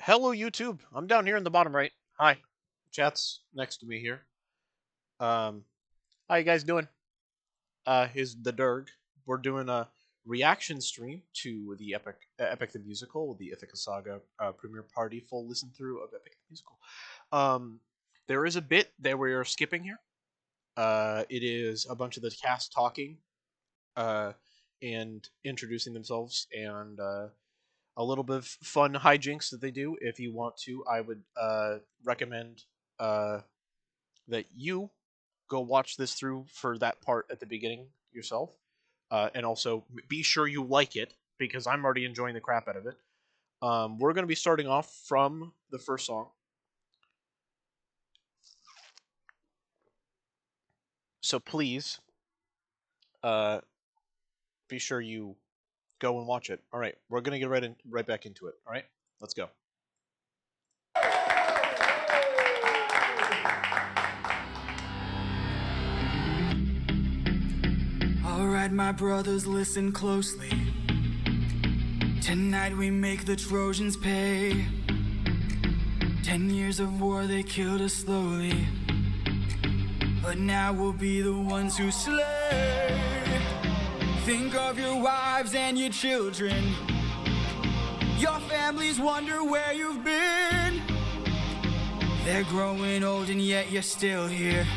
Hello, YouTube. I'm down here in the bottom right. Hi. Chat's next to me here. Um, how you guys doing? Is the Derg. We're doing a reaction stream to the Epic the Musical, the Ithaca Saga premiere party full listen through of Epic the Musical. Um, there is a bit that we're skipping here. It is a bunch of the cast talking uh, and introducing themselves and a little bit of fun hijinks that they do. If you want to, I would recommend that you go watch this through for that part at the beginning yourself, and also be sure you like it because I'm already enjoying the crap out of it. We're going to be starting off from the first song. So please, be sure you go and watch it. All right, we're gonna get right back into it. All right, let's go. All right, my brothers, listen closely. Tonight we make the Trojans pay. 10 years of war, they killed us slowly. But now we'll be the ones who slay. Think of your wives and your children. Your families wonder where you've been. They're growing old and yet you're still here.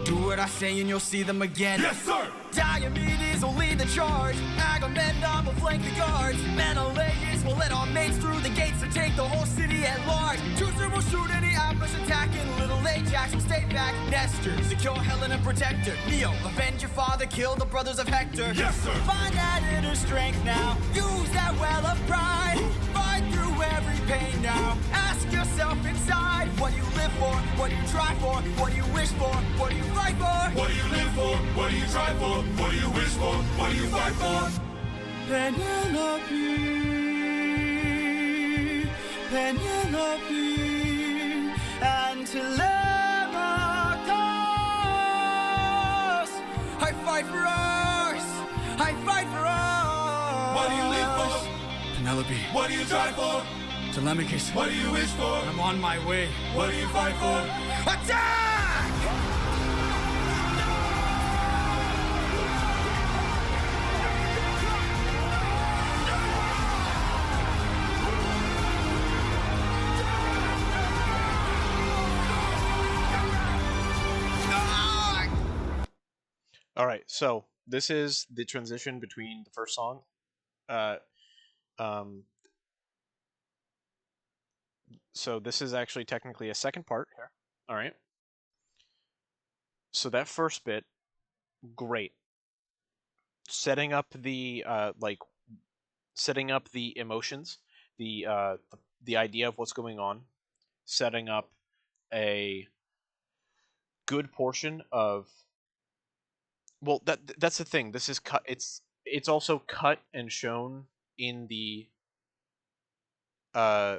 Do what I say and you'll see them again. Yes, sir! Diomedes will lead the charge. Agamemnon will flank the guards. Menelaus will let our mates through the gates to take the whole city at large. Teucer will shoot any ambush attacking. Little Ajax will stay back. Nestor, secure Helen and protect her. Neo, avenge your father, kill the brothers of Hector. Yes, sir! Find that inner strength now. Use that well of pride. Fight through every pain now. Ask yourself inside, what do you live for? What do you try for? What do you wish for? What do you fight for? What do you live for? What do you try for? What do you wish for? What do you fight for? Penelope, Penelope, and Telemachus. I fight for us. I fight for us. What do you live for? Penelope, What do you try for? Telemachus. What do you wish for? I'm on my way. What do you fight for? Attack! All right, so this is the transition between the first song. Uh, um, so this is actually technically a second part here. All right. So that first bit, great. Setting up the setting up the emotions, the idea of what's going on, setting up a good portion of. Well, that's the thing. This is cut. It's also cut and shown in the uh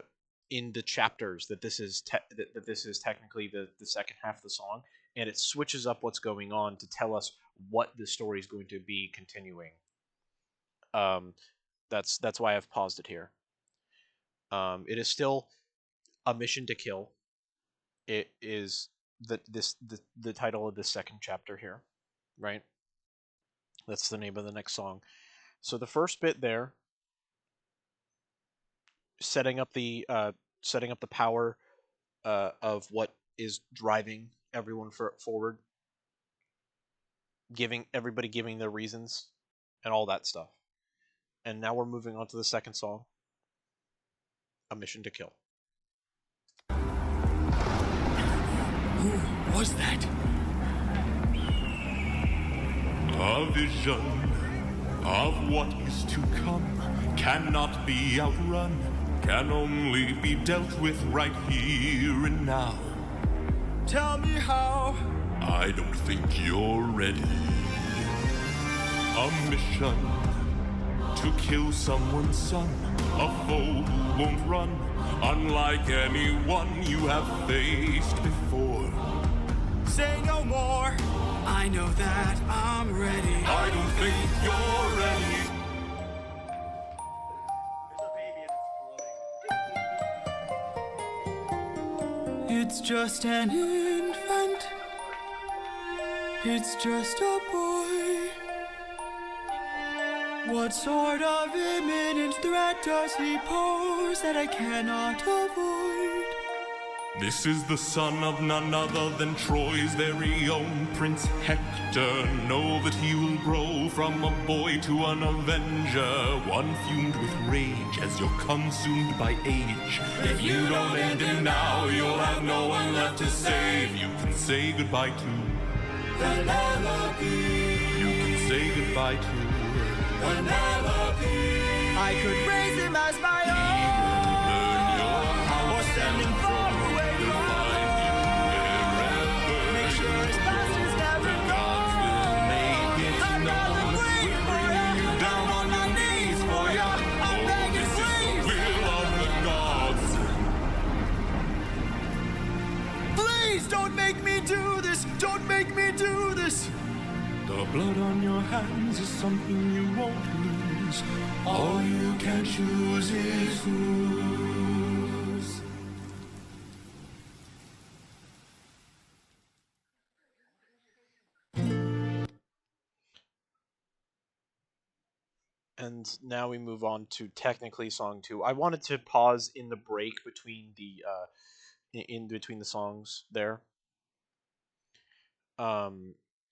in the chapters that this is that this is technically the second half of the song, and it switches up what's going on to tell us what the story is going to be continuing. Um, that's why I've paused it here. It is still a mission to kill. It is the title of the second chapter here, right? That's the name of the next song. So the first bit there, setting up the power of what is driving everyone forward, giving their reasons and all that stuff. And now we're moving on to the second song, A Mission to Kill. Who was that? A vision of what is to come cannot be outrun, can only be dealt with right here and now. Tell me how. I don't think you're ready. A mission to kill someone's son, a foe who won't run, unlike anyone you have faced before. Say no more. I know that I'm ready. I don't think you're ready. It's just an infant. It's just a boy. What sort of imminent threat does he pose that I cannot avoid? This is the son of none other than Troy's very own Prince Hector. Know that he will grow from a boy to an avenger, one fumed with rage as you're consumed by age. If you don't end him now, you'll have no one left to save. You can say goodbye to Penelope. You can say goodbye to Penelope. I could raise him as my own, or send him far away from home. Make sure his past is never gone. I'm gonna wait for ya, down on my knees for ya. I'm begging, please. Will of the gods. Please don't make me do this. Don't make me do this. The blood on your hands is something you won't lose. All you can choose is whose. And now we move on to technically song 2. I wanted to pause in the break between the in between the songs there.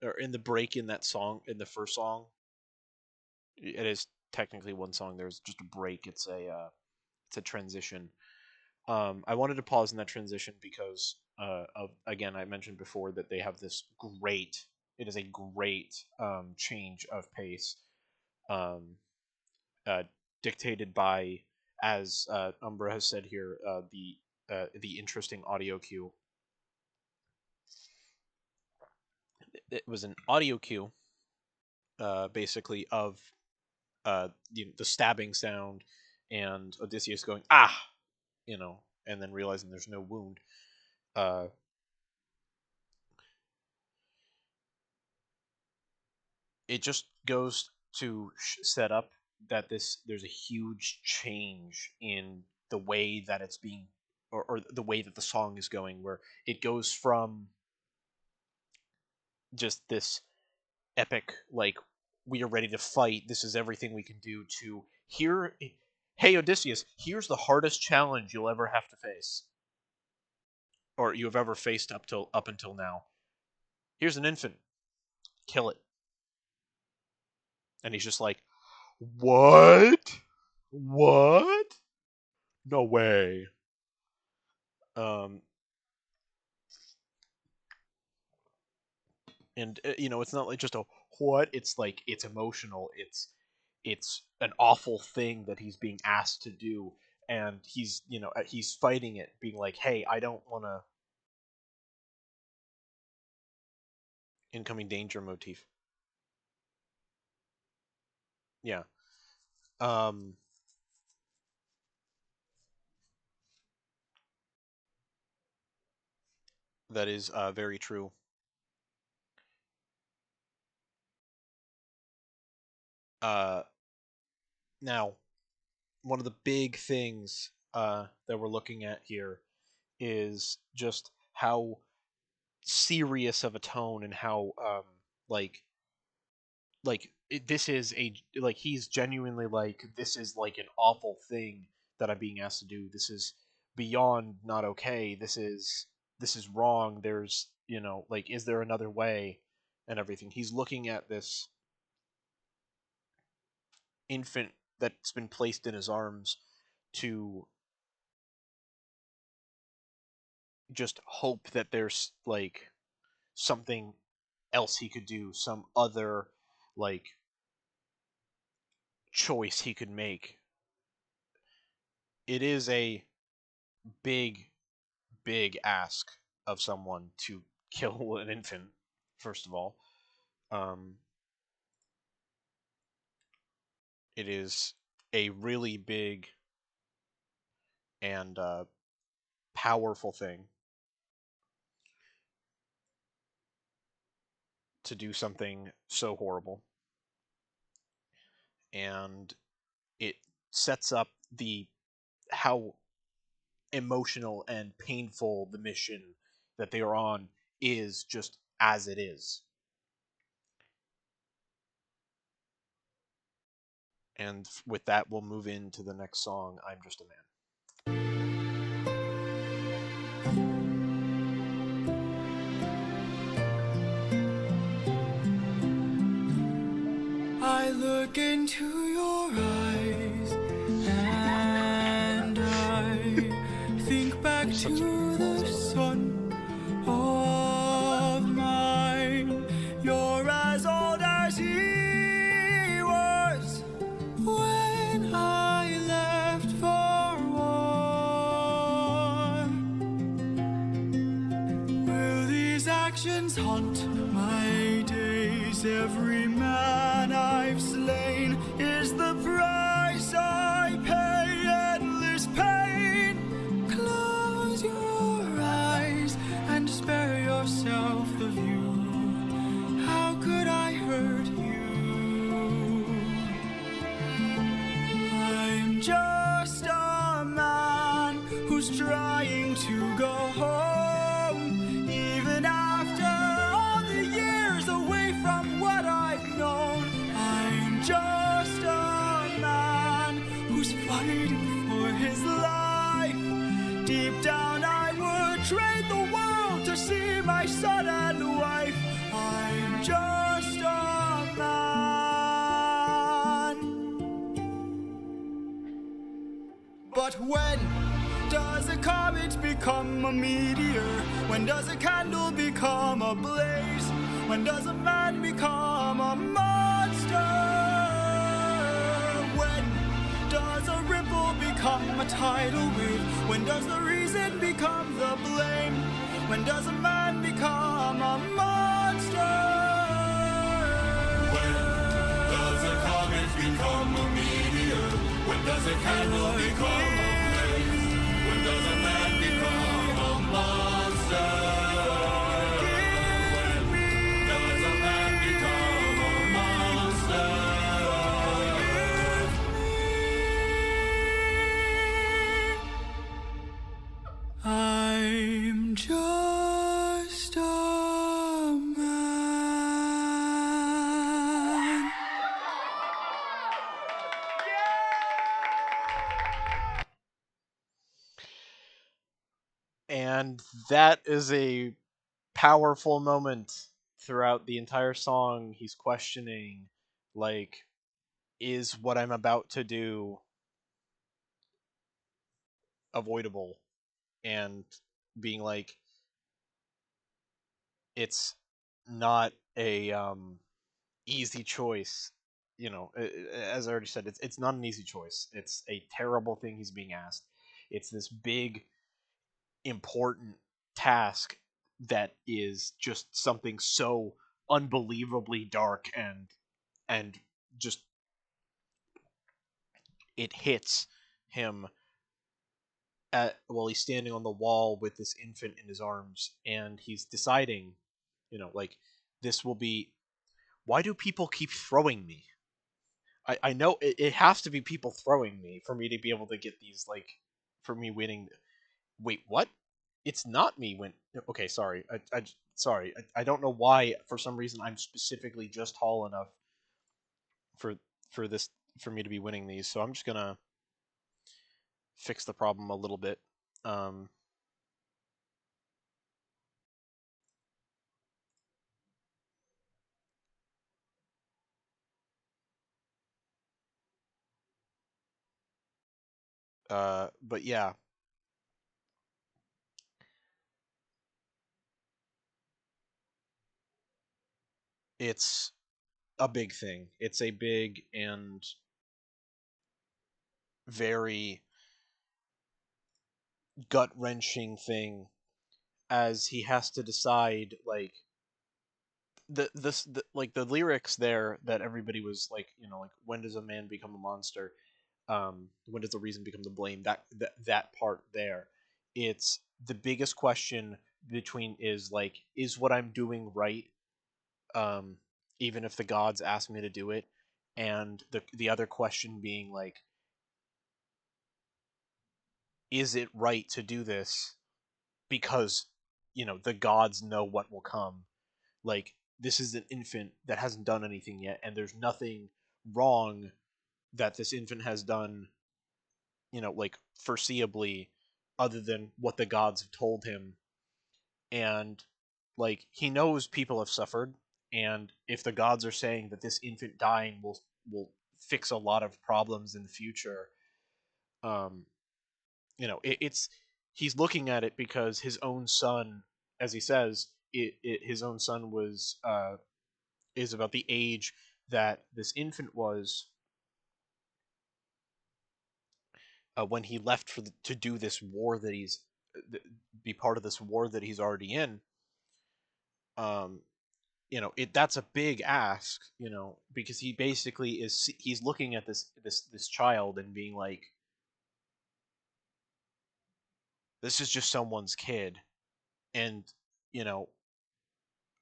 Or in the break in that song, in the first song. It is technically one song. There's just a break. It's a transition. I wanted to pause in that transition because of, again, I mentioned before that they have this great. It is a great change of pace. Dictated by, as Umbra has said here, the interesting audio cue. It was an audio cue, basically, of the stabbing sound and Odysseus going and then realizing there's no wound. It just goes to set up that there's a huge change in the way that it's being, or the way that the song is going, where it goes from just this epic, like, we are ready to fight, this is everything we can do, to here, hey Odysseus, here's the hardest challenge you'll ever have to face, or you have ever faced up until now. Here's an infant, kill it. And he's just like, what? No way. And it's not like just a what. It's like, it's emotional. It's an awful thing that he's being asked to do, and he's fighting it, being like, hey, I don't want to. Incoming danger motif. Yeah. That is very true. Now, one of the big things that we're looking at here is just how serious of a tone, and how this is he's genuinely like, this is like an awful thing that I'm being asked to do. This is beyond not okay. This is wrong. There's, is there another way, and everything. He's looking at this infant that's been placed in his arms to just hope that there's like something else he could do, some other like choice he could make. It is a big ask of someone to kill an infant, first of all. It is a really big and powerful thing to do something so horrible. And it sets up how emotional and painful the mission that they are on is, just as it is. And with that, we'll move into the next song, I'm Just a Man. I look into your eyes and I think back to the sun of mine. You're as old as he was when I left for war. Will these actions haunt my days? Every man I've slain is the price I pay. Endless pain. Close your eyes and spare yourself the view. How could I hurt you? I'm just a man who's trying to go home, even after all the years away from what I've known. I'm just a man who's fighting for his life. Deep down I would trade the world to see my son and wife. I'm just a man. But when does a comet become a meteor? When does a candle become a blaze? When does a man become a monster? When does a ripple become a tidal wave? When does the reason become the blame? When does a man become a monster? When does a comet become a meteor? When does a candle become a blaze? When does a man become a monster? When does a man become a monster? I'm just a man. And that is a powerful moment throughout the entire song. He's questioning, like, is what I'm about to do avoidable? And being like, it's not a easy choice. You know, as I already said, it's not an easy choice. It's a terrible thing he's being asked. It's this big, important task that is just something so unbelievably dark, and just, it hits him while he's standing on the wall with this infant in his arms, and he's deciding, like, this will be, why do people keep throwing me? I know it has to be people throwing me for me to be able to get these, like, for me winning. Wait, what? It's not me when. Okay, sorry. Sorry. I don't know why. For some reason, I'm specifically just tall enough for for this for me to be winning these. So I'm just gonna fix the problem a little bit. Um, but yeah, it's a big thing. It's a big and very gut wrenching thing, as he has to decide, like, like the lyrics there that everybody was like, like, when does a man become a monster? When does the reason become the blame? That part there, it's the biggest question between, is like, is what I'm doing right? Um, Even if the gods ask me to do it, and the other question being like, is it right to do this because, the gods know what will come? Like, this is an infant that hasn't done anything yet, and there's nothing wrong that this infant has done, like, foreseeably, other than what the gods have told him. And, like, he knows people have suffered, and if the gods are saying that this infant dying will fix a lot of problems in the future, um, it's he's looking at it because his own son, as he says, his own son was is about the age that this infant was when he left to do this war that be part of this war that he's already in. um that's a big ask, because he basically he's looking at this child and being like, this is just someone's kid. And, you know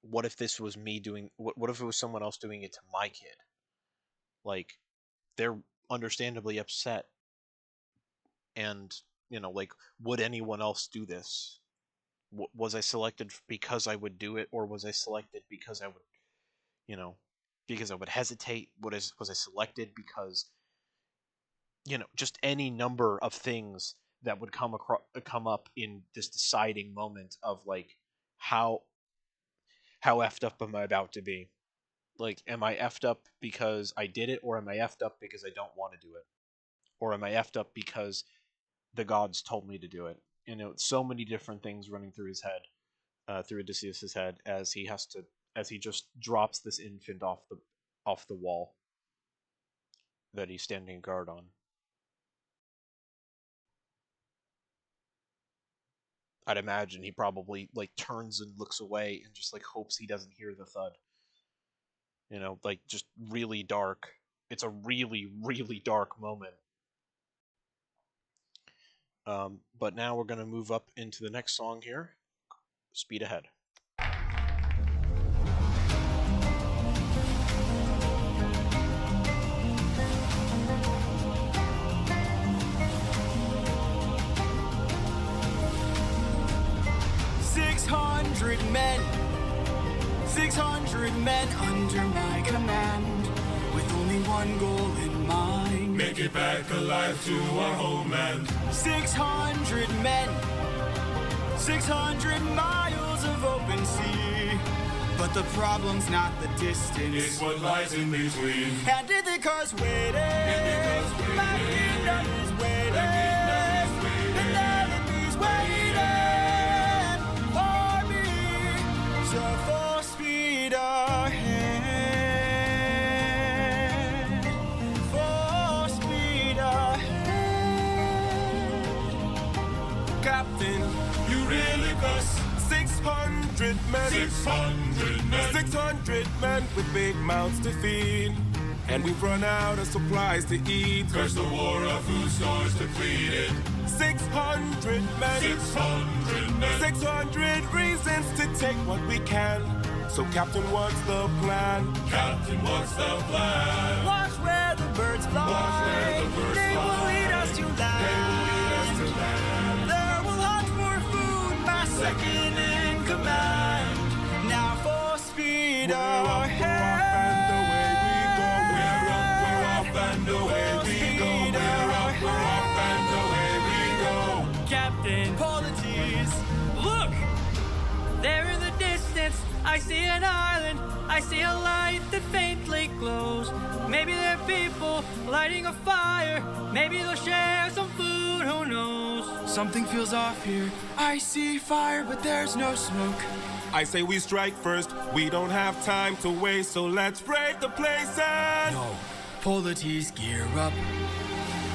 what if this was me doing, what if it was someone else doing it to my kid? Like, they're understandably upset. And, like, would anyone else do this? Was I selected because I would do it, or was I selected because I would, you know because I would hesitate? Was I selected because, just any number of things that would come up in this deciding moment of, like, how effed up am I about to be? Like, am I effed up because I did it, or am I effed up because I don't want to do it? Or am I effed up because the gods told me to do it? So many different things running through his head, through Odysseus's head, as he just drops this infant off the wall that he's standing guard on. I'd imagine he probably, like, turns and looks away and just, like, hopes he doesn't hear the thud. Like, just really dark. It's a really, really dark moment. But now we're going to move up into the next song here, Speed Ahead. Men, 600 men under my command, with only one goal in mind: make it back alive to our homeland. 600 men, 600 miles of open sea. But the problem's not the distance, it's what lies in between. And Ithaca's waiting, my kingdom is waiting. Full speed ahead, full speed ahead. Captain, you really bust 600 men, 600 men, 600 men with big mouths to feed. And we've run out of supplies to eat. Curse the war of food stores depleted. 600 men, 600 men, 600 reasons to take what we can. So Captain, what's the plan? Captain, what's the plan? Watch where the birds fly. Watch where the birds they fly. Will lead us to land. They will lead us to land. There will hunt for food, my second in command. Now full speed ahead. We're off and away we go. We're off and away we go. Captain Polites, look! There in the distance, I see an island. I see a light that faintly glows. Maybe they're people lighting a fire. Maybe they'll share some food, who knows? Something feels off here. I see fire, but there's no smoke. I say we strike first. We don't have time to waste, so let's break the place and... No. Polites, gear up.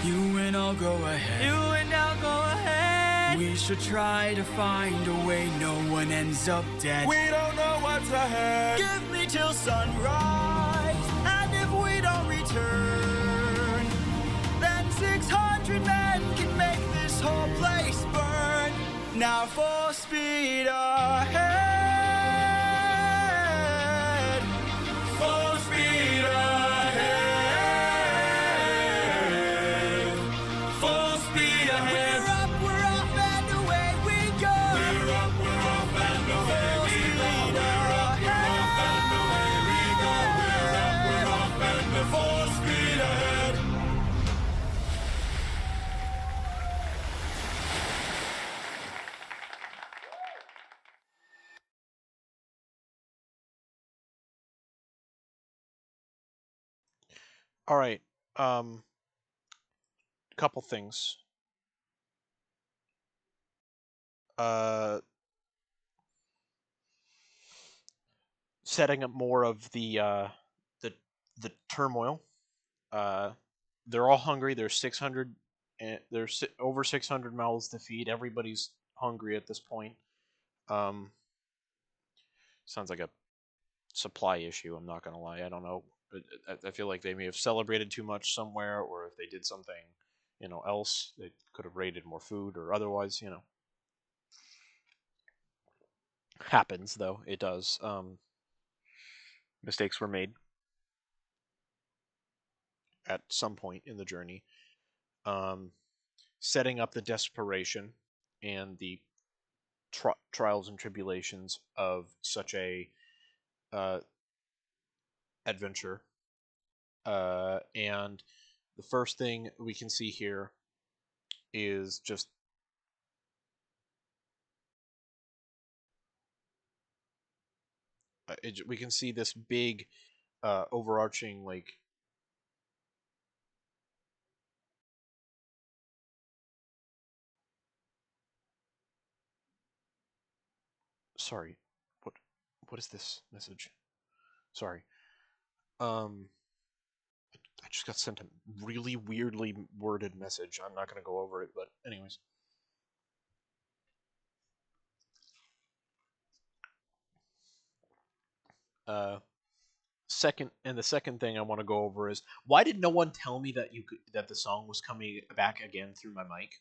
You and I'll go ahead. You and I'll go ahead. We should try to find a way no one ends up dead. We don't know what's ahead. Give me till sunrise, and if we don't return, then 600 men can make this whole place burn. Now full speed ahead, Full speed ahead. Full speed ahead. we're up, All right. Couple things. Setting up more of the turmoil. They're all hungry. There's 600. There's over 600 mouths to feed. Everybody's hungry at this point. Sounds like a supply issue. I'm not gonna lie. I don't know. I feel like they may have celebrated too much somewhere, or if they did something, else, they could have raided more food, or otherwise, happens though. It does. Mistakes were made at some point in the journey. Setting up the desperation and the trials and tribulations of such a adventure. And the first thing we can see here is just we can see this big overarching, like, sorry, what is this message? Sorry. I just got sent a really weirdly worded message. I'm not gonna go over it, but anyways. The second thing I want to go over is, why did no one tell me that the song was coming back again through my mic?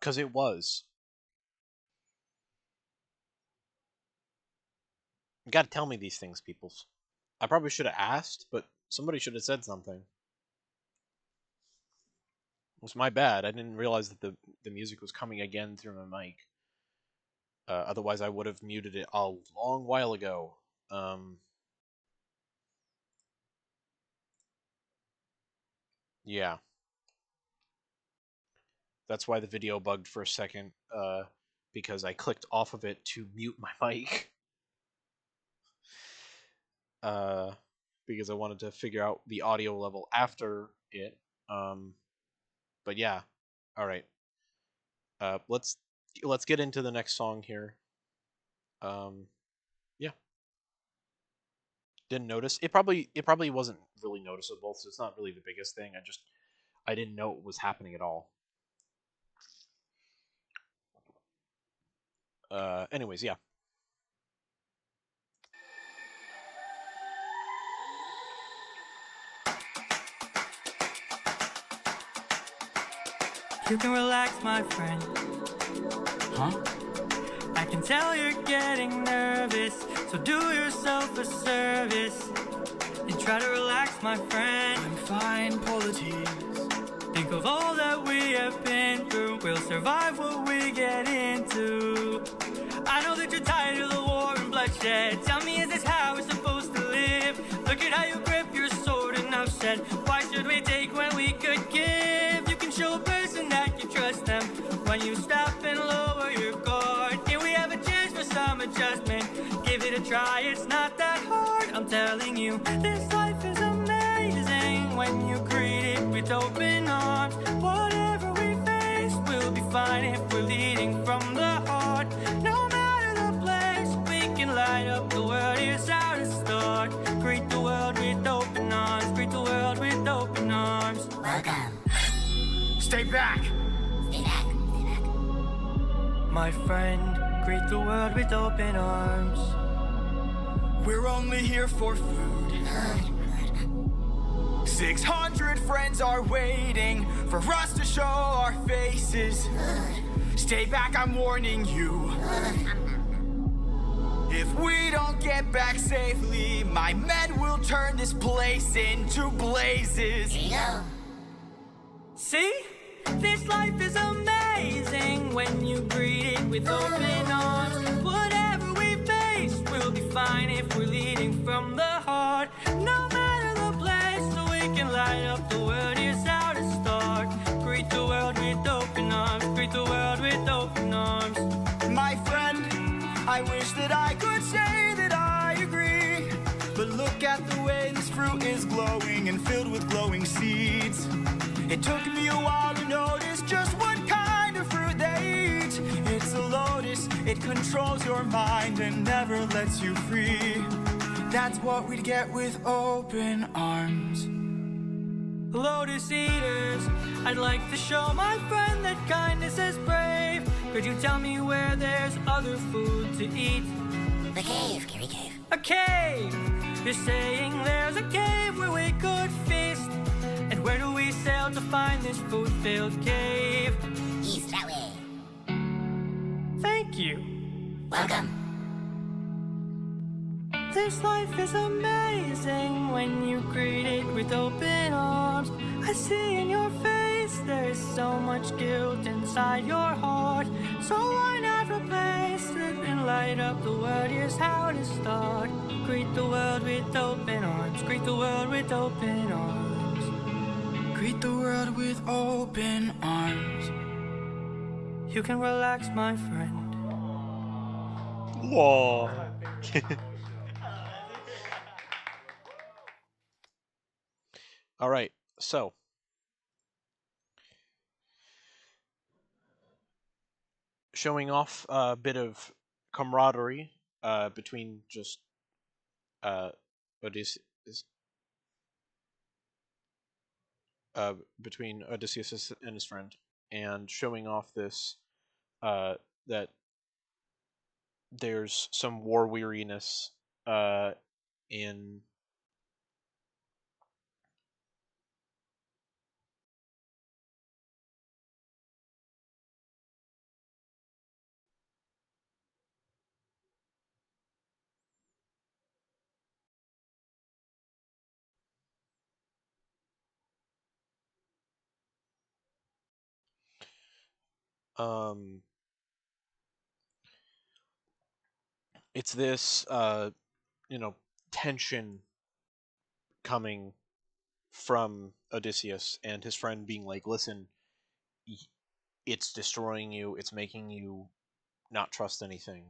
Because it was. You gotta tell me these things, peoples. I probably should have asked, but somebody should have said something. It was my bad. I didn't realize that the music was coming again through my mic. Otherwise, I would have muted it a long while ago. Yeah. That's why the video bugged for a second, because I clicked off of it to mute my mic. Because I wanted to figure out the audio level after it. But yeah. All right. Let's get into the next song here. Yeah. Didn't notice. It probably wasn't really noticeable, so it's not really the biggest thing. I didn't know it was happening at all. Anyways, yeah. You can relax, my friend. Huh? I can tell you're getting nervous, so do yourself a service and try to relax, my friend. I'm fine, Polites. Think of all that we have been through. We'll survive what we get into. I know that you're tired of the war and bloodshed. Tell me, is this how we're supposed to live? Look at how you grip your sword, enough said. Why should we take when we could give? You can show a person that you trust them when you stop and lower your guard. Here we have a chance for some adjustment. Give it a try, it's not that hard. I'm telling you, this life is amazing when you greet it with open arms. Whatever we face, we'll be fine if we're leading from the heart. No matter the place, we can light up the world. Here's how to start. Greet the world with open arms. Greet the world with open arms. Welcome. Stay back! Stay back. Stay back. My friend, greet the world with open arms. We're only here for food. 600 friends are waiting for us to show our faces. Stay back, I'm warning you. If we don't get back safely, my men will turn this place into blazes. Here you go. See? This life is amazing when you greet it with open arms. Whatever we face, we'll be fine if we're leading from the heart. No matter the place, so we can light up the world. Here's how to start. Greet the world with open arms. Greet the world with open arms. My friend, I wish that I could say that I agree, but look at the way this fruit is glowing and filled with glowing seeds. It took me a while to notice just what kind of fruit they eat. It's a lotus, it controls your mind and never lets you free. That's what we'd get with open arms. Lotus eaters, I'd like to show my friend that kindness is brave. Could you tell me where there's other food to eat? The cave, Gary Cave. A cave! You're saying there's a cave where we could feast. And where do we sail to find this food-filled cave? East that way. Thank you. Welcome. This life is amazing when you greet it with open arms. I see in your face there's so much guilt inside your heart. So why not replace it and light up the world? Here's how to start. Greet the world with open arms. Greet the world with open arms. Greet the world with open arms. You can relax, my friend. Whoa. All right, so showing off a bit of camaraderie between just Odysseus, between Odysseus and his friend, and showing off this that there's some war weariness in it's this tension coming from Odysseus and his friend being like, listen, it's destroying you, it's making you not trust anything.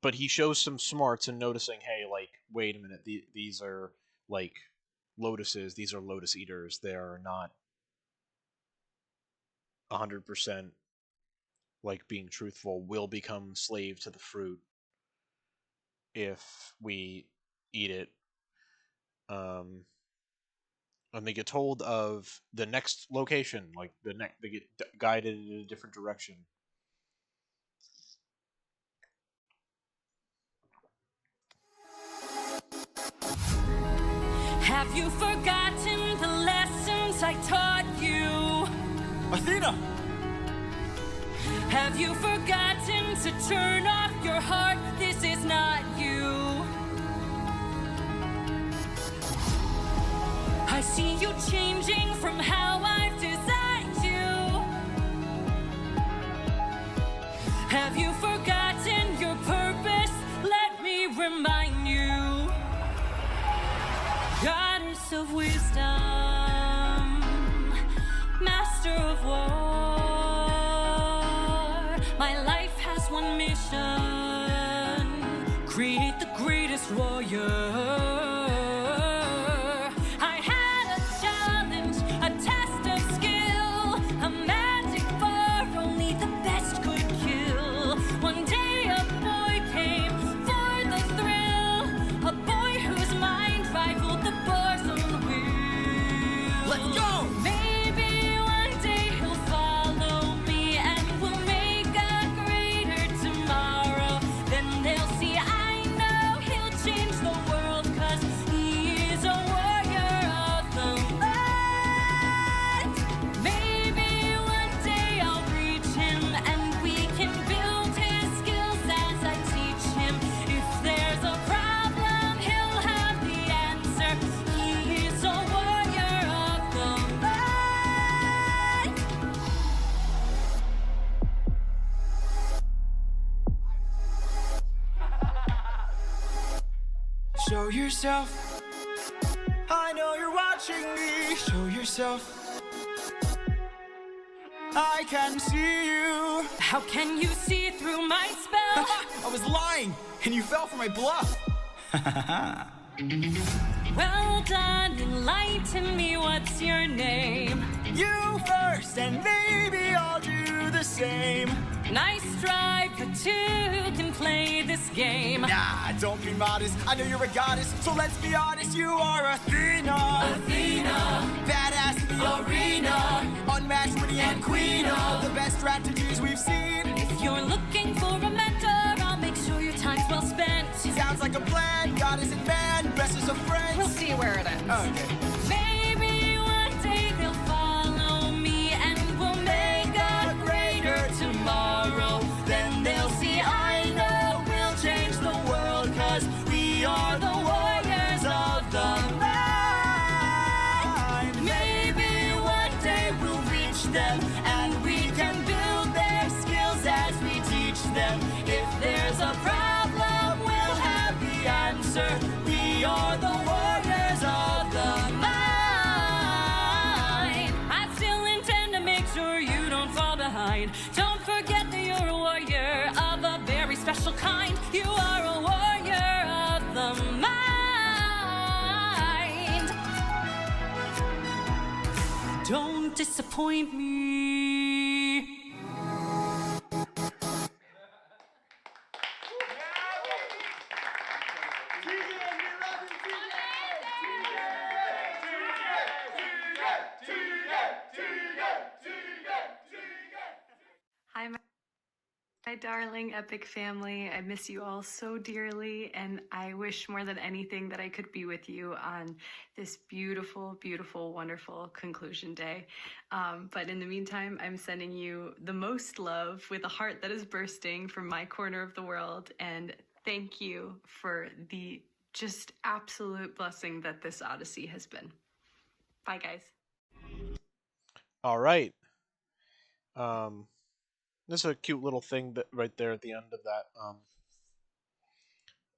But he shows some smarts in noticing, hey, like, wait a minute, these are like lotuses, these are lotus eaters, they're not 100% like being truthful. We'll become slave to the fruit if we eat it. And they get told of the next location, like they get guided in a different direction. Have you forgotten the lessons I taught you? Athena! Have you forgotten to turn off your heart? This is not you. I see you changing from how I've designed you. Have you forgotten your purpose? Let me remind you. Goddess of wisdom, master of war. My life has one mission: create the greatest warrior. Show yourself. I know you're watching me. Show yourself. I can see you. How can you see through my spell? I was lying, and you fell for my bluff. Well done, enlighten me, what's your name? You first, and maybe I'll do the same. Nice try, but two can play this game. Nah, don't be modest. I know you're a goddess, so let's be honest. You are Athena. Athena, Badass in the arena. Unmatched, witty, and queen of the best strategies we've seen. if you're looking for a mentor, I'll make sure your time's well spent. Sounds like a plan. Goddess and man, best of friends. We'll see where it ends. Okay. Maybe one day they'll follow me and we'll make a greater tomorrow. Then they'll see I know we'll change the world, 'cause we are the warriors of the mind. Maybe one day we'll reach them and we can build their skills as we teach them. If there's a problem, we'll have the answer. We are the warriors of the mind. I still intend to make sure you don't fall behind. Don't forget that you're a warrior of a very special kind. You are a warrior of the mind. Don't disappoint me. Hi, my darling Epic family. I miss you all so dearly, and I wish more than anything that I could be with you on this beautiful, beautiful, wonderful conclusion day. But in the meantime, I'm sending you the most love with a heart that is bursting from my corner of the world, and thank you for the just absolute blessing that this Odyssey has been. Bye, guys. All right. This is a cute little thing that right there at the end of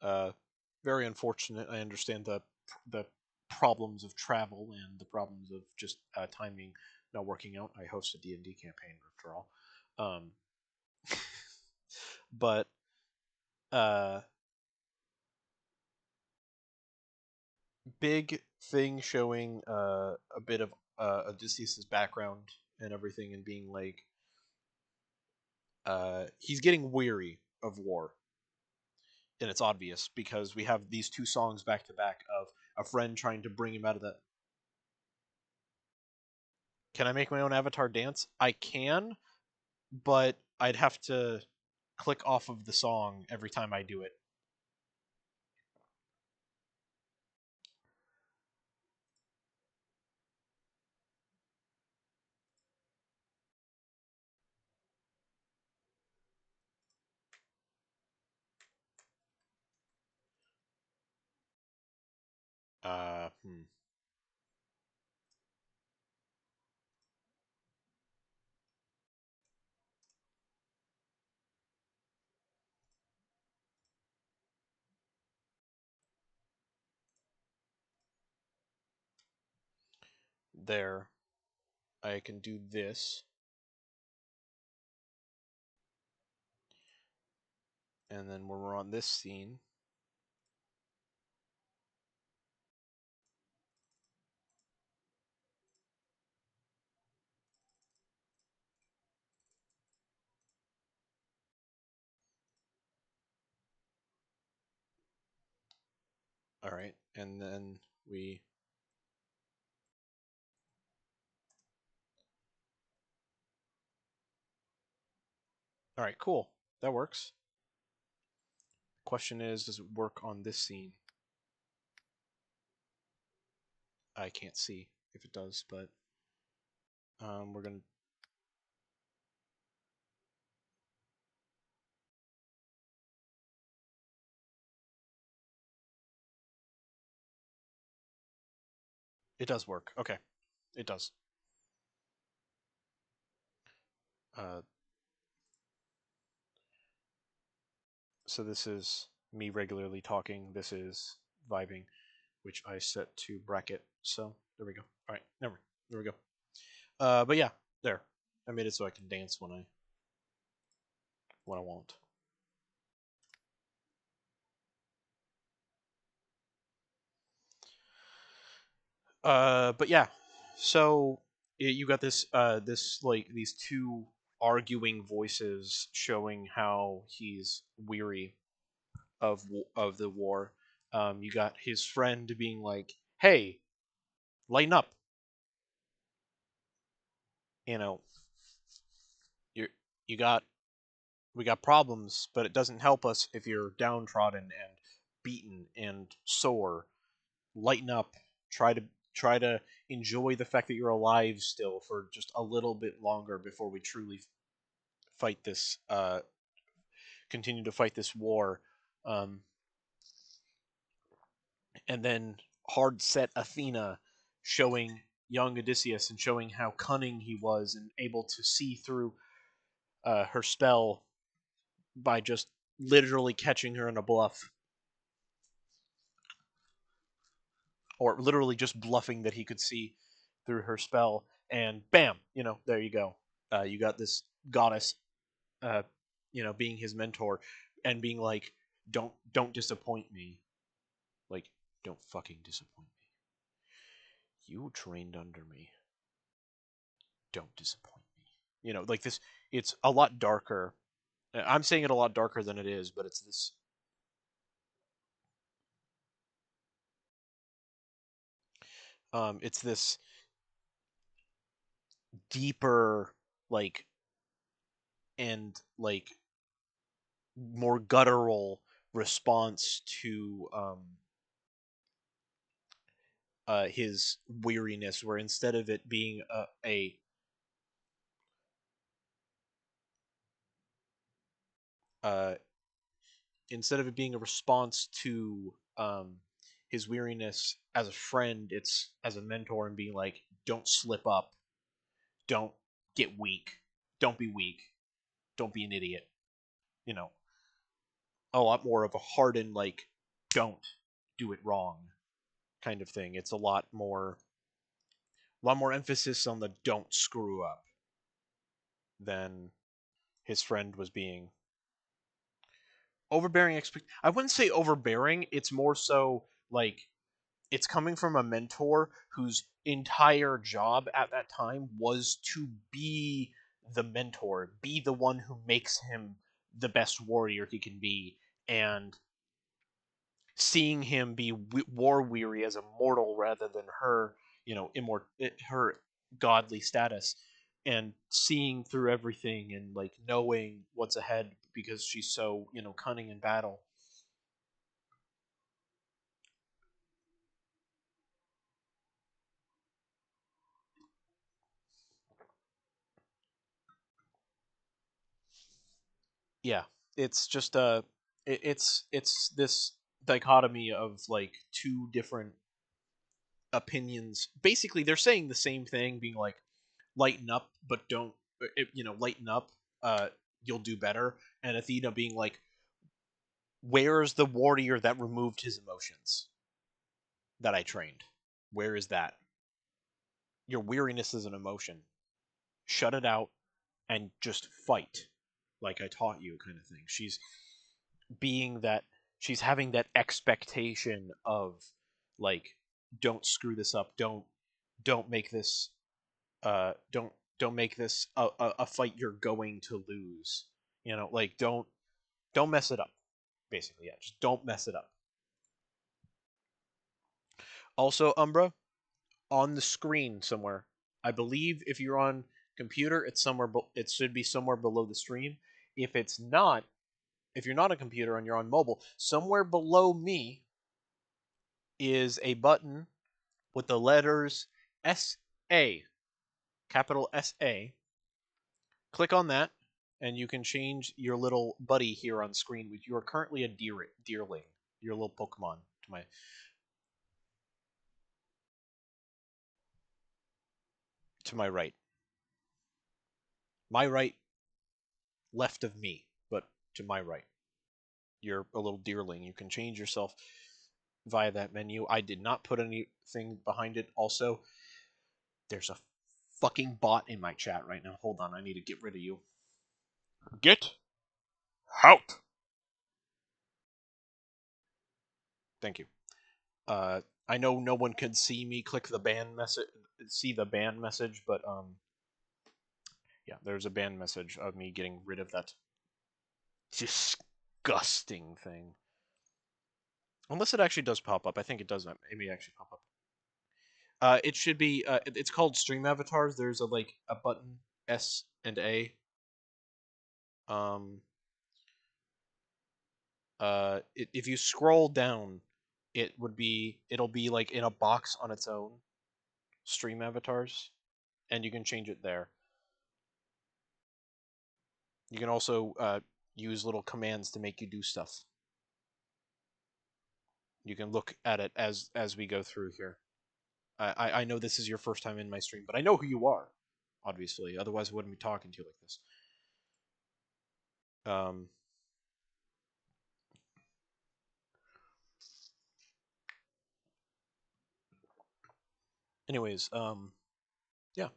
that. Very unfortunate. I understand the problems of travel and the problems of just timing not working out. I host a D&D campaign after all. But big thing showing a bit of Odysseus' background and everything, and being like, he's getting weary of war. And it's obvious because we have these two songs back to back of a friend trying to bring him out of that. Can I make my own avatar dance? I can, but I'd have to click off of the song every time I do it. Uh, hmm. There. I can do this. And then when we're on this scene, all right, and then we all right, cool. That works. Question is, does it work on this scene? I can't see if it does, but we're gonna. It does work. Okay, it does. So this is me regularly talking. This is vibing, which I set to bracket. So there we go. All right, there we go. But yeah, there. I made it so I can dance when I want. But yeah, so you got this like these two arguing voices showing how he's weary of the war. You got his friend being like, "Hey, lighten up. You know, you you got we got problems, but it doesn't help us if you're downtrodden and beaten and sore. Lighten up. Try to try to enjoy the fact that you're alive still for just a little bit longer before we truly fight this continue to fight this war." um, and then hard set Athena showing young Odysseus and showing how cunning he was and able to see through her spell by just literally catching her in a bluff, or literally just bluffing that he could see through her spell, and bam, there you go. You got this goddess, uh, being his mentor and being like, don't disappoint me, like, don't fucking disappoint me. You trained under me. Don't disappoint me. Like this. It's a lot darker. I'm saying it a lot darker than it is, but it's this. It's this deeper, like, and like more guttural response to his weariness, where instead of it being a uh, instead of it being a response to his weariness as a friend, it's as a mentor and being like, don't slip up, don't get weak, don't be weak, don't be an idiot. You know, a lot more of a hardened, like, don't do it wrong kind of thing. It's a lot more emphasis on the don't screw up than his friend was being. Overbearing I wouldn't say overbearing, it's more so like it's coming from a mentor whose entire job at that time was to be the mentor, be the one who makes him the best warrior he can be, and seeing him be war weary as a mortal rather than her, her godly status, and seeing through everything and like knowing what's ahead because she's so, cunning in battle. Yeah, it's just it's this dichotomy of like two different opinions. Basically, they're saying the same thing, being like, lighten up, but don't, lighten up. Uh, you'll do better. And Athena being like, where's the warrior that removed his emotions that I trained? Where is that? Your weariness is an emotion. Shut it out and just fight, like I taught you, kind of thing. Being that she's having that expectation of, like, don't screw this up, don't make this don't make this a fight you're going to lose, like, don't mess it up, basically. Yeah, just don't mess it up. Also, Umbra, on the screen somewhere, I believe if you're on computer, it's somewhere it should be somewhere below the stream. If it's not, if you're not a computer and you're on mobile, somewhere below me is a button with the letters SA, capital SA. Click on that, and you can change your little buddy here on screen. You are currently a deerling, your little Pokemon to my right. My right, left of me, but to my right. You're a little deerling. You can change yourself via that menu. I did not put anything behind it. Also, there's a fucking bot in my chat right now. Hold on, I need to get rid of you. Get out. Thank you. I know no one can see me click the ban message, see the ban message, but yeah, there's a ban message of me getting rid of that disgusting thing. Unless it actually does pop up. I think it does. It may actually pop up. It should be. It's called Stream Avatars. There's a button S and A. If you scroll down, it'll be like in a box on its own. Stream Avatars, and you can change it there. You can also use little commands to make you do stuff. You can look at it as we go through here. I know this is your first time in my stream, but I know who you are, obviously. Otherwise, I wouldn't be talking to you like this. Anyways, yeah.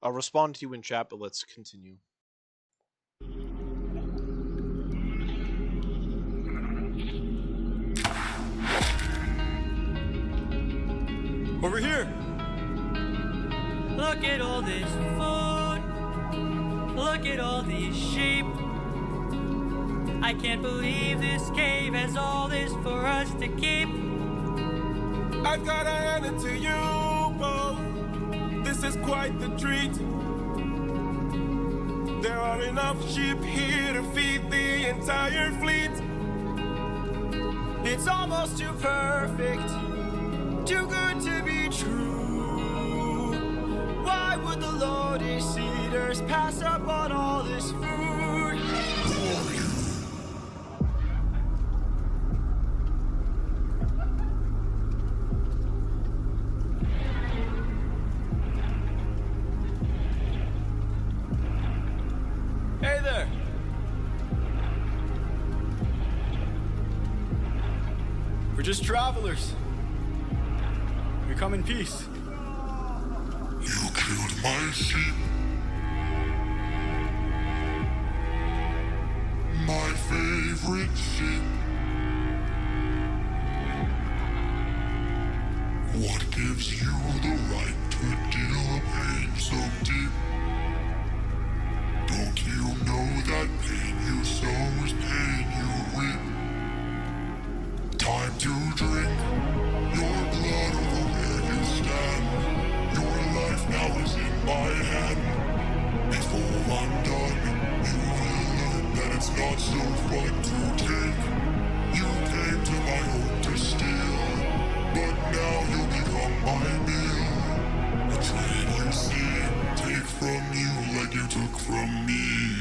I'll respond to you in chat, but let's continue. Over here! Look at all this food. Look at all these sheep. I can't believe this cave has all this for us to keep. I've got to hand it to you both. This is quite the treat. There are enough sheep here to feed the entire fleet. It's almost too perfect, too good to be true. Why would the Lotus Eaters pass up on all this food? Hey there! We're just travelers. We come in peace. You killed my sheep. My favorite sheep. What gives you the right to deal a pain so deep? Don't you know that pain you sow is pain you reap? Time to drink your blood over where you stand. Your life now is in my hand. Before I'm done, you will learn that it's not so fun to take. You came to my home to steal, but now you'll become my meal. A trade you see, take from you like you took from me.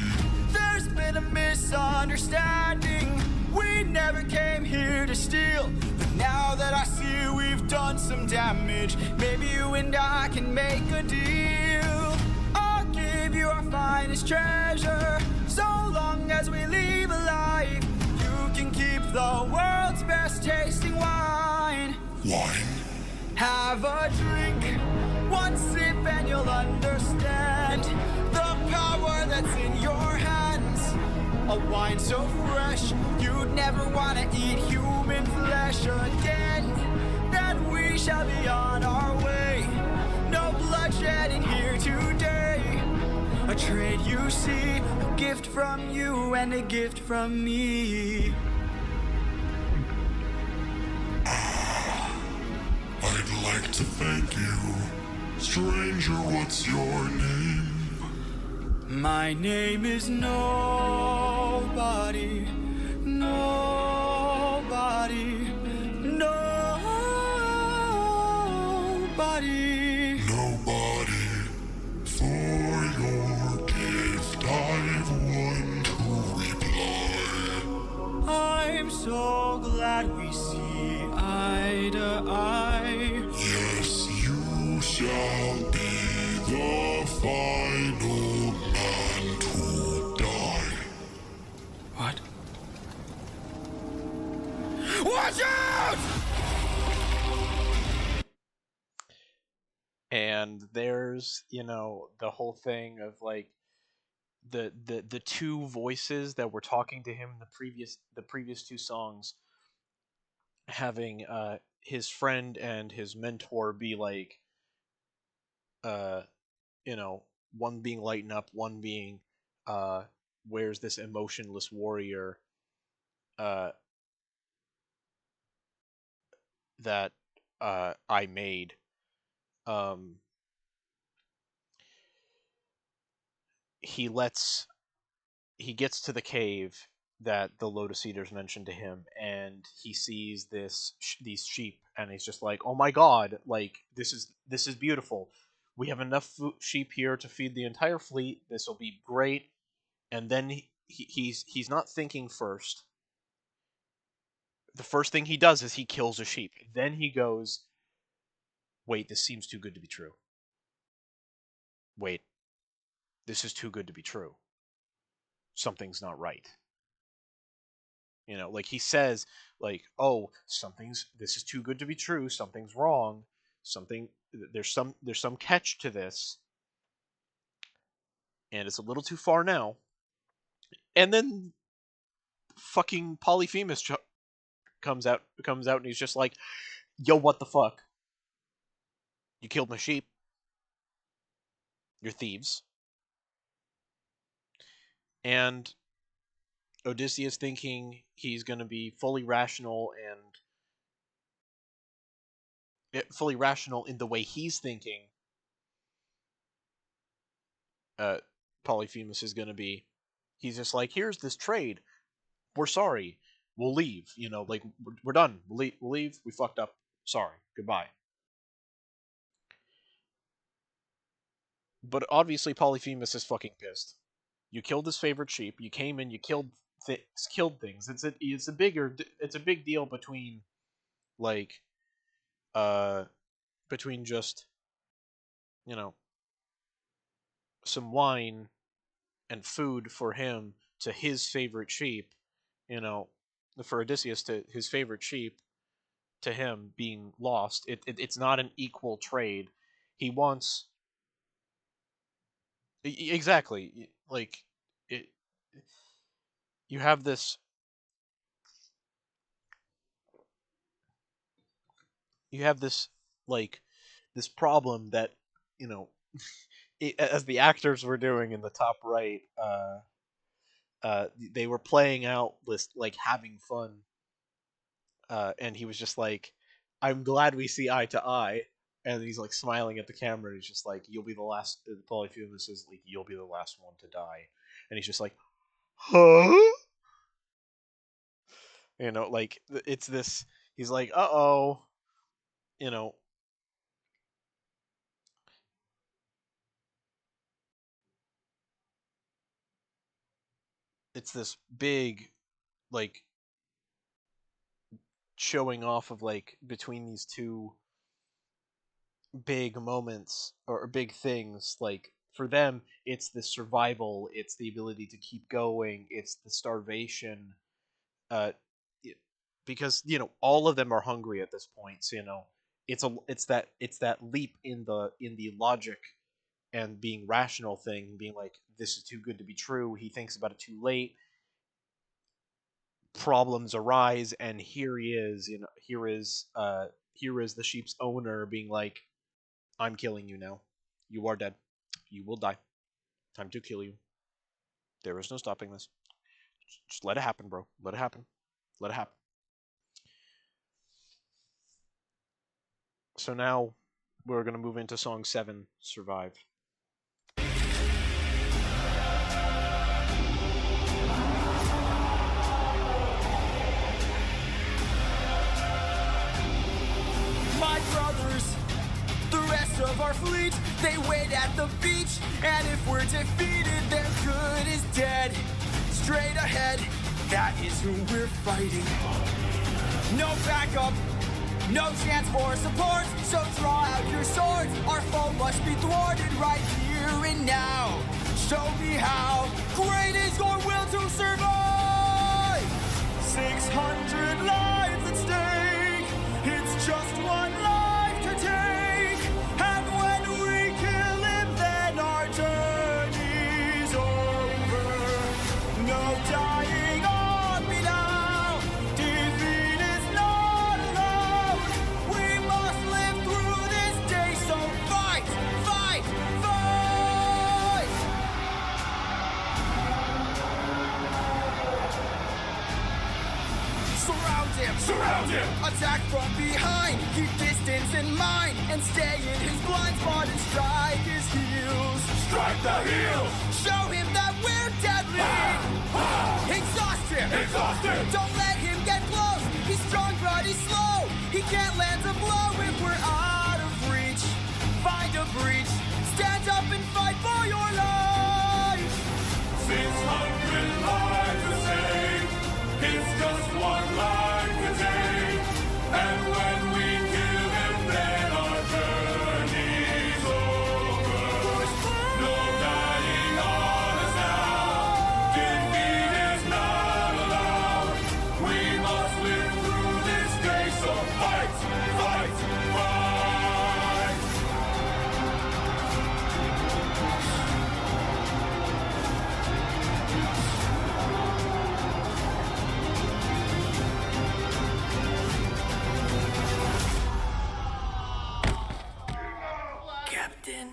There's been a misunderstanding. We never came here to steal. But now that I see we've done some damage, maybe you and I can make a deal. I'll give you our finest treasure, so long as we leave alive. You can keep the world's best tasting wine. Wine? Have a drink, one sip and you'll understand the power that's in your hands. A wine so fresh, you'd never want to eat human flesh again. Then we shall be on our way. No bloodshed in here today. A trade you see, a gift from you and a gift from me. I'd like to thank you. Stranger, what's your name? My name is Nobody. Nobody. Nobody. Nobody. For your gift I that we see eye to eye. Yes, you shall be the final man to die. What? Watch out! And there's, you know, the whole thing of like the two voices that were talking to him in the previous two songs, having his friend and his mentor be like, you know, one being lighten up, one being where's this emotionless warrior that I made. He gets to the cave that the Lotus Eaters mentioned to him, and he sees these sheep, and he's just like, "Oh my god! Like this is beautiful. We have enough sheep here to feed the entire fleet. This will be great." And then he's not thinking first. The first thing he does is he kills a sheep. Then he goes, "Wait, this seems too good to be true. Wait, this is too good to be true. Something's not right." You know, like he says, like, "Oh, this is too good to be true. Something's wrong. There's some catch to this, and it's a little too far now." And then fucking Polyphemus comes out, and he's just like, "Yo, what the fuck? You killed my sheep. You're thieves." And Odysseus, thinking he's going to be fully rational in the way he's thinking, Polyphemus is going to be, he's just like, "Here's this trade. We're sorry. We'll leave. You know, like, we're done. We'll leave. We fucked up. Sorry. Goodbye." But obviously Polyphemus is fucking pissed. You killed his favorite sheep. You came in. You killed things. It's a big deal between, like, between just, you know, some wine and food for him to his favorite sheep. You know, for Odysseus to his favorite sheep to him being lost. It's not an equal trade. He wants. Exactly. Like, you have this like this problem that, you know, as the actors were doing in the top right, they were playing out this, like, having fun, and he was just like, "I'm glad we see eye to eye," and he's like smiling at the camera, and he's just like, "You'll be the last." Polyphemus is like, "You'll be the last one to die," and he's just like, "Huh?" You know, like, it's this. He's like, "Uh-oh," you know. It's this big, like, showing off of, like, between these two big moments or big things. Like, for them, it's the survival, it's the ability to keep going, it's the starvation, because, you know, all of them are hungry at this point. So, you know, it's that leap in the logic and being rational thing, being like, this is too good to be true. He thinks about it too late. Problems arise, and here he is. You know, here is the sheep's owner being like, "I'm killing you now. You are dead. You will die. Time to kill you. There is no stopping this. Just let it happen, bro. Let it happen. Let it happen." So now we're gonna move into song 7, "Survive." My brothers, the rest of our fleet, they wait at the beach, and if we're defeated, their good is dead. Straight ahead, that is who we're fighting. No backup, no chance for support. So draw out your swords. Our foe must be thwarted right here and now. Show me how great is your will to survive. 600 lives at stake. It's just one life to take. And when we kill him, then our journey's over. No dying on me now. Defeat is not allowed. We must live through this day. So fight, fight, fight. Surround him! Attack from behind, keep distance in mind, and stay in his blind spot and strike his heels. Strike the heels! Show him that we're deadly! Exhaust him! Exhaust him! Don't let him get close! He's strong but he's slow! He can't land a blow if we're out of reach. Find a breach, stand up and fight for your life! 600 lives to save. It's just one life to take. And when we kill him, then our journey's over. No dying on us now. Defeat is not allowed. We must live through this day. So fight, fight, fight. Captain.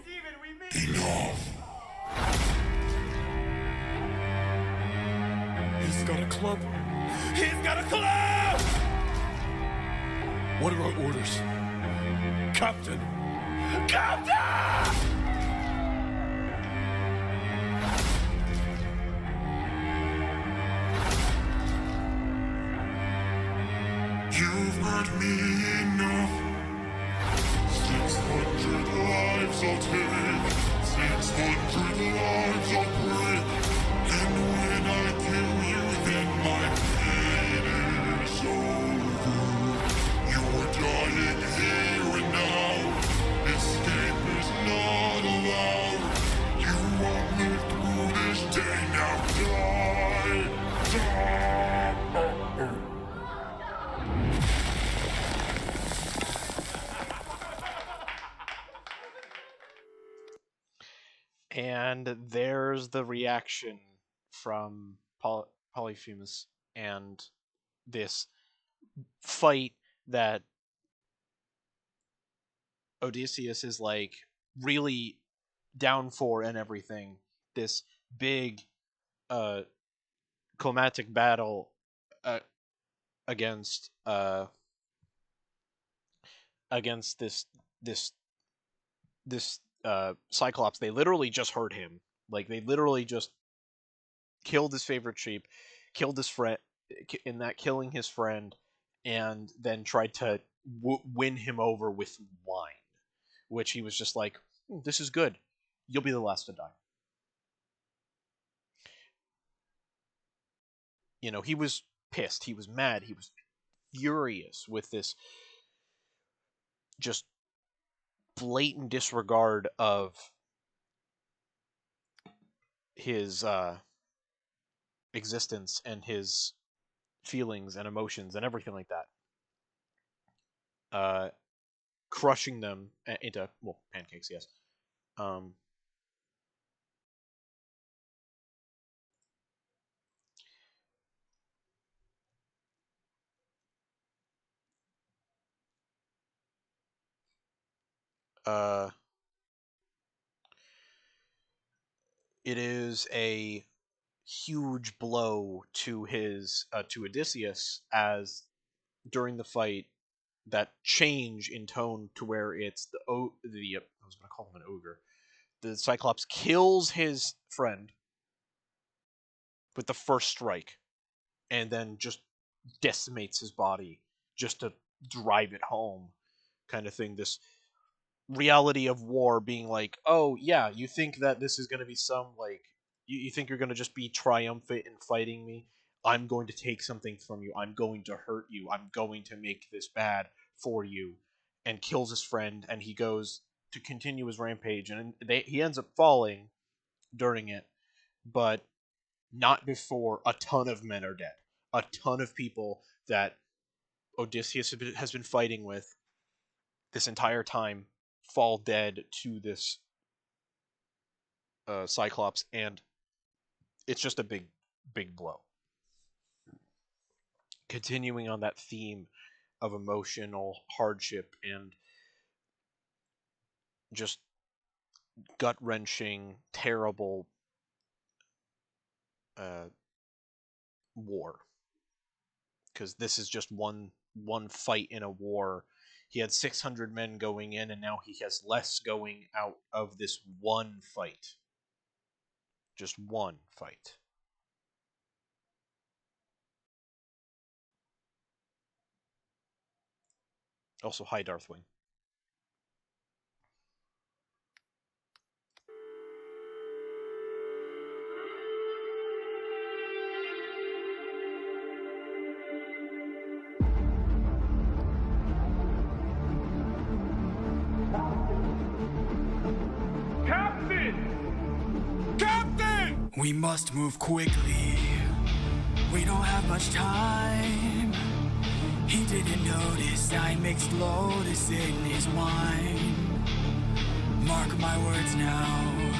He's got a club. He's got a club! What are our orders? Captain! Captain! You've hurt me enough. 600 lives I'll take. 600 lives I'll break. And when I kill you, then my pain is over. You're dying here and now. Escape is not allowed. You won't live through this day. Now die. Die. And there's the reaction from Polyphemus and this fight that Odysseus is like really down for and everything. This big climatic battle against this Cyclops. They literally just hurt him. Like, they literally just killed his favorite sheep, killed his friend, in that killing his friend, and then tried to win him over with wine, which he was just like, this is good. You'll be the last to die. You know, he was pissed. He was mad. He was furious with this just blatant disregard of his existence and his feelings and emotions and everything like that. Crushing them into, well, pancakes, yes. It is a huge blow to his to Odysseus, as during the fight, that change in tone to where it's the I was going to call him an ogre. The Cyclops kills his friend with the first strike, and then just decimates his body just to drive it home, kind of thing. This reality of war being like, oh yeah, you think that this is going to be some, like, you think you're going to just be triumphant in fighting me? I'm going to take something from you. I'm going to hurt you. I'm going to make this bad for you. And kills his friend, and he goes to continue his rampage. And he ends up falling during it, but not before a ton of men are dead. A ton of people that Odysseus has been fighting with this entire time fall dead to this Cyclops, and it's just a big blow. Continuing on that theme of emotional hardship and just gut-wrenching, terrible war. Because this is just one fight in a war. He had 600 men going in, and now he has less going out of this one fight. Just one fight. Also, hi, Darthwing. We must move quickly. We don't have much time. He didn't notice I mixed Lotus in his wine. Mark my words now,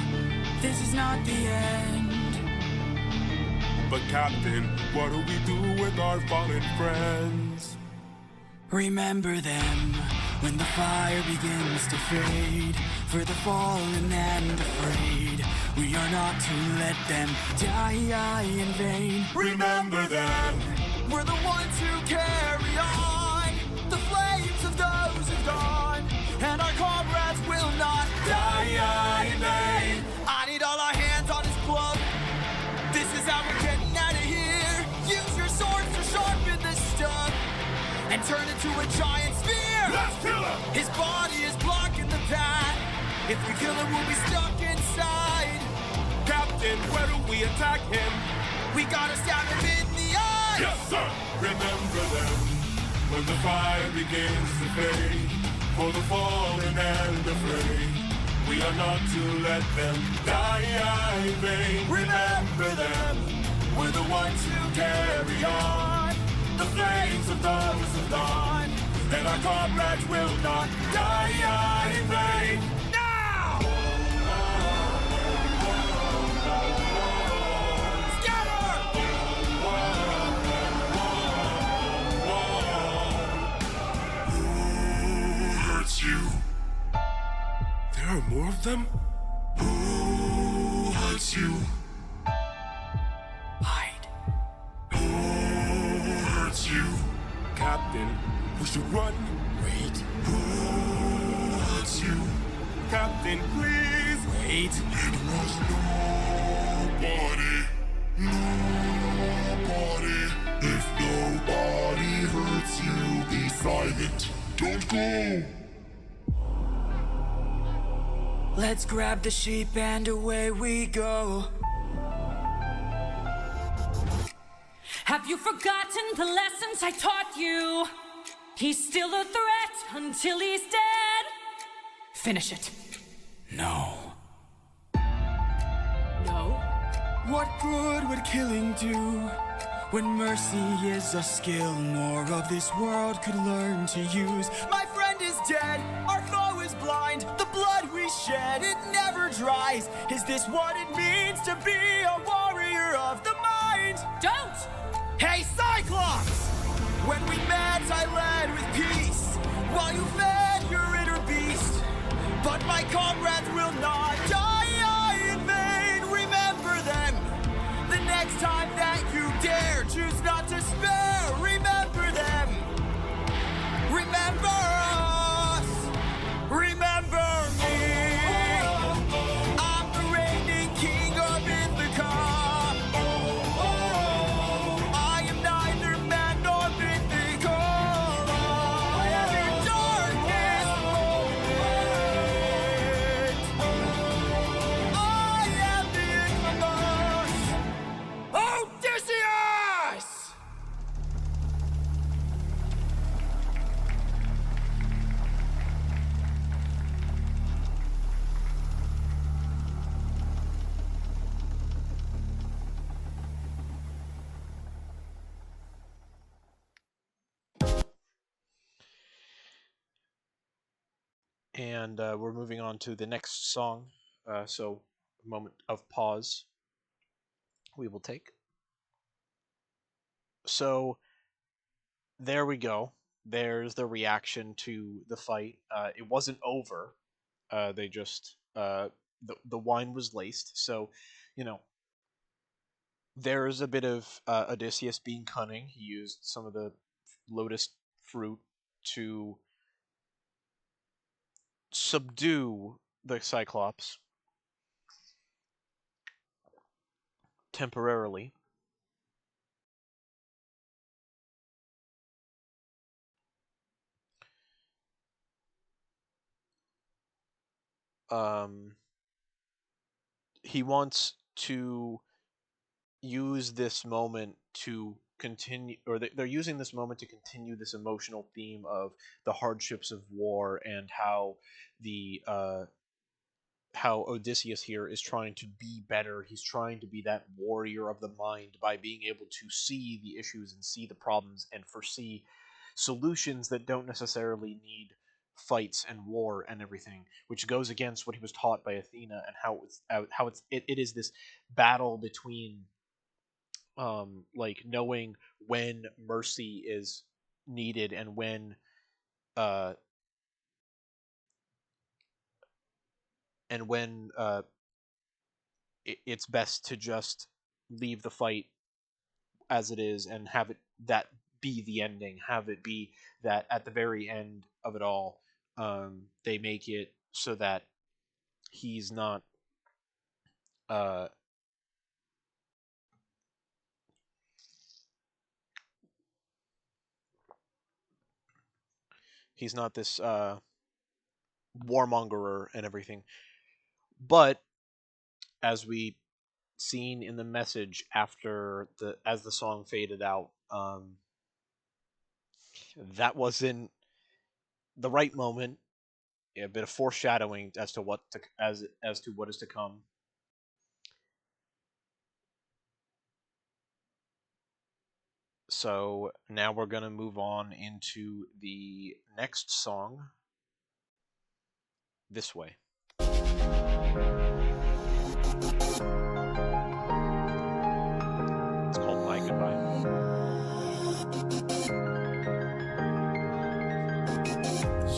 this is not the end. But Captain, what do we do with our fallen friends? Remember them when the fire begins to fade. For the fallen and afraid, we are not to let them die in vain. Remember them. We're the ones who carry on the flames of those who've gone, and our comrades will not die in vain. I need all our hands on his blood. This is how we're getting out of here. Use your swords to sharpen this stuff and turn it to a giant spear. Let's kill him. His body is blocking the path. If we kill him, we'll be stuck inside. Captain, where do we attack him? We gotta stab him in the eye. Yes, sir. Remember them when the fire begins to fade. For the fallen and afraid, we are not to let them die in vain. Remember them. We're the ones who carry on the flames of those who've gone, and our comrades will not die in vain. You. There are more of them? Who hurts you? Hide. Who hurts you? Captain, we should run. Wait. Who hurts you? Captain, please. Wait. It was nobody. Nobody. If nobody hurts you, be silent. Don't go. Let's grab the sheep and away we go. Have you forgotten the lessons I taught you? He's still a threat until he's dead. Finish it. No. No? What good would killing do? When mercy is a skill more of this world could learn to use. My friend is dead, our foe is blind. The blood we shed, it never dries. Is this what it means to be a warrior of the mind? Don't! Hey, Cyclops! When we met, I led with peace, while you fed your inner beast. But my comrades will not die in vain. Remember them. The next time that you dare, choose not to spare. Remember them. Remember us. Remember me. I'm the reigning king of Ithaca. I am neither man nor mythical. And we're moving on to the next song. So, a moment of pause we will take. So, there we go. There's the reaction to the fight. It wasn't over. They just the wine was laced. So, you know, there's a bit of Odysseus being cunning. He used some of the lotus fruit to subdue the Cyclops temporarily. He wants to use this moment to continue, or they're using this moment to continue this emotional theme of the hardships of war and how the how Odysseus here is trying to be better. He's trying to be that warrior of the mind by being able to see the issues and see the problems and foresee solutions that don't necessarily need fights and war and everything, which goes against what he was taught by Athena and how it is this battle between like knowing when mercy is needed and when uh it's best to just leave the fight as it is and have it that be the ending, have it be that at the very end of it all, they make it so that he's not this warmongerer and everything. But as we seen in the message after as the song faded out, that wasn't the right moment. A bit of foreshadowing as to what is to come. So now we're gonna move on into the next song. This Way. It's called My Goodbye.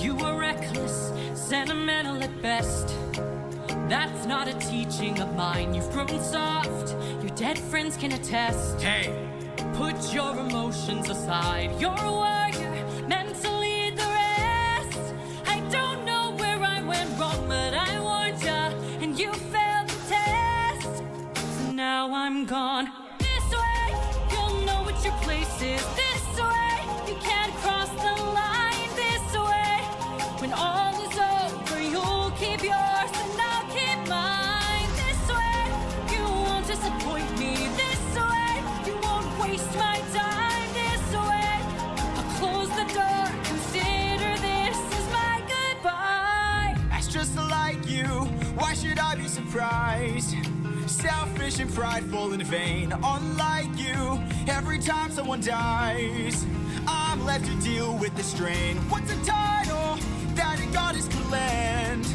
You were reckless, sentimental at best. That's not a teaching of mine. You've grown soft, your dead friends can attest. Hey, put your emotions aside. You're a warrior, meant to lead the rest. I don't know where I went wrong, but I warned ya, and you failed the test. So now I'm gone. This way, you'll know what your place is. This way, you can't cross the line. This way, when all is over, you'll keep yours and I'll keep mine. This way, you won't disappoint me. This way, you won't waste my time. This way, I'll close the door. Consider this as my goodbye. That's just like you. Why should I be surprised? Selfish and prideful and vain. Unlike you, every time someone dies, I'm left to deal with the strain. What's a title that a goddess could lend?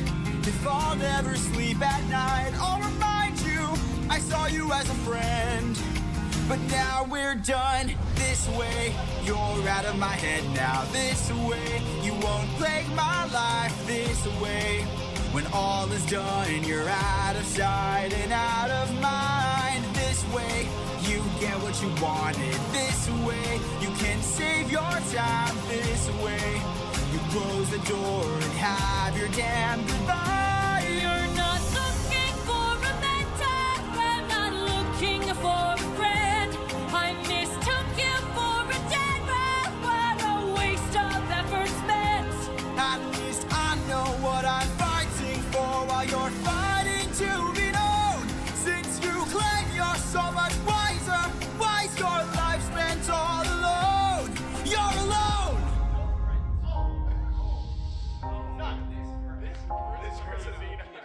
If I'll never sleep at night, I'll remind you I saw you as a friend. But now we're done. This way, you're out of my head now. This way, you won't plague my life. This way, when all is done, you're out of sight and out of mind. This way, you get what you wanted. This way, you can save your time. This way, you close the door and have your damn goodbye. You're not looking for a mentor. I'm not looking for a friend. I mistook you for a dead man. What a waste of effort spent. At least I know what I'm fighting for while you're fighting to be known. Since you claim you're so much wiser, why's your life spent all alone? You're alone!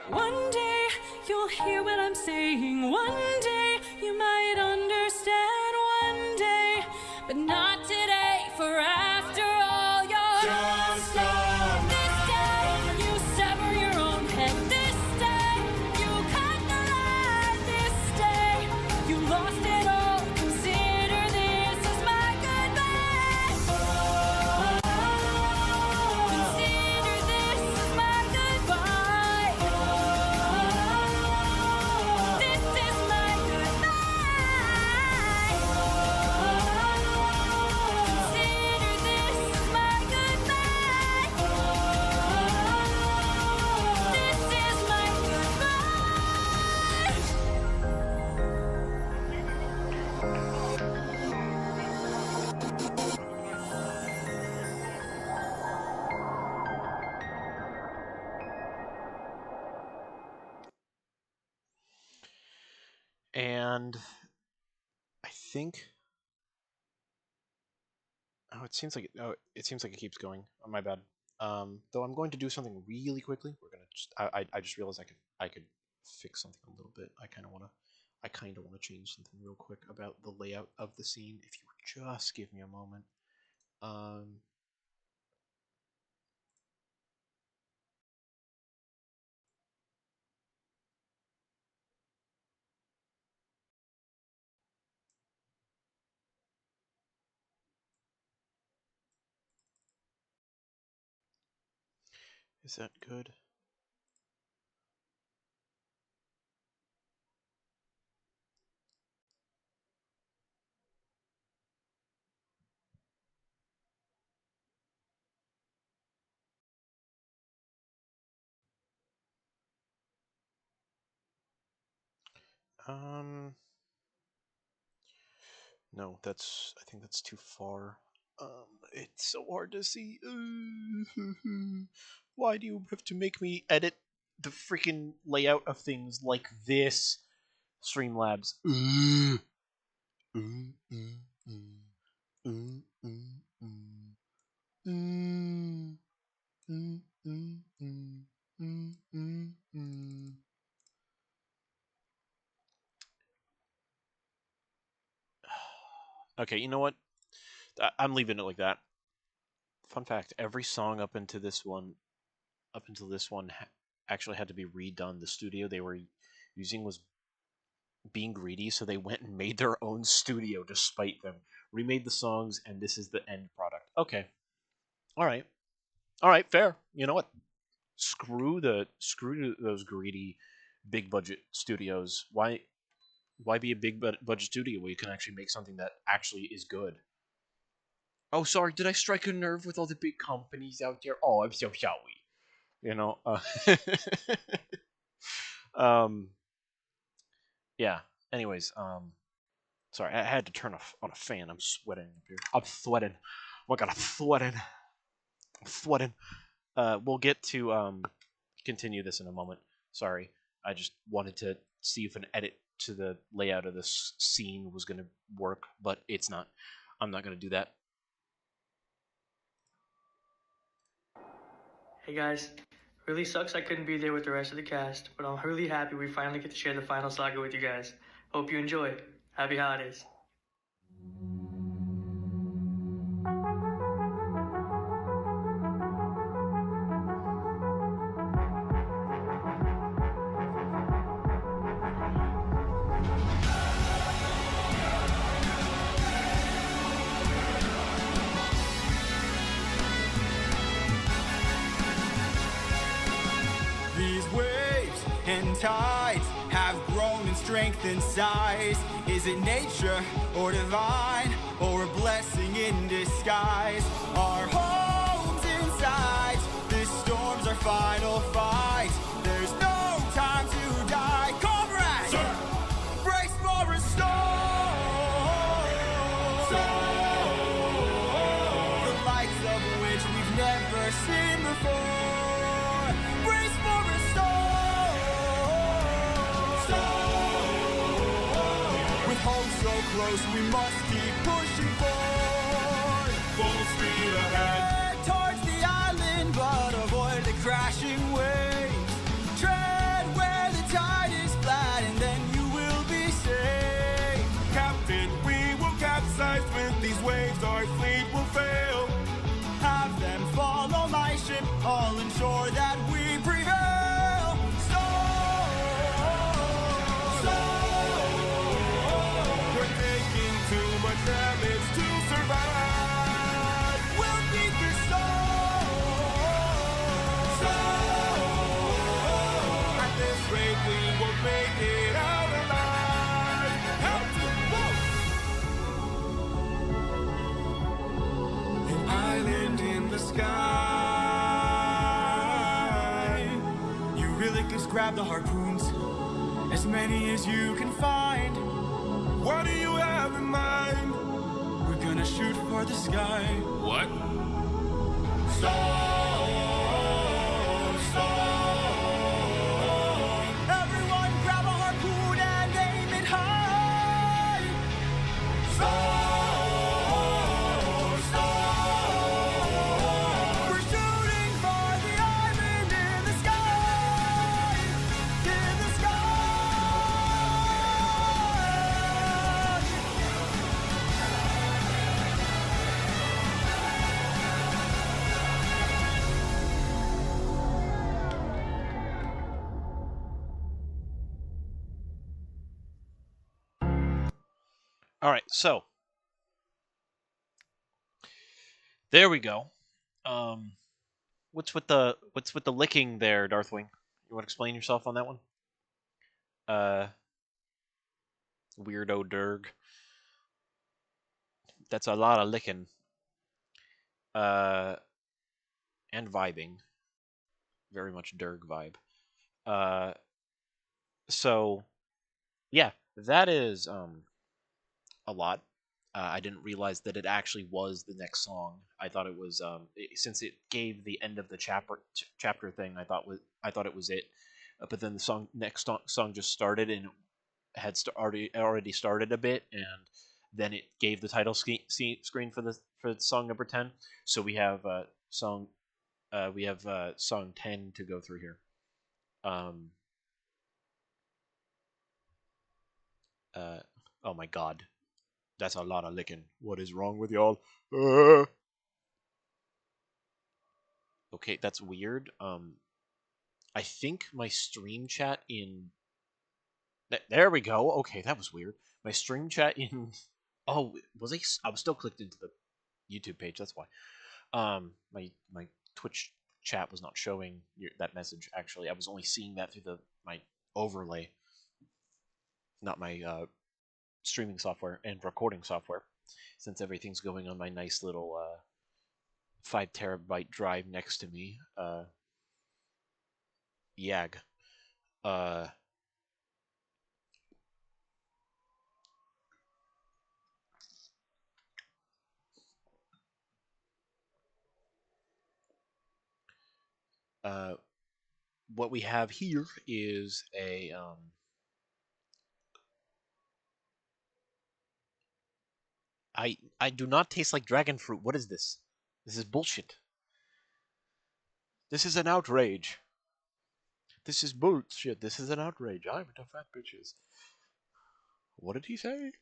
One day you'll hear what I'm saying. One day you might understand. One day, but not today. For after all, you're Just a this day you And I think. Oh, it seems like it keeps going. Oh, my bad. Though I'm going to do something really quickly. We're gonna just. I just realized I could fix something a little bit. I kind of wanna change something real quick about the layout of the scene. If you would just give me a moment. Is that good? No, I think that's too far. It's so hard to see. Why do you have to make me edit the freaking layout of things like this? Streamlabs. Okay, you know what? I'm leaving it like that. Fun fact: every song up until this one, actually had to be redone. The studio they were using was being greedy, so they went and made their own studio to spite them. Remade the songs, and this is the end product. Okay, all right, fair. You know what? Screw those greedy, big budget studios. Why be a big budget studio where you can actually make something that actually is good? Oh, sorry, did I strike a nerve with all the big companies out there? Oh, I'm so sorry. You know, yeah. Anyways, sorry, I had to turn on a fan. I'm sweating up here. I'm sweating. Oh my god, I'm sweating. We'll get to continue this in a moment. Sorry, I just wanted to see if an edit to the layout of this scene was gonna work, but it's not. I'm not gonna do that. Hey guys, really sucks I couldn't be there with the rest of the cast, but I'm really happy we finally get to share the final saga with you guys. Hope you enjoy. Happy holidays. These waves and tides have grown in strength and size. Is it nature or divine, or a blessing in disguise? Our homes inside, this storm's our final fight. There's no time to die. Comrades, sir, brace for a storm. The likes of which we've never seen before. Brace for a storm. With hope so close, we must keep pushing forward. Full speed ahead. Head towards the island, but avoid the crashing waves. Tread where the tide is flat, and then you will be safe. Captain, we will capsize with these waves. Our fleet will fail. Have them follow my ship, I'll ensure that we prevail. We're taking too much damage to survive. We'll beat the storm. At this rate, we won't make it out alive. Captain, whoa! An island in the sky. You really just grab the harpoons, as many as you can find. What do you have in mind? We're gonna shoot for the sky. What? Everyone grab a harpoon and aim it high. All right, so there we go. What's with the licking there, Darthwing? You want to explain yourself on that one? Uh, Weirdo Durg. That's a lot of licking. Uh, and vibing. Very much Durg vibe. Uh, so yeah, that is a lot. I didn't realize that it actually was the next song. I thought it was since it gave the end of the chapter thing. I thought it was it, but then the song just started and had already started a bit, and then it gave the title screen for the song number 10. So we have song 10 to go through here. Um, oh my god, that's a lot of licking. What is wrong with y'all? Okay, that's weird. I think my stream chat in. There we go. Okay, that was weird. My stream chat in. Oh, was I was still clicked into the YouTube page. That's why. My Twitch chat was not showing that message. Actually, I was only seeing that through my overlay, not my streaming software and recording software, since everything's going on my nice little 5 terabyte drive next to me. Yag. Uh, uh, what we have here is a I do not taste like dragon fruit. What is this? This is bullshit. This is an outrage. This is bullshit. This is an outrage. I'm into fat bitches. What did he say?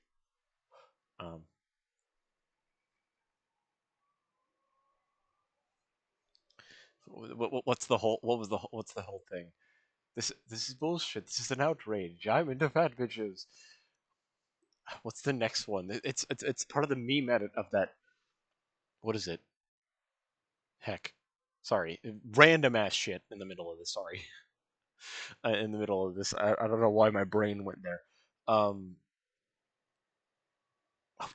Um. What's the whole? What was the? What's the whole thing? This is bullshit. This is an outrage. I'm into fat bitches. What's the next one? It's part of the meme edit of that. What is it? Heck, sorry, random ass shit in the middle of this. Sorry, in the middle of this, I don't know why my brain went there. Um,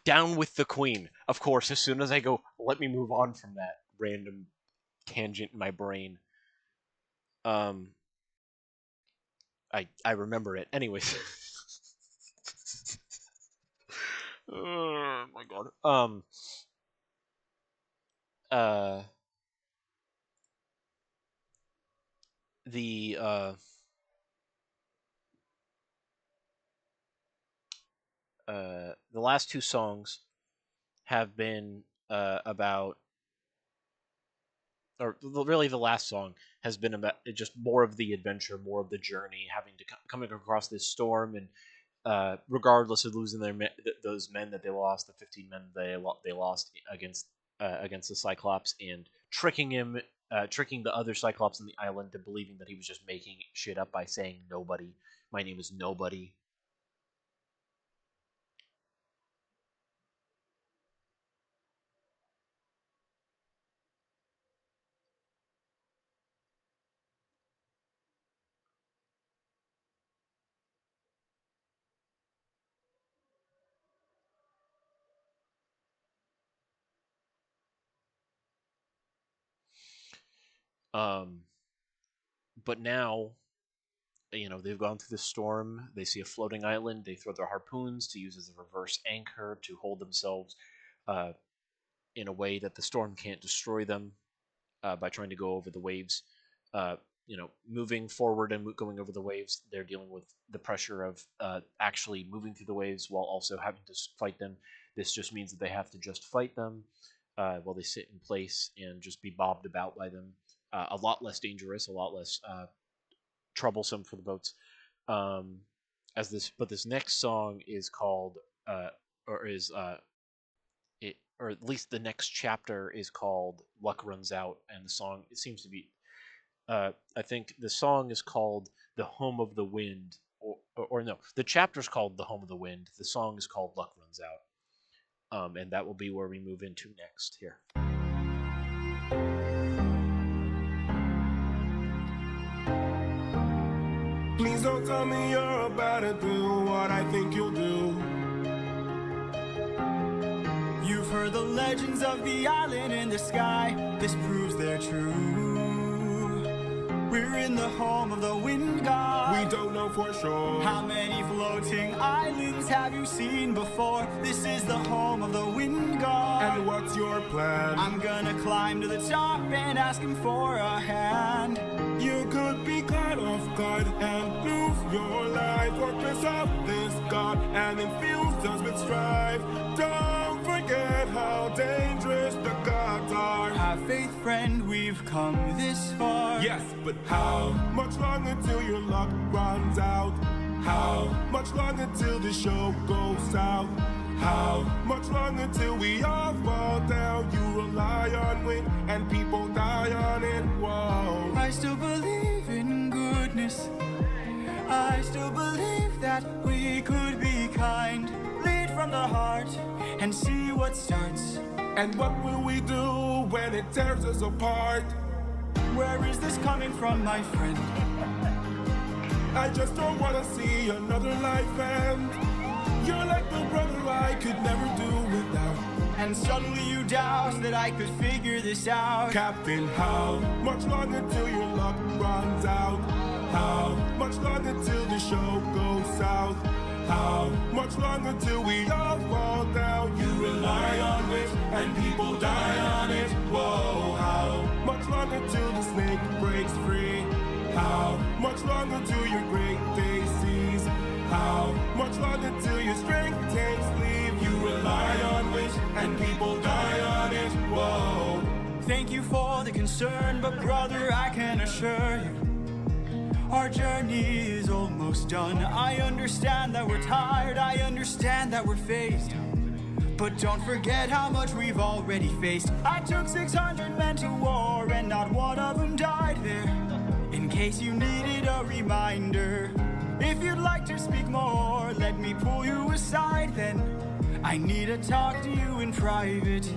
Down with the Queen. Of course, as soon as I go, let me move on from that random tangent in my brain. Um, I remember it. Anyways. Oh my god. Uh the the last two songs have been about, or really the last song has been about just more of the adventure, more of the journey, having to coming across this storm, and regardless of losing those men that they lost, the 15 men they lost against the Cyclops, and tricking the other Cyclops on the island to believing that he was just making shit up by saying nobody. My name is Nobody. Um, but now, they've gone through the storm. They see a floating island. They throw their harpoons to use as a reverse anchor to hold themselves uh, in a way that the storm can't destroy them by trying to go over the waves. Moving forward and going over the waves, they're dealing with the pressure of actually moving through the waves while also having to fight them. This just means that they have to just fight them while they sit in place and just be bobbed about by them. A lot less dangerous, a lot less troublesome for the boats. Um, but this next song is called, or is it, or at least the next chapter is called "Luck Runs Out," and the song it seems to be. I think the song is called "The Home of the Wind," or no, the chapter's called The Home of the Wind. The song is called Luck Runs Out. And that will be where we move into next here. Please don't tell me you're about to do what I think you'll do. You've heard the legends of the island in the sky. This proves they're true. We're in the home of the wind god. We don't know for sure. How many floating islands have you seen before? This is the home of the wind god. And what's your plan? I'm gonna climb to the top and ask him for a hand. You could be caught off guard and lose your life. Or piss off this god and infuse us with strife. Don't forget how dangerous the gods are. Have faith, friend, we've come this far. Yes, but how much longer till your luck runs out? How much longer till the show goes south? How much longer till we all fall down? You rely on wind and people die on it. Whoa. I still believe in goodness. I still believe that we could be kind. Lead from the heart and see what starts. And what will we do when it tears us apart? Where is this coming from, my friend? I just don't wanna see another life end. You're like the brother I could never do without. And suddenly you doubt that I could figure this out. Captain, how much longer till your luck runs out? How much longer till the show goes south? How much longer till we all fall down? You rely on it and people die on it. Whoa, how much longer till the snake breaks free? How much longer till your great day sees? How much longer till your strength takes leave? You rely on it and people die on it. Whoa. Thank you for the concern, but brother, I can assure you our journey is almost done. I understand that we're tired, I understand that we're phased, but don't forget how much we've already faced. I took 600 men to war and not one of them died there. In case you needed a reminder, if you'd like to speak more, let me pull you aside then. I need to talk to you in private.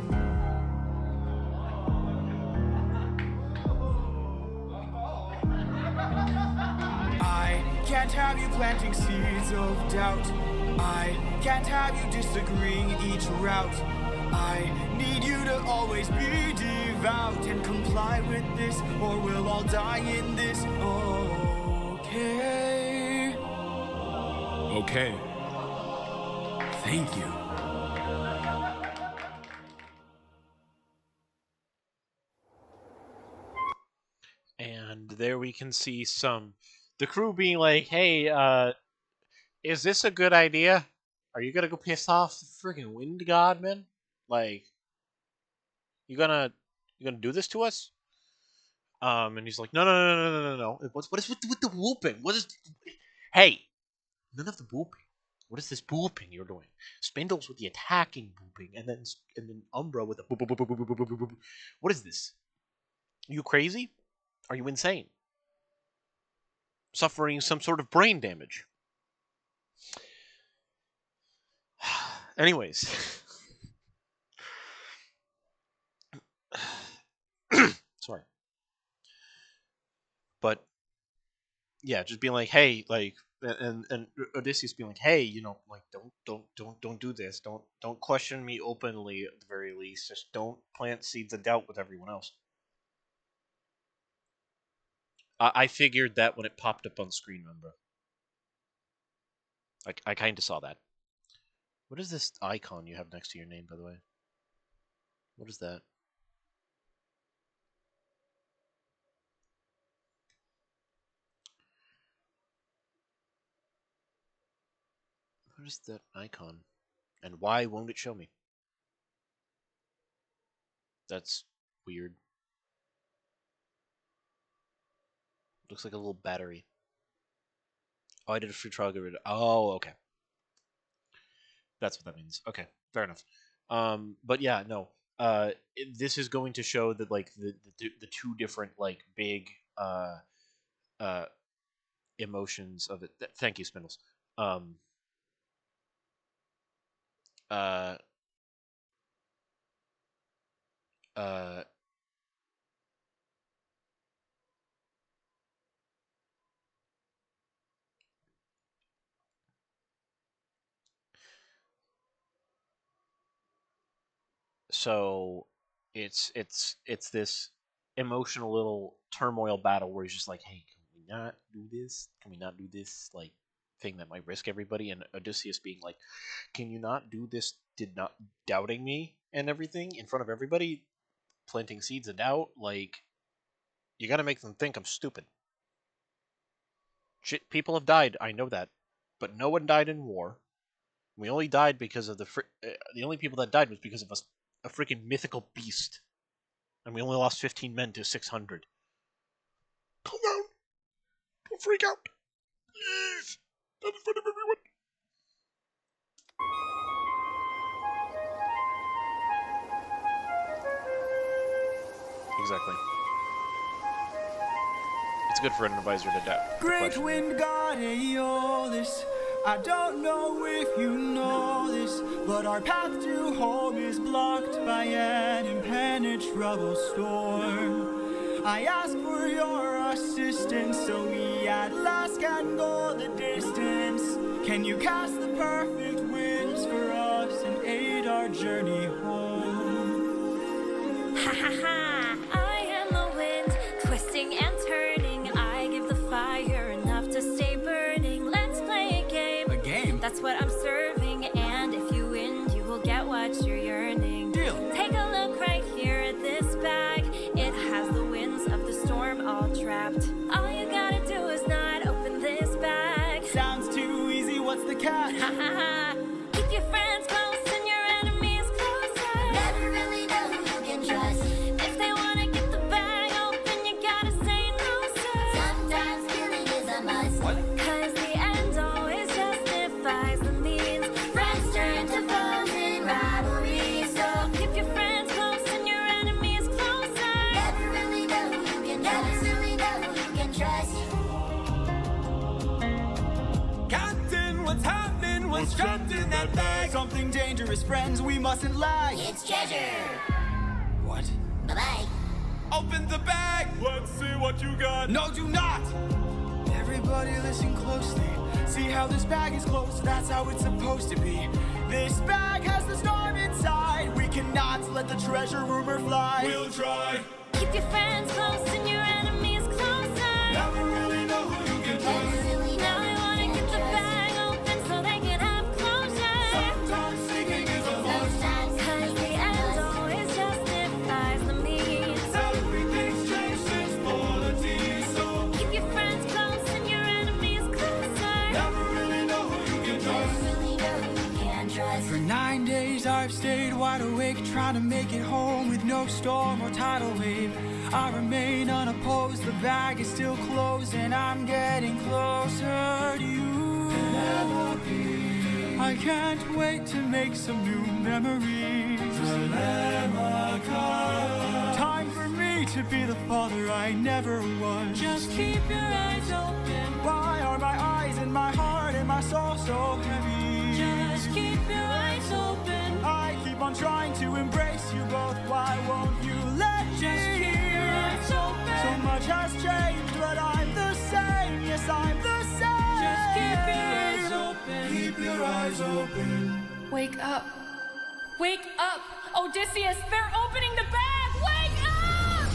I can't have you planting seeds of doubt. I can't have you disagreeing each route. I need you to always be devout and comply with this, or we'll all die in this. Okay. Okay. Thank you. And there we can see the crew being like, "Hey, is this a good idea? Are you gonna go piss off the freaking wind god, man? Like, you gonna do this to us?" And he's like, "No. What is with the whooping? What is? Hey, none of the whooping. What is this whooping you're doing? Spindles with the attacking whooping, and then Umbra with the boop, boop, boop, boop, boop, boop, boop, boop. What is this? Are you crazy? Are you insane? Suffering some sort of brain damage?" Anyways. Sorry. But yeah, just being like, "Hey," like, and Odysseus being like, "Hey, like, don't do this. Don't question me openly at the very least. Just don't plant seeds of doubt with everyone else." I figured that when it popped up on screen, remember? I kind of saw that. What is this icon you have next to your name, by the way? What is that? What is that icon? And why won't it show me? That's weird. Looks like a little battery. Oh, I did a free trial. Get rid of. Oh, okay. That's what that means. Okay, fair enough. But yeah, no. This is going to show that like the two different like big emotions of it. Thank you, Spindles. um uh uh so it's this emotional little turmoil battle where he's just like, hey, can we not do this? Can we not do this like thing that might risk everybody? And Odysseus being like, can you not do this? Did not doubting me and everything in front of everybody, planting seeds of doubt. Like, you got to make them think I'm stupid. Shit, people have died. I know that, but no one died in war. We only died because of the only people that died was because of a freaking mythical beast, and we only lost 15 men to 600. Calm down. Don't freak out. Please. Not in front of everyone. Exactly. It's good for an advisor to doubt. Great wind god Aeolus, I don't know if you know this, but our path to home is blocked by an impenetrable storm. I ask for your assistance so we at last can go the distance. Can you cast the perfect winds for us and aid our journey home? Ha ha ha! I am the wind, twisting and turning. I give the fire enough to stay burning. Let's play a game. A game? That's what I'm serving, and if you win, you will get what you're yearning. Deal. Take a look right here at this bag. It has the winds of the storm all trapped. All you gotta do is not open this bag. Sounds too easy, what's the catch? Ha ha ha! Keep your friends close and your enemies closer. Never really know who you can trust. If they wanna get the bag open, you gotta say no, sir. Sometimes killing is a must. Cause the end always justifies the means. Friends turn to foes in rivalry. So keep your friends close and your enemies closer. Never really know who you can trust. Never really know who you can trust. Captain, what's happening? What's trapped in that bag? Something dangerous, friends, we mustn't lag. It's treasure. What? Bye-bye. Open the bag! Let's see what you got. No, do not! Everybody listen closely. See how this bag is closed? That's how it's supposed to be. This bag has the storm inside. We cannot let the treasure rumor fly. We'll try. Keep your friends close and your enemies closer. Never really know who you can Never trust. really know Now who I you wanna can get the trust. bag open so they can have closure. Sometimes seeking is a must. Sometimes Cause the end always justifies the means. Everything's changed since polity, so Keep your friends close and your enemies closer. never really know who you can trust. Never really know who you can trust. For 9 days I've stayed wide awake, trying to make it home with no storm or tidal wave. I remain unopposed, the bag is still closed, and I'm getting closer to you. I can't wait to make some new memories. Time for me to be the father I never was. Just keep your eyes open. Why are my eyes and my heart and my soul so heavy? Just keep your eyes open. I keep on trying to embrace you both. Why won't you let me? Just keep your eyes open. So much has changed, but I'm the same. Yes, I'm the same. Just keep your eyes open. Keep your eyes open. Wake up. Wake up! Odysseus, they're opening the bag! Wake up!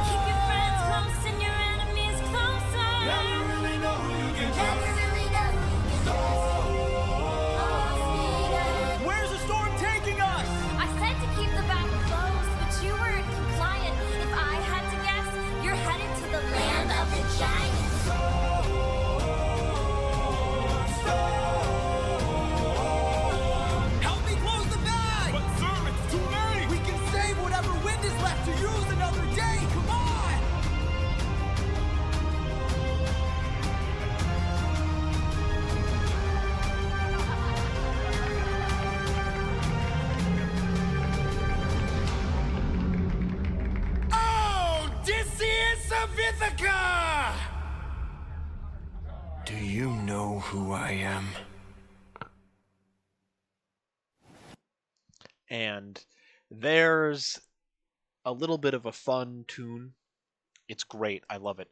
Keep your friends close and your enemies closer. Never really know who you can Never trust. really know who you can trust. Where's the storm taking us? I said to keep the bag closed, but you weren't compliant. If I had to guess, you're headed to the Land of the giants. of Ithaca! Do you know who I am? And there's a little bit of a fun tune. It's great. I love it.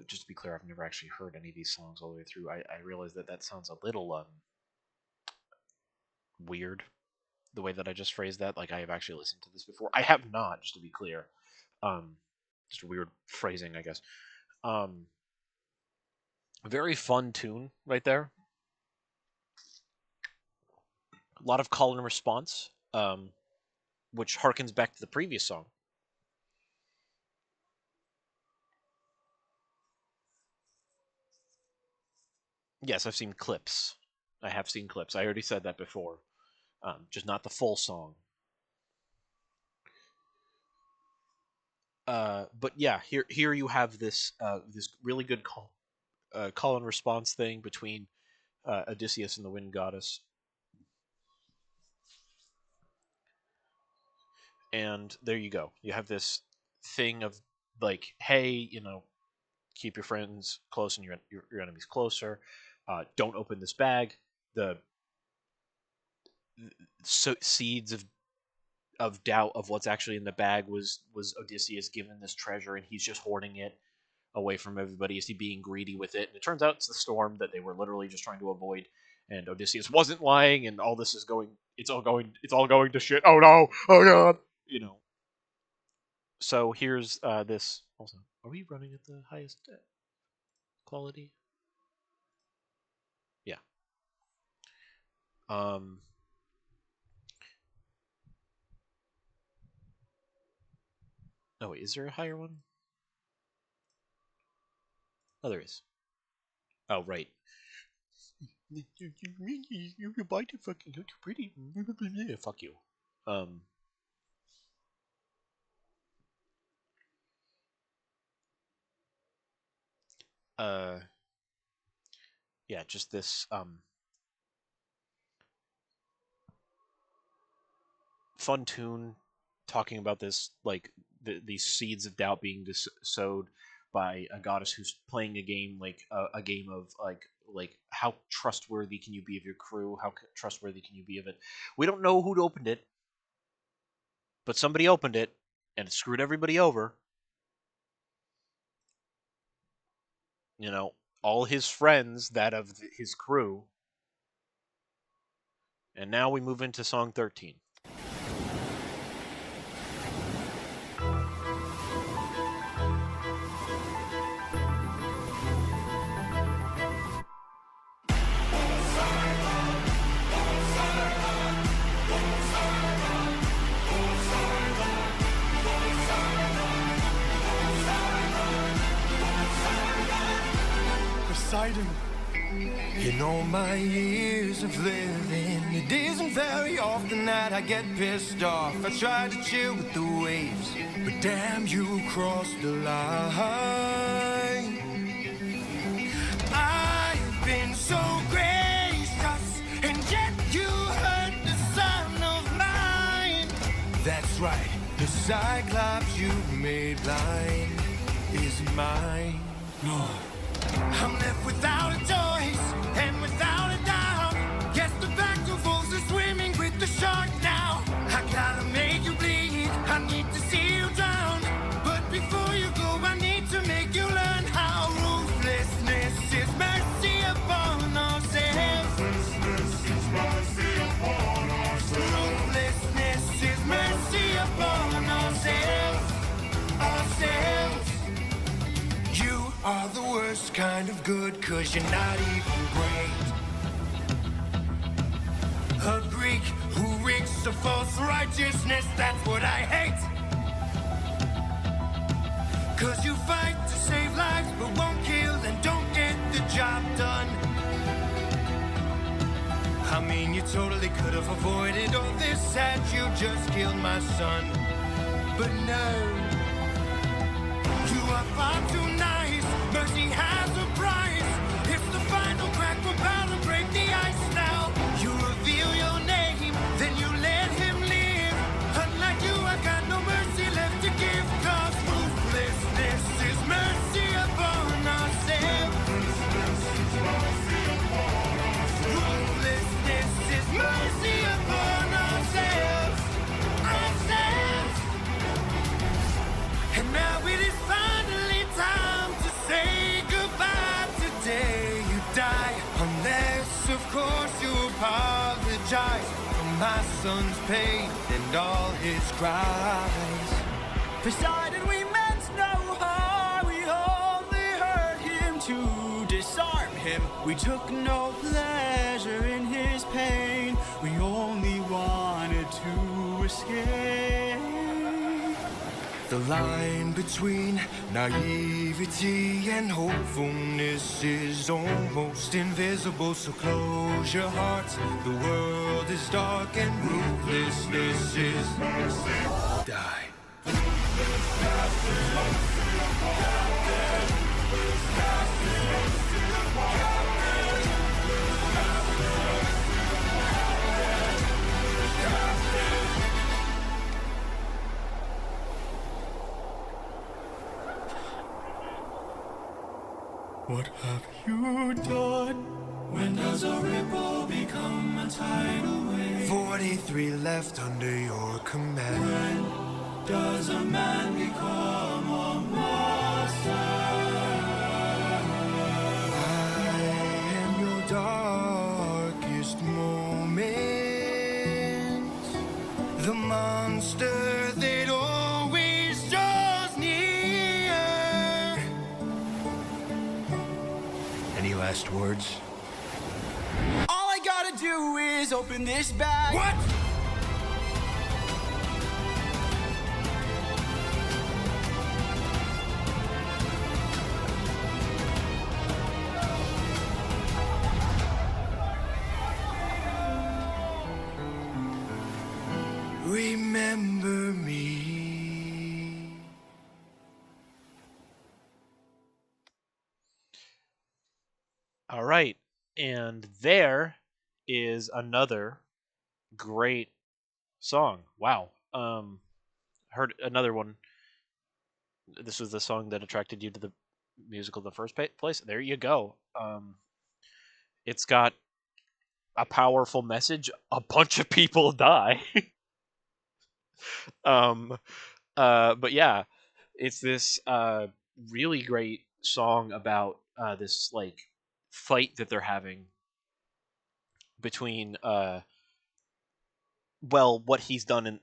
Just to be clear, I've never actually heard any of these songs all the way through. I realize that sounds a little weird, the way that I just phrased that. Like, I have actually listened to this before. I have not, just to be clear. Just weird phrasing, I guess. Very fun tune right there. A lot of call and response, which harkens back to the previous song. Yes, I've seen clips. I have seen clips. I already said that before. Just not the full song. But yeah, here you have this this really good call and response thing between Odysseus and the Wind Goddess. And there you go. You have this thing of like, hey, you know, keep your friends close and your enemies closer. Don't open this bag. The seeds of doubt of what's actually in the bag was Odysseus given this treasure, and he's just hoarding it away from everybody. Is he being greedy with it? And it turns out it's the storm that they were literally just trying to avoid, and Odysseus wasn't lying, and all this is going. It's all going to shit. Oh no! Oh god! You know. So here's this. Also, are we running at the highest quality? Yeah. Oh wait, is there a higher one? Oh, there is. Oh, right. You bite it fucking look pretty. Fuck you. Yeah, just this fun tune talking about this, like these seeds of doubt being sowed by a goddess who's playing a game, like a game of like how trustworthy can you be of your crew? How trustworthy can you be of it? We don't know who opened it, but somebody opened it and it screwed everybody over. You know, all his friends, that of his crew. And now we move into song 13. In all my years of living, it isn't very often that I get pissed off. I try to chill with the waves, but damn, you crossed the line. I've been so gracious, and yet you hurt the son of mine. That's right, the Cyclops you made blind is mine. No. I'm left without a choice and without a doubt. Guess the battle wolves are swimming with the shark now. I gotta make you bleed, I need to see you drown. But before you go, I need to make you learn how ruthlessness is mercy upon ourselves. Ruthlessness is mercy upon ourselves. Ruthlessness is mercy upon ourselves. You are the worst kind of good, 'cause you're not even great. A Greek who reeks of false righteousness, that's what I hate. 'Cause you fight to save lives, but won't kill and don't get the job done. I mean, you totally could have avoided all this had you just killed my son. But no. You are far too nice. Mercy has a price. It's the final crack. We're about to break the ice now. You reveal your name, then you let him live. Unlike you, I've got no mercy left to give. 'Cause ruthlessness is son's pain and all his cries. Poseidon, we meant no harm, we only hurt him to disarm him. We took no pleasure in his pain, we only wanted to escape. The line between naivety and hopefulness is almost invisible, so close your hearts. The world is dark and ruthless. This is die. What have you done? When does a ripple become a tidal wave? 43 left under your command. When does a man become a monster? I am your darkest moment. The monster that always draws near. Any last words? All I gotta do is open this bag. What? Remember me. All right, and there is another great song. Wow. Heard another one. This was the song that attracted you to the musical in the first place. There you go. It's got a powerful message. A bunch of people die. But yeah, it's this really great song about this like fight that they're having between what he's done in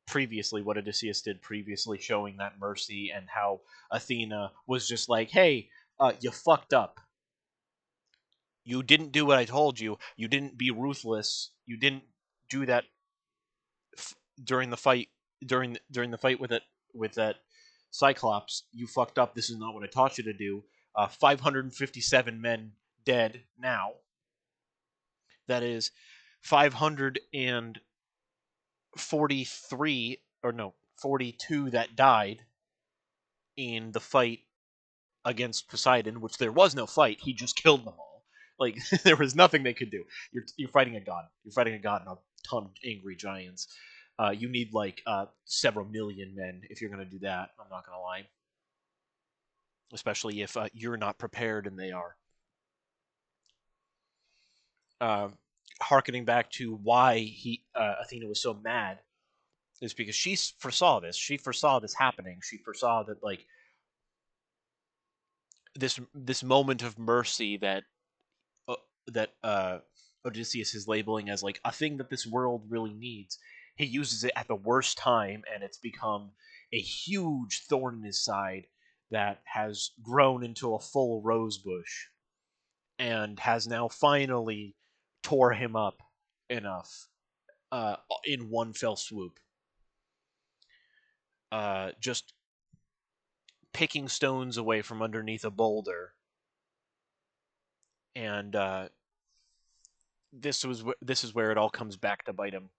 previously, what Odysseus did previously, showing that mercy, and how Athena was just like, hey, you fucked up. You didn't do what I told you. You didn't be ruthless. You didn't do that during the fight. During the fight with that Cyclops. You fucked up. This is not what I taught you to do. 557 men dead now. That is 543 42 that died in the fight against Poseidon, which there was no fight. He just killed them all. Like there was nothing they could do. You're fighting a god. You're fighting a god and a ton of angry giants. You need like several million men if you're going to do that. I'm not going to lie. Especially if you're not prepared and they are. Harkening back to why Athena was so mad is because she foresaw this. She foresaw this happening. She foresaw that like this moment of mercy that Odysseus is labeling as like a thing that this world really needs. He uses it at the worst time, and it's become a huge thorn in his side that has grown into a full rose bush and has now finally tore him up enough in one fell swoop. Just picking stones away from underneath a boulder. And this is where it all comes back to bite him.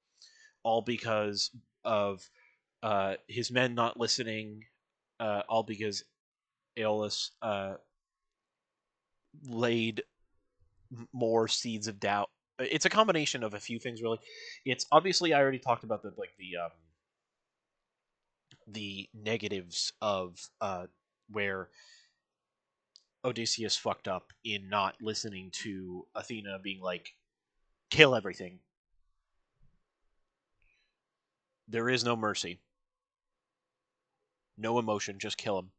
All because of his men not listening. All because Aeolus laid more seeds of doubt. It's a combination of a few things, really. It's obviously I already talked about the negatives of where Odysseus fucked up in not listening to Athena being like, kill everything. There is no mercy. No emotion, just kill him.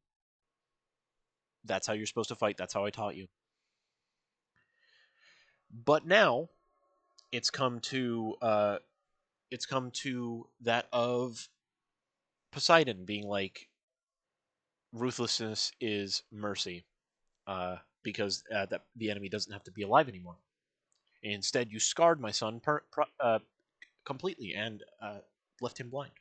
That's how you're supposed to fight. That's how I taught you. But now, it's come to it's come to that of Poseidon being like, ruthlessness is mercy, because that the enemy doesn't have to be alive anymore. Instead, you scarred my son completely and left him blind.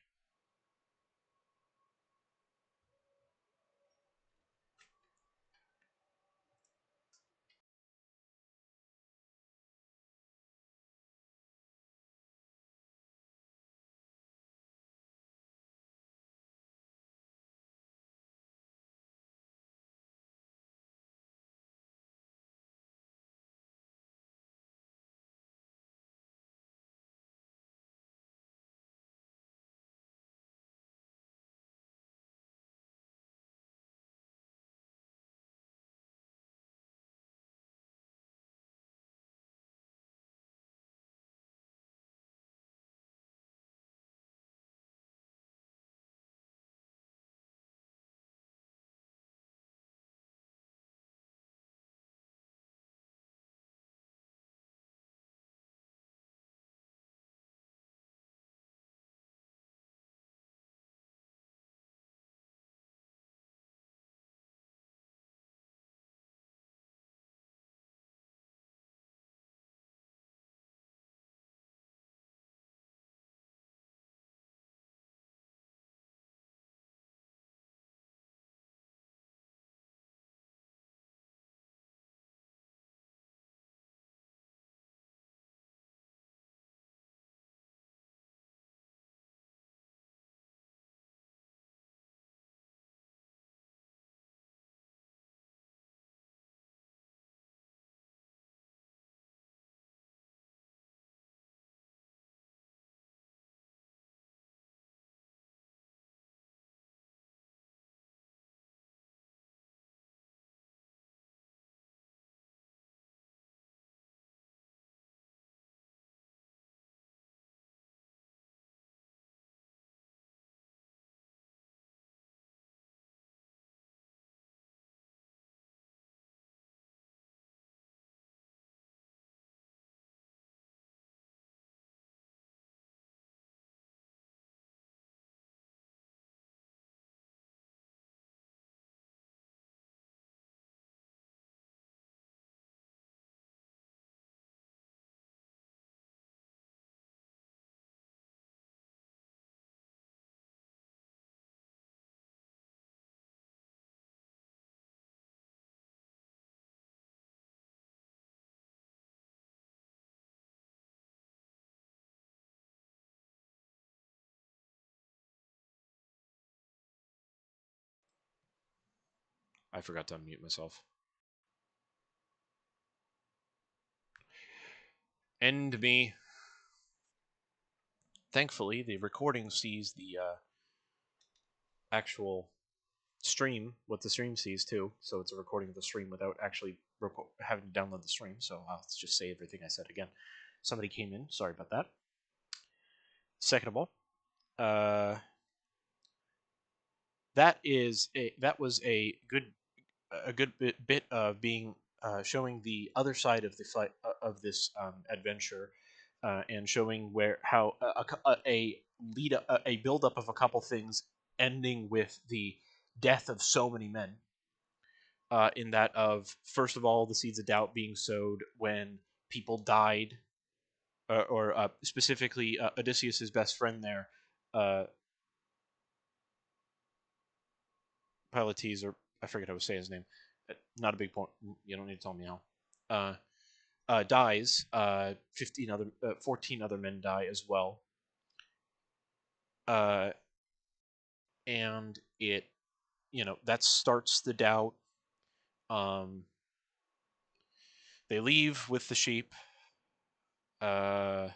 I forgot to unmute myself. End me. Thankfully, the recording sees the actual stream, what the stream sees too. So it's a recording of the stream without actually having to download the stream. So I'll just say everything I said again. Somebody came in. Sorry about that. Second of all, that was a good bit of being showing the other side of the fight of this adventure, and showing how a build up of a couple things ending with the death of so many men. In that of, first of all, the seeds of doubt being sowed when people died, or specifically Odysseus's best friend there, Pylates, or I forget how to say his name. Not a big point. You don't need to tell me how. Dies. 14 other men die as well. And it, that starts the doubt. They leave with the sheep. But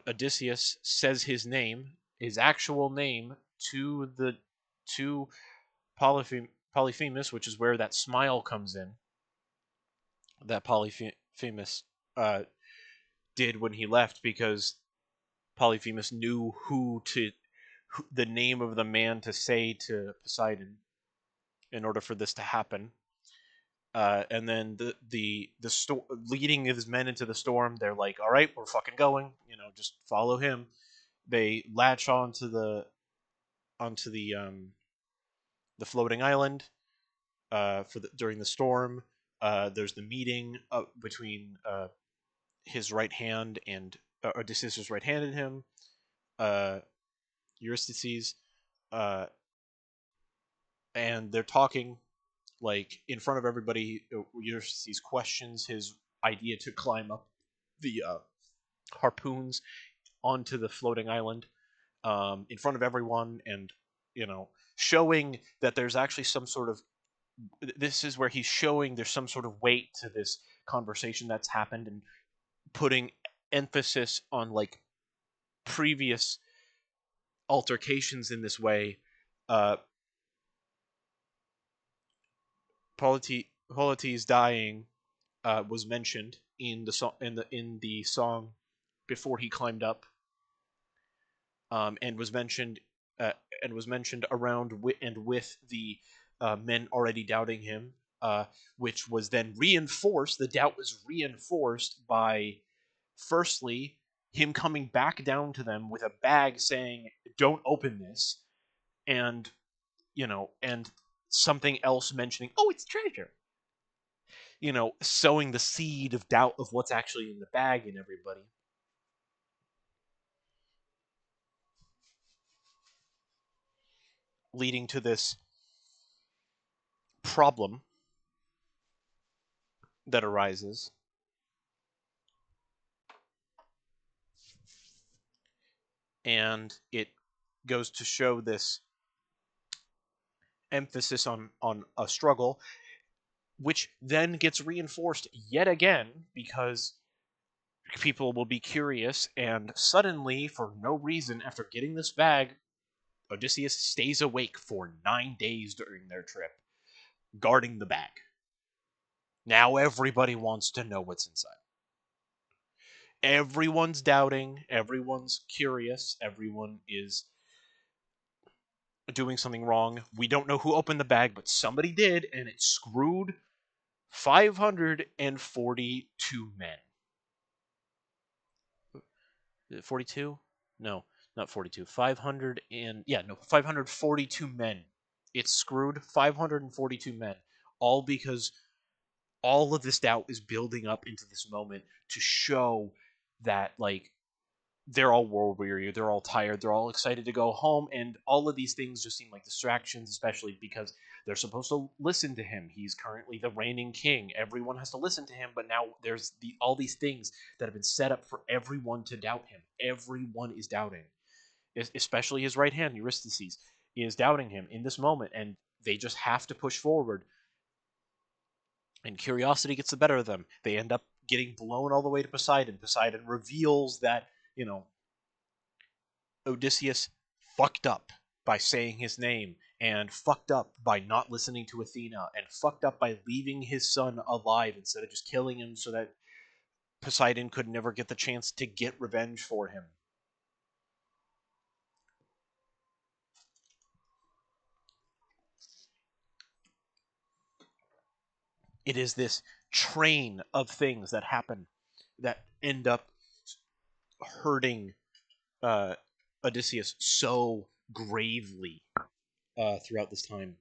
Odysseus says his actual name, to Polyphemus, which is where that smile comes in. That Polyphemus did when he left, because Polyphemus knew the name of the man to say to Poseidon in order for this to happen. And then the leading his men into the storm, they're like, all right, we're fucking going, just follow him. they latch onto the floating island during the storm. There's the meeting between his right hand and Odysseus' right hand and him, Eurystheus, and they're talking like in front of everybody. Eurystheus questions his idea to climb up the harpoons onto the floating island in front of everyone, and showing that there's actually some sort of. This is where he's showing there's some sort of weight to this conversation that's happened, and putting emphasis on like previous altercations in this way. Polites dying was mentioned in the song before he climbed up, and was mentioned around with the men already doubting him, which was then reinforced. The doubt was reinforced by, firstly, him coming back down to them with a bag saying, "Don't open this," and something else mentioning, "Oh, it's treasure." Sowing the seed of doubt of what's actually in the bag in everybody. Leading to this problem that arises. And it goes to show this emphasis on a struggle, which then gets reinforced yet again because people will be curious, and suddenly, for no reason, after getting this bag, Odysseus stays awake for 9 days during their trip, guarding the bag. Now everybody wants to know what's inside. Everyone's doubting, everyone's curious, everyone is doing something wrong. We don't know who opened the bag, but somebody did, and it screwed 542 men. 42? No, not 42. 542 men. It screwed 542 men. All because all of this doubt is building up into this moment to show that, like, they're all war weary, they're all tired, they're all excited to go home, and all of these things just seem like distractions, especially because they're supposed to listen to him. He's currently the reigning king. Everyone has to listen to him, but now there's all these things that have been set up for everyone to doubt him. Everyone is doubting. Especially his right hand, Eurystheus, is doubting him in this moment, and they just have to push forward. And curiosity gets the better of them. They end up getting blown all the way to Poseidon. Poseidon reveals that, Odysseus fucked up by saying his name, and fucked up by not listening to Athena, and fucked up by leaving his son alive instead of just killing him so that Poseidon could never get the chance to get revenge for him. It is this train of things that happen that end up hurting Odysseus so gravely throughout this time,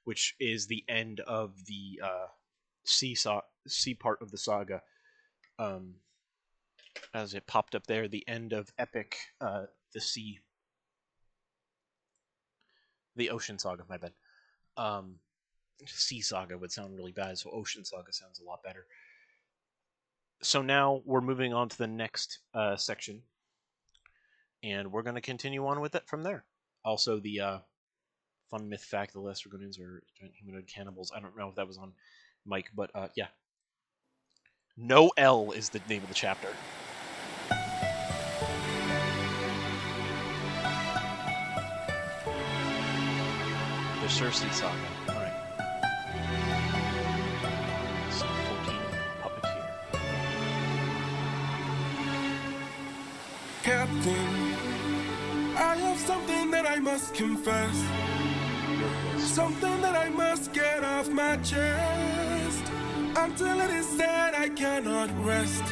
which is the end of the sea part of the saga. As it popped up there, the end of Epic, the Ocean Saga, my bad. Sea Saga would sound really bad, so Ocean Saga sounds a lot better. So now we're moving on to the next section, and we're going to continue on with it from there. Also, the fun myth fact: the Laestrygonians are giant humanoid cannibals. I don't know if that was on Mike, but yeah. No L is the name of the chapter. The Circe Saga. All right. So 14, Puppeteer. Captain, I have something that I must confess. Something that I must get off my chest. Until it is said, I cannot rest.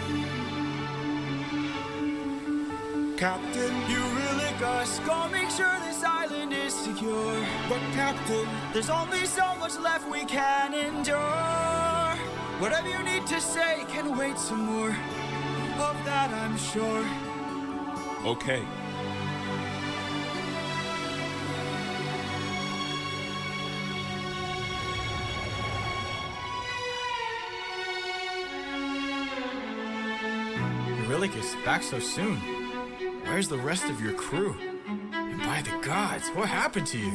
Captain. You really gotta make sure this island is secure. But Captain, There's only so much left we can endure. Whatever you need to say can wait some more. Of that I'm sure. okay. Eurylochus, back so soon. Where's the rest of your crew? And by the gods, what happened to you?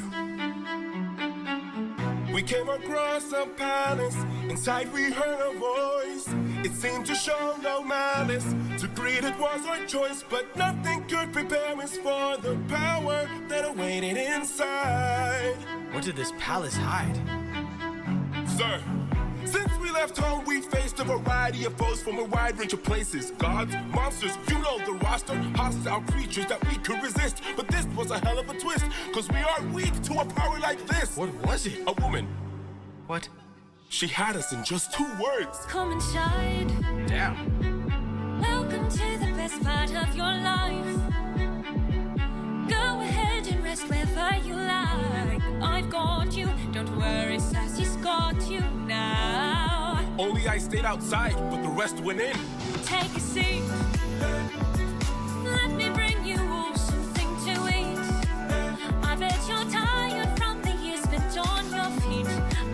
We came across a palace. Inside we heard a voice. It seemed to show no malice. To greet it was our choice, but nothing could prepare us for the power that awaited inside. What did this palace hide? Sir, since we left home, we faced a variety of foes from a wide range of places. Gods, monsters, you know the roster. Hostile creatures that we could resist. But this was a hell of a twist, cause we are weak to a power like this. What was it? A woman. What? She had us in just 2 words. Come inside. Damn. Welcome to the best part of your life. Go ahead and rest wherever you like. I've got you. Don't worry, Sassy's got you now. Only I stayed outside, but the rest went in. Take a seat. Let me bring you all something to eat. I bet you're tired from the years spent on your feet.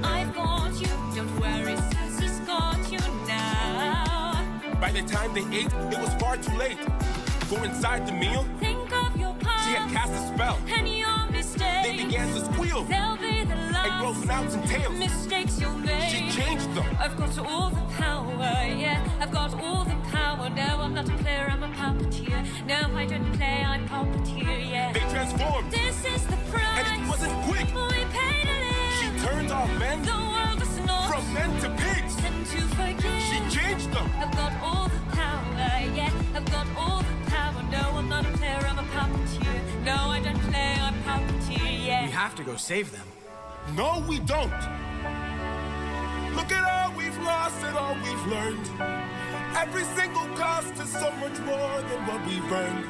I've got you. Don't worry, Sassy's got you now. By the time they ate, it was far too late. For inside the meal, Think of your past. she had cast a spell. And your mistakes. They began to squeal They'll be the last. and grow snouts and tails. Mistakes you'll make. She changed them. I've got all the power, yeah. I've got all the power. No, I'm not a player, I'm a puppeteer. No, I don't play, I'm puppeteer, yeah. They transformed, This is the price. and it wasn't quick. We paid to live. She turned our men The world is not from men to pigs. and to forgive. She changed them. I've got all the power, yeah. I've got all the power. No, I'm not a player, I'm a puppeteer. No, I don't play, I'm puppeteer, yeah. We have to go save them. No, we don't. Look at all we've lost and all we've learned. Every single cost is so much more than what we've earned.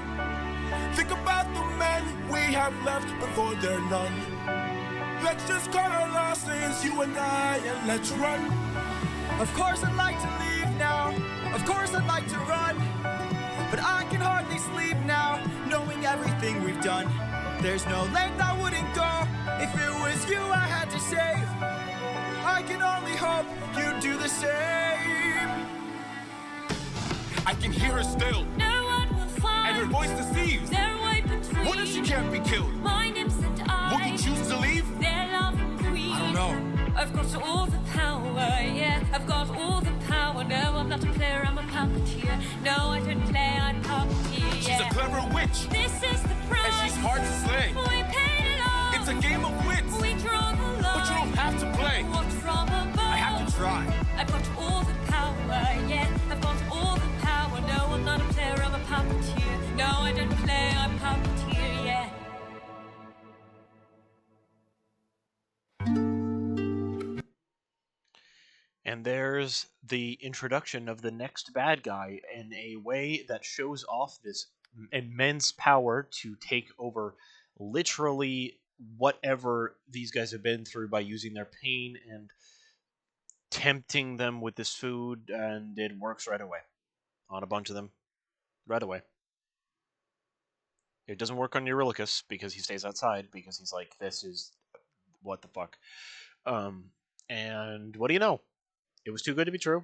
Think about the men we have left before they're none. Let's just cut our losses, you and I, and let's run. Of course I'd like to leave now. Of course I'd like to run. But I can hardly sleep now, knowing everything we've done. There's no length I wouldn't go if it was you I had to save. I can only hope you'd do the same. I can hear her still, No one will find and her voice deceives. their way between. What if she can't be killed? My nymphs and I. Would you choose to leave? Their loving queen. I don't know. I've got all the power, yeah. I've got all the power. No, I'm not a player, I'm a puppeteer. No, I don't play, I'm puppeteer, She's yeah. a clever witch, This is the price. and she's hard to slay. We paid it all. It's a game of wits, We draw the line. but you don't have to play. Watch from above. I have to try. I've got all the power, yeah. I've got all the power. No, I'm not a player, I'm a puppeteer. No, I don't play, I'm puppeteer, yeah. And there's the introduction of the next bad guy in a way that shows off this immense power to take over literally whatever these guys have been through by using their pain and tempting them with this food, and it works right away on a bunch of them. Right away. It doesn't work on Eurylochus because he stays outside because he's like, this is what the fuck. And what do you know? It was too good to be true.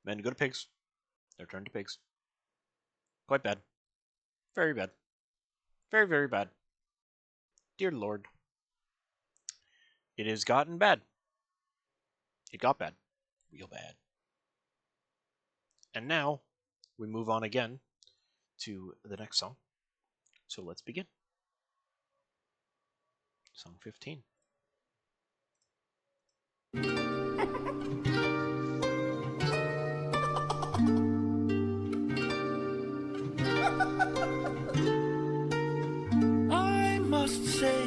Men go to pigs. They're turned to pigs. Quite bad. Very bad. Very, very bad. Dear Lord. It has gotten bad. It got bad. Real bad. And now, we move on again to the next song. So let's begin. Song 15. I must say,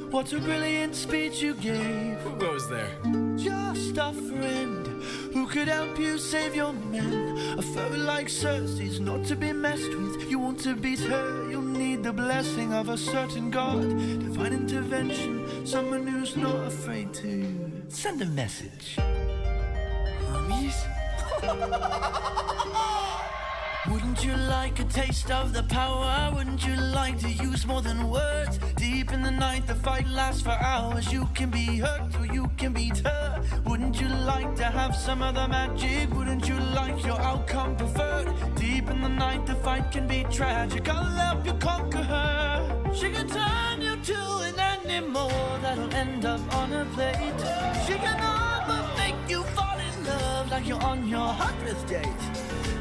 what a brilliant speech you gave. Who goes there? Just a friend who could help you save your men. A foe like Cersei's not to be messed with. You want to beat her, you'll need the blessing of a certain god. Divine intervention, someone who's not afraid to send a message. Hermes? Wouldn't you like a taste of the power? Wouldn't you like to use more than words? Deep in the night, the fight lasts for hours. You can be hurt or you can beat her. Wouldn't you like to have some of the magic? Wouldn't you like your outcome preferred? Deep in the night, the fight can be tragic. I'll help you conquer her. She can turn you to an animal that'll end up on a plate. She can all but make you fall in love like you're on your 100th date.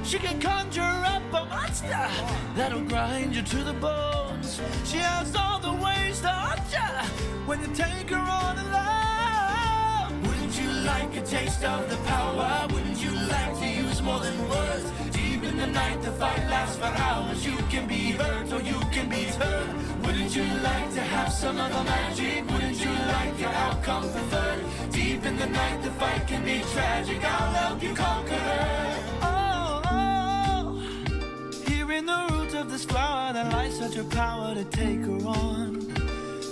She can conjure up a monster that'll grind you to the bones. She has all the ways to hurt you when you take her on alone. Wouldn't you like a taste of the power? Wouldn't you like to use more than words? Deep in the night, the fight lasts for hours. You can be hurt or you can be hurt. Wouldn't you like to have some of the magic? Wouldn't you like your outcome preferred? Deep in the night, the fight can be tragic. I'll help you conquer her. In the root of this flower there lies such a power to take her on.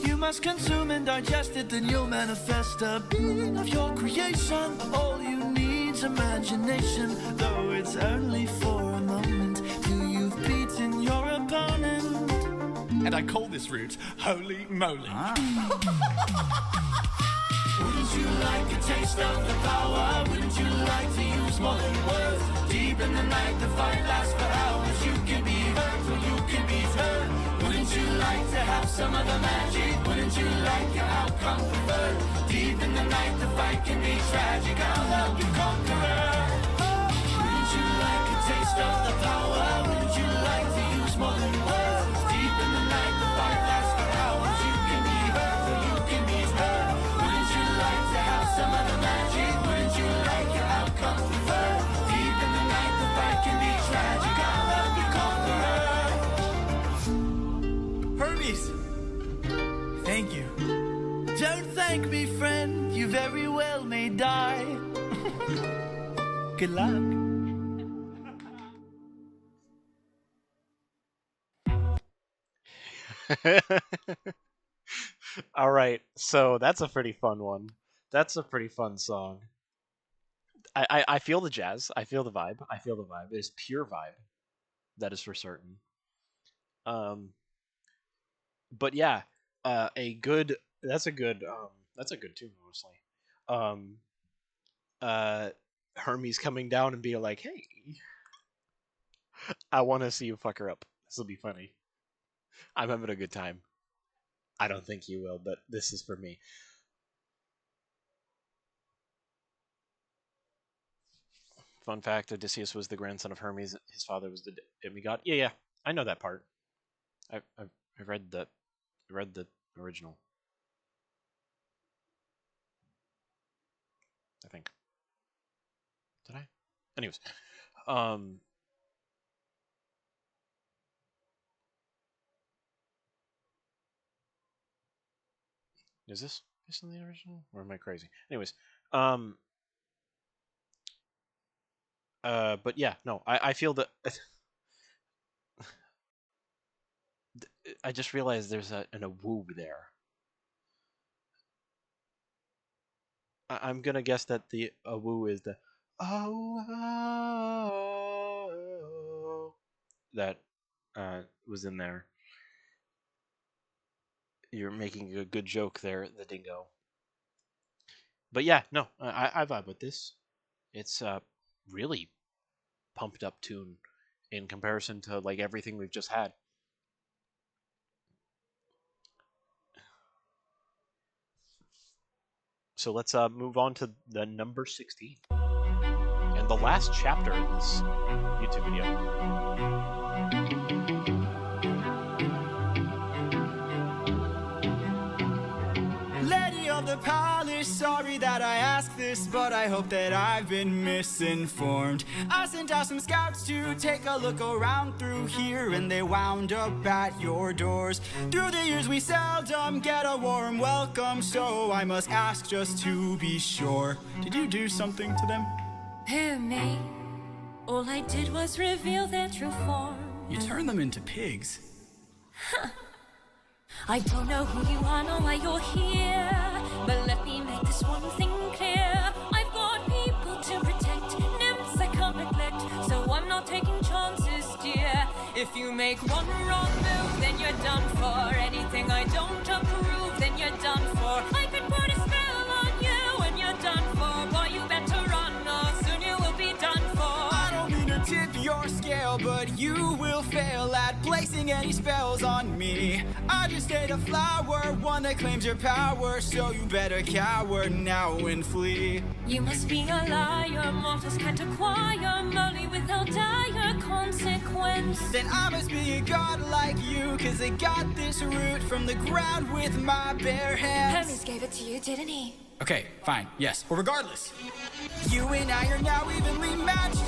You must consume and digest it, then you'll manifest a being of your creation. All you need's imagination, though it's only for a moment till you've beaten your opponent. And I call this route Holy Moly. Wouldn't you like a taste of the power? Wouldn't you like to use more than words? Deep in the night, the fight lasts for hours. You can be hurt or you can be hurt. Wouldn't you like to have some of the magic? Wouldn't you like your outcome preferred? Deep in the night, the fight can be tragic. I'll help you conquer her. Wouldn't you like a taste of the power? Wouldn't you like to use more than words? Deep in the night, the fight lasts for hours. You can be hurt or you can be hurt. Wouldn't you like to have some of the magic? Wouldn't you like your outcome preferred? Deep in the night, the fight can be tragic. I'll help you conquer her. Hermes, thank you. Don't thank me, friend. You very well may die. Good luck. All right, so that's a pretty fun one. That's a pretty fun song. I feel the jazz. I feel the vibe. I feel the vibe. It is pure vibe. That is for certain. But yeah, that's a good tune, honestly. Hermes coming down and being like, "Hey, I want to see you fuck her up. This will be funny. I'm having a good time. I don't think you will, but this is for me." Fun fact: Odysseus was the grandson of Hermes. His father was the demigod. Yeah, I know that part. I read the original. I think. Did I? Anyways, is this based on the original, or am I crazy? Anyways, but yeah, no, I feel that. I just realized there's an awoo there. I'm gonna guess that the awoo is the oh that was in there. You're making a good joke there, the dingo. But yeah, no, I vibe with this. It's a really pumped up tune in comparison to like everything we've just had. So let's move on to the number 16 and the last chapter in this YouTube video. Lady of the palace, sorry that I ask this, but I hope that I've been misinformed. I sent out some scouts to take a look around through here, and they wound up at your doors. Through the years we seldom get a warm welcome, so I must ask just to be sure. Did you do something to them? Who, me? All I did was reveal their true form. You turn them into pigs. I don't know who you are, nor why you're here, but let me make this one thing clear. I've got people to protect, nymphs I can't neglect, so I'm not taking chances, dear. If you make one wrong move, then you're done for. Anything I don't approve, then you're done for. I could put a spell on you, and you're done for. Boy, you better run, or soon you will be done for. I don't mean to tip your scale, but you will fail at placing any spells on me. I just ate a flower, one that claims your power, so you better cower now and flee. You must be a liar, mortals can't acquire money without dire consequence. Then I must be a god like you, cause I got this root from the ground with my bare hands. Hermes gave it to you, didn't he? Okay, fine, yes. Well, regardless, you and I are now evenly matched.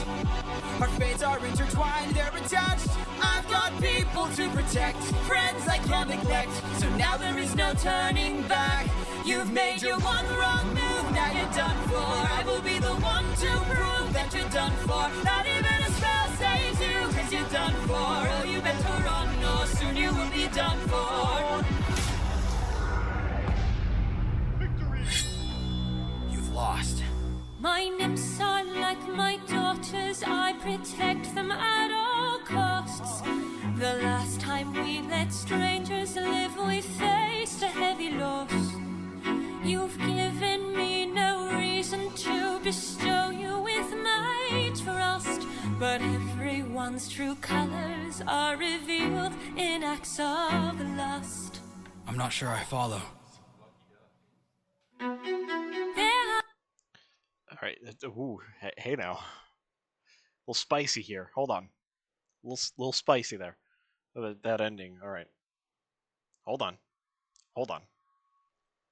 Our fates are intertwined, they're attached. I've got people to protect, friends I can't neglect. So now there is no turning back. You've made your one wrong move, now you're done for. I will be the one to prove that you're done for. Not even a spell saves you, cause you're done for. Oh, you better run, or soon you will be done for. You've lost. My nymphs are like my daughters, I protect them at all costs. The last time we let strangers live, we faced a heavy loss. You've given me no reason to bestow you with my trust, but everyone's true colors are revealed in acts of lust. I'm not sure I follow. All right. Ooh, hey now. A little spicy here. Hold on. A little spicy there. That ending. All right. Hold on. Hold on.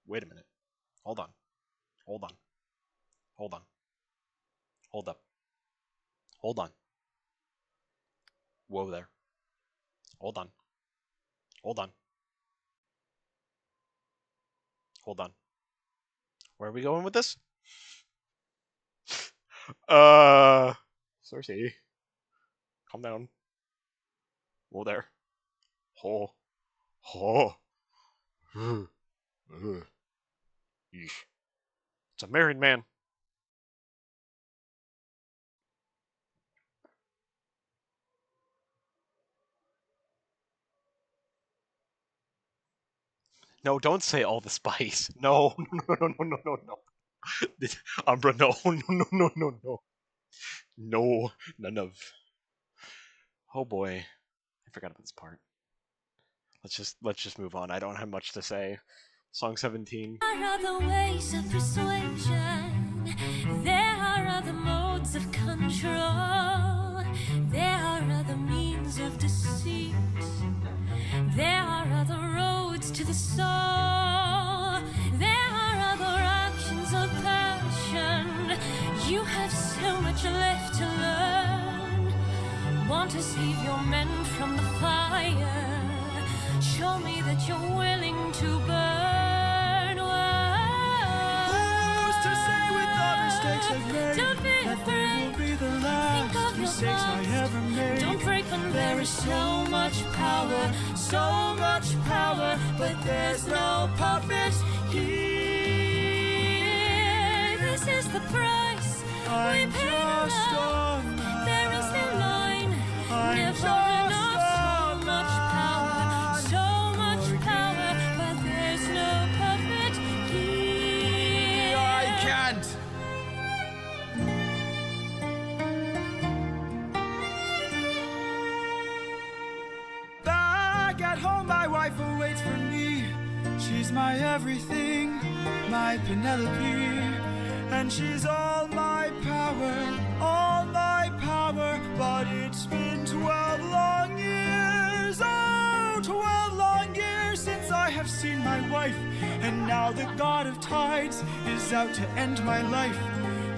Wait a minute. Hold on. Hold on. Hold on. Hold up. Hold on. Whoa there. Hold on. Hold on. Hold on. Where are we going with this? Cersei. Calm down. Whoa there. Oh. Yeesh. It's a married man. No, don't say all the spice. No. Umbra, no. No, none of. Oh boy, I forgot about this part. Let's just move on. I don't have much to say. Song 17. There are other ways of persuasion. There are other modes of control. There are other means of deceit. There are other roads to the soul. There are other actions of passion. You have so much left to learn. Want to save your men from the fire. Show me that you're willing to burn. Who's to say with all mistakes I've made Don't be that they afraid. will be the last Think of your mistakes I past. ever made? Don't break when there is so much power, but there's no puppet here. This is the price we I'm pay just for love. a man. There is no line, I'm never just enough. a So much power, but there's no puppet here. I can't. Back at home, my wife awaits for me. She's my everything, my Penelope. And she's all my power, but it's been 12 long years, oh, 12 long years since I have seen my wife, and now the god of tides is out to end my life.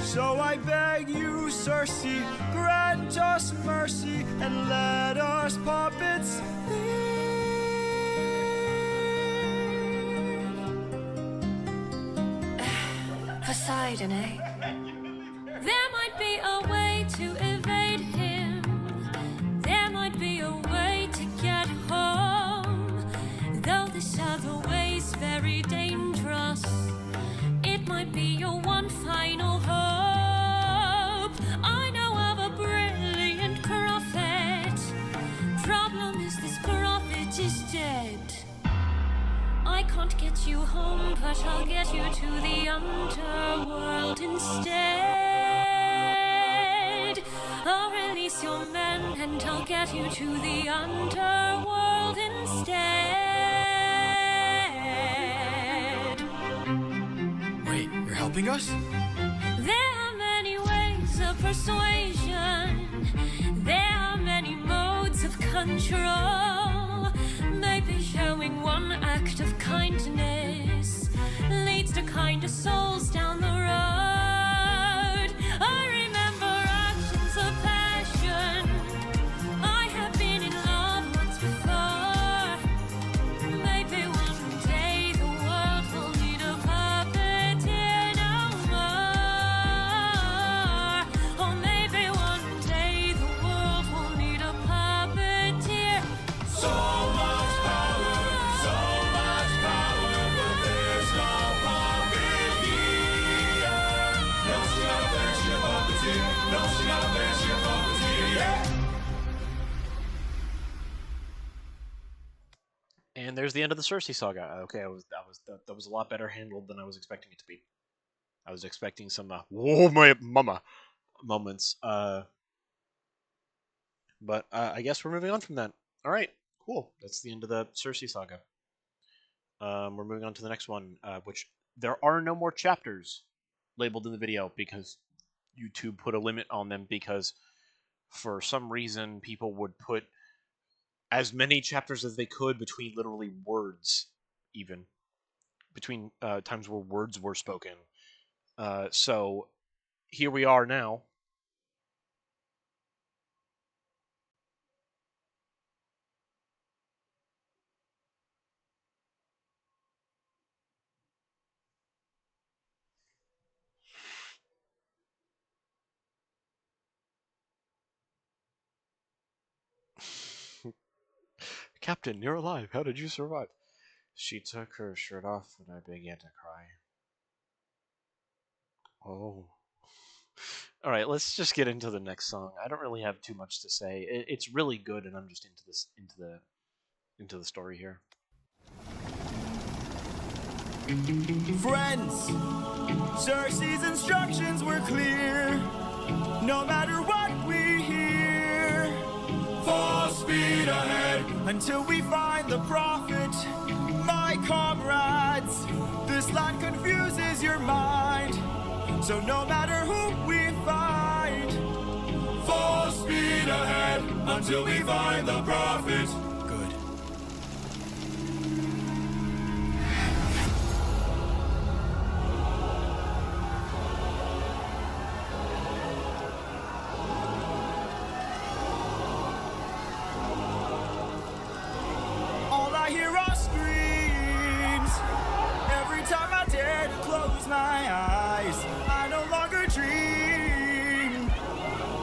So I beg you, Cersei, grant us mercy and let us puppets Poseidon, eh? There might be very dangerous. It might be your one final hope. I know of a brilliant prophet. Problem is this prophet is dead. I can't get you home, but I'll get you to the underworld instead. I'll release your men and I'll get you to the underworld instead. Wait, you're helping us? There are many ways of persuasion. There are many modes of control. Maybe showing one act of kindness leads to kinder souls down the road. I remember actions of passion. I have been in love once before. Maybe one day the world will need a puppeteer no more. Or maybe one day the world will need a puppeteer. So much power, but there's no puppet here. No, she not a bear, she a puppeteer. No, she not a bear, she a puppeteer, yeah. And there's the end of the Cersei saga. Okay, that was a lot better handled than I was expecting it to be. I was expecting some "whoa, my mama" moments. But I guess we're moving on from that. All right, cool. That's the end of the Cersei saga. We're moving on to the next one, which there are no more chapters labeled in the video because YouTube put a limit on them because for some reason people would put as many chapters as they could between literally words, even between times where words were spoken. So here we are now. Captain, you're alive. How did you survive? She took her shirt off and I began to cry. Oh. All right, let's just get into the next song. I don't really have too much to say. It's really good, and I'm just into the story here. Friends, Cersei's instructions were clear. No matter what we hear, Full speed ahead. until we find the prophet, my comrades. This land confuses your mind, so no matter who we find, Full speed ahead until we find the prophet. good. All I hear are screams. Every time I dare to close my eyes, I no longer dream.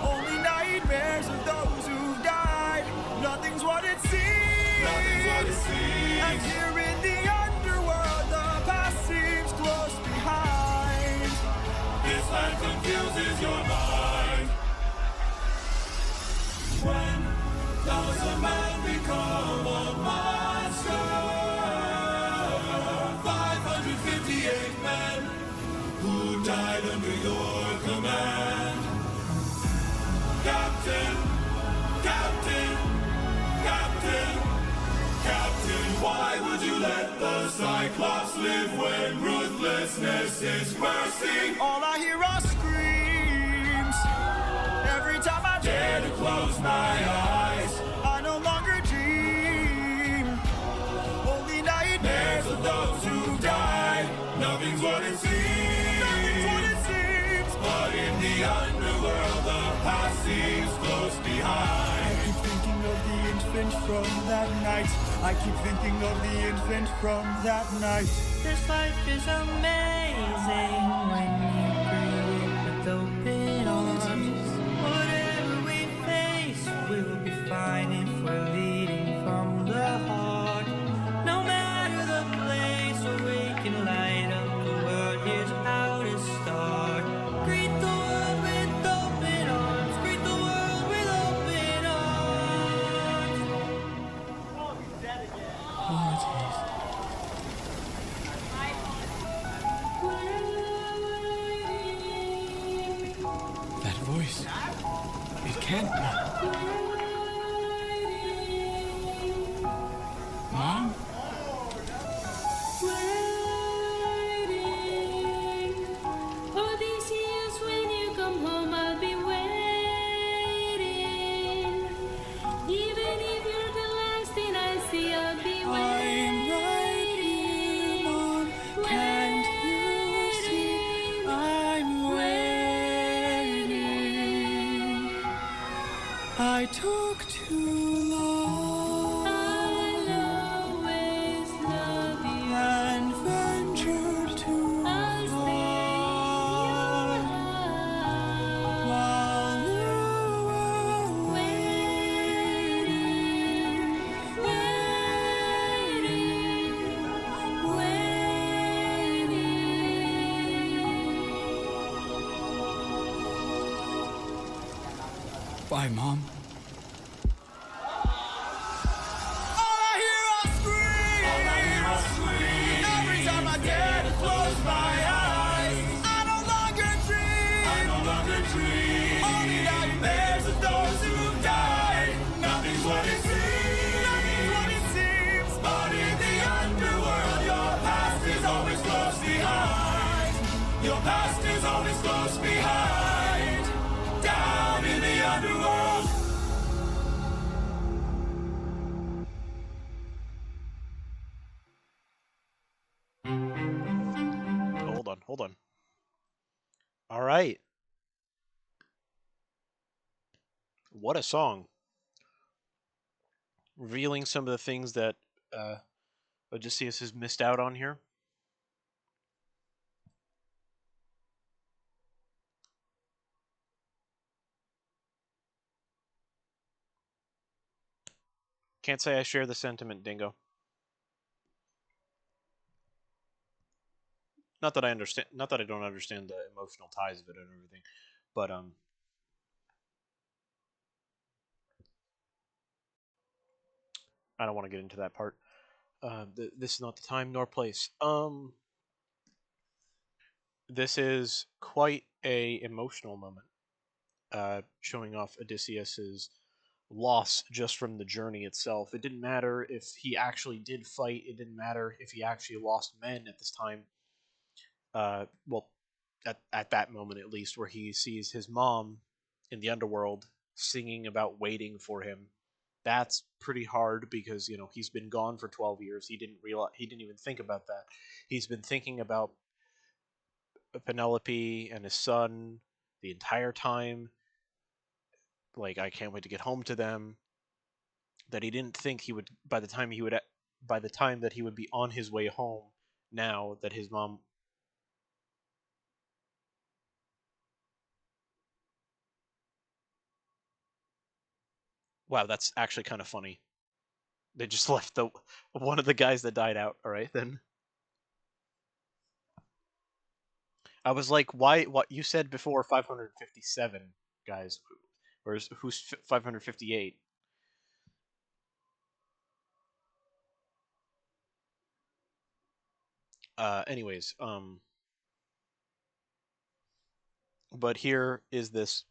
Only nightmares of those who've died. Nothing's what it seems. Nothing's what it seems. And here in the underworld, the past seems close behind. This land confuses your mind. When does a man become a monster? 558 men who died under your command. Captain, Captain, Captain, Captain, why would you let the Cyclops live when ruthlessness is mercy? All I hear are screams. Every time I Dare to close my eyes. I no longer dream. Only nightmares Of those who died, nothing's what it seems. Nothing's what it seems. But in the underworld, the past seems close behind. I keep thinking of the infant from that night. I keep thinking of the infant from that night. This life is amazing when you greet it with open arms. Whatever we face, we'll be fine if we're leading from the heart. No matter the place or That voice. It can't be. Mom? Odysseus, when you come home, I'll be waiting. Even if you're the last thing I see, I'll be I'm waiting. right here, Mom. Can't you see? I'm waiting. I took too long I'll always love you. and ventured too I'll far stay while you were waiting, waiting. Bye, Mom. Every time I dare to close my eyes, I no longer dream. Only nightmares of those who died. Nothing's what it seems. But in the underworld, your past is always close behind. Your past is always close behind. Down in the underworld. Hold on. All right. What a song. Revealing some of the things that Odysseus has missed out on here. Can't say I share the sentiment, Dingo. Not that I don't understand the emotional ties of it and everything, but I don't want to get into that part. This is not the time nor place. This is quite a emotional moment, showing off Odysseus's loss just from the journey itself. It didn't matter if he actually did fight. It didn't matter if he actually lost men at this time. Well, at that moment at least, where he sees his mom in the underworld singing about waiting for him. That's pretty hard because, you know, he's been gone for 12 years. He didn't even think about that. He's been thinking about Penelope and his son the entire time. Like, I can't wait to get home to them. That he didn't think he would by the time that he would be on his way home, now that his mom. Wow, that's actually kind of funny. They just left one of the guys that died out. All right, then. I was like, why? What you said before? 557 guys. Who's 558? Anyways, but here is this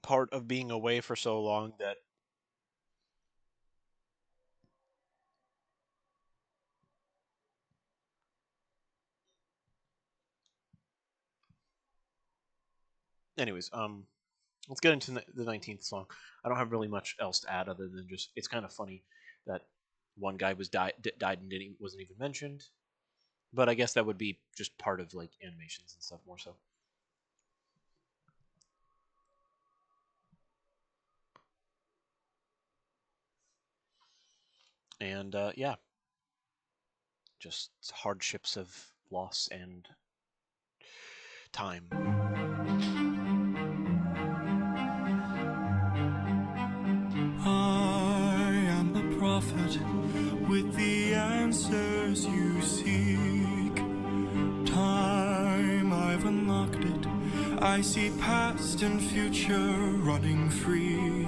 part of being away for so long that anyways, let's get into the 19th song. I don't have really much else to add other than just it's kind of funny that one guy was died and wasn't even mentioned. But I guess that would be just part of like animations and stuff more so. And yeah, just hardships of loss and time. I am the prophet with the answers you seek. Time, I've unlocked it. I see past and future running free.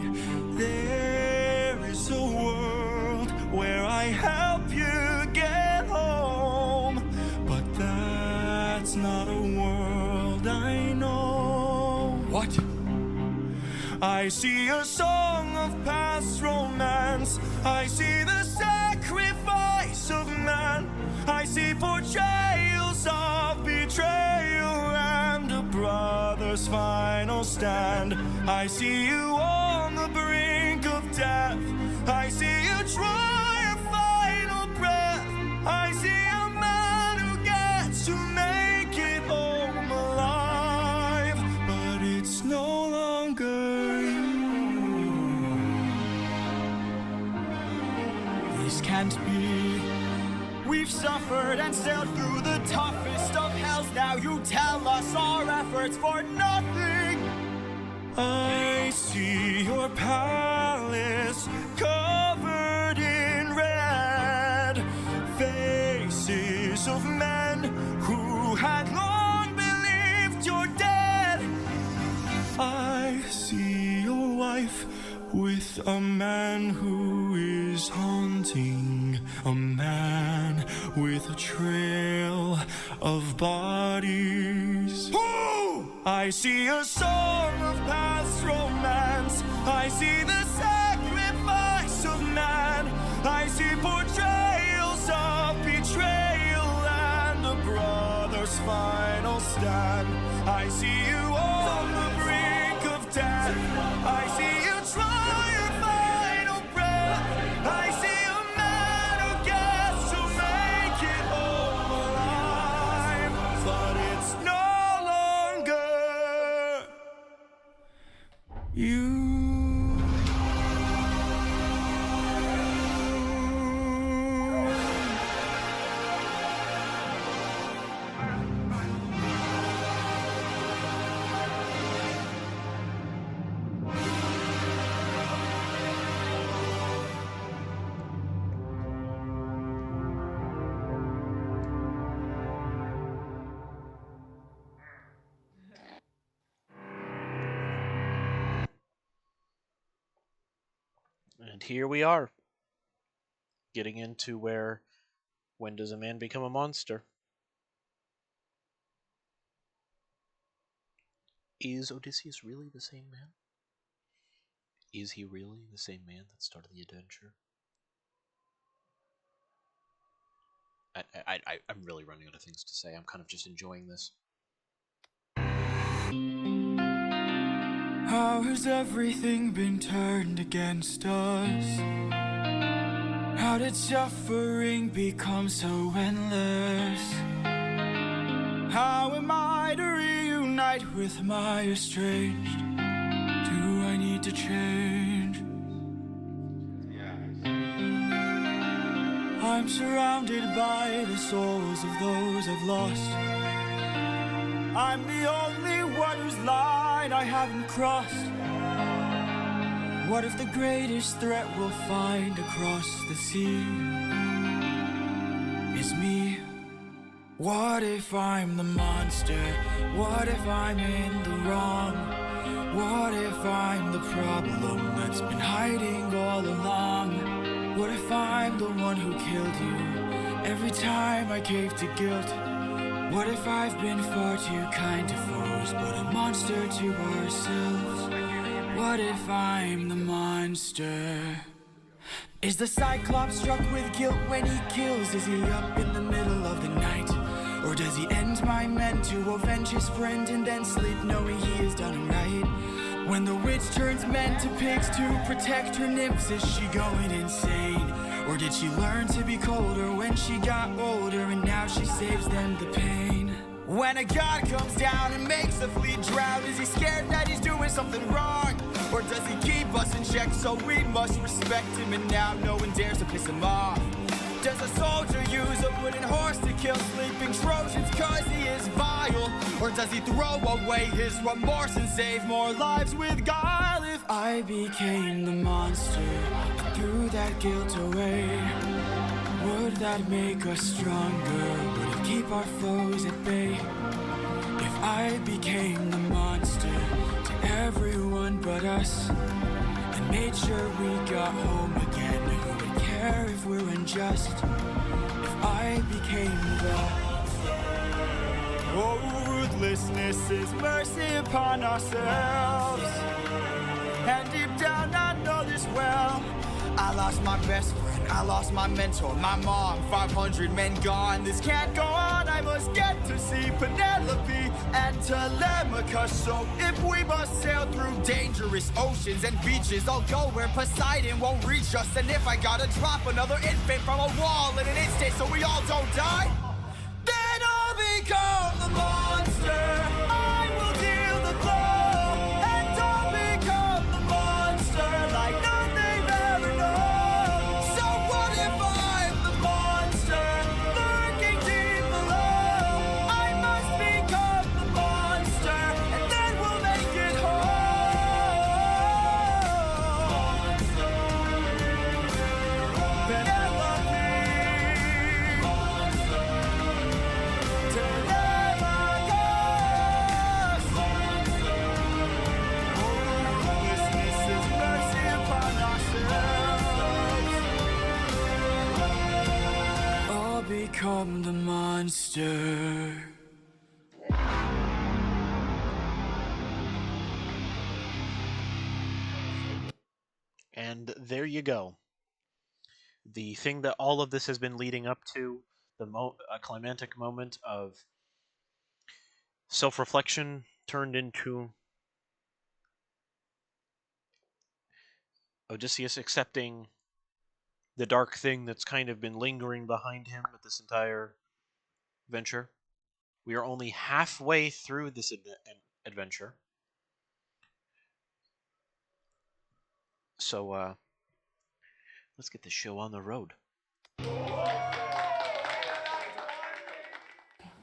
There is a world where I help you get home, but that's not a world I know. What? I see a song of past romance. I see the sacrifice of man. I see portrayals of betrayal and a brother's final stand. I see you on the brink of death. I see you try a final breath. I see a man who gets to make it home alive, but it's no longer you. This can't be. We've suffered and sailed through the toughest of hells. Now you tell us our efforts for nothing. I see your palace covered in red, faces of men who had long believed you're dead. I see your wife with a man who is haunting, a man with a trail of bodies. Ooh! I see a song of past romance. I see the sacrifice of man. I see portrayals of betrayal and a brother's final stand. I see you on the brink of death. I see you try your final breath. I see a man who gets to make it home alive, but it's no longer you. And here we are, getting into where, when does a man become a monster? Is Odysseus really the same man? Is he really the same man that started the adventure? I'm really running out of things to say. I'm kind of just enjoying this. How has everything been turned against us? How did suffering become so endless? How am I to reunite with my estranged? Do I need to change? I'm surrounded by the souls of those I've lost. I'm the only one whose line I haven't crossed. What if the greatest threat we'll find across the sea is me? What if I'm the monster? What if I'm in the wrong? What if I'm the problem that's been hiding all along? What if I'm the one who killed you every time I cave to guilt? What if I've been far too kind to foes, but a monster to ourselves? What if I'm the monster? Is the Cyclops struck with guilt when he kills? Is he up in the middle of the night? Or does he end my men to avenge his friend and then sleep knowing he has done right? When the witch turns men to pigs to protect her nymphs, is she going insane? Or did she learn to be colder when she got older and now she saves them the pain? When a god comes down and makes the fleet drown, is he scared that he's doing something wrong? Or does he keep us in check so we must respect him and now no one dares to piss him off? Does a soldier use a wooden horse to kill sleeping Trojans cause he is vile? Or does he throw away his remorse and save more lives with guile? If I became the monster, threw that guilt away, would that make us stronger? Would it keep our foes at bay? If I became the monster to everyone but us, made sure we got home again. Who would care if we're unjust? If I became the oh, ruthlessness is mercy upon ourselves. And deep down I know this well. I lost my best friend, I lost my mentor, my mom, 500 men gone. This can't go on, I must get to see Penelope and Telemachus. So if we must sail through dangerous oceans and beaches, I'll go where Poseidon won't reach us. And if I gotta drop another infant from a wall in an instant so we all don't die, then I'll become the monster. I will deal the blow, and I'll become the monster like none they've ever known. So what if I'm the monster lurking deep below? I must become the monster, and then we'll make it home. Penelope, Telemachus. Ruthlessness is mercy upon ourselves. I'll become the monster. And there you go. The thing that all of this has been leading up to, a climactic moment of self-reflection turned into Odysseus accepting the dark thing that's kind of been lingering behind him with this entire venture. We are only halfway through this adventure. So, let's get the show on the road.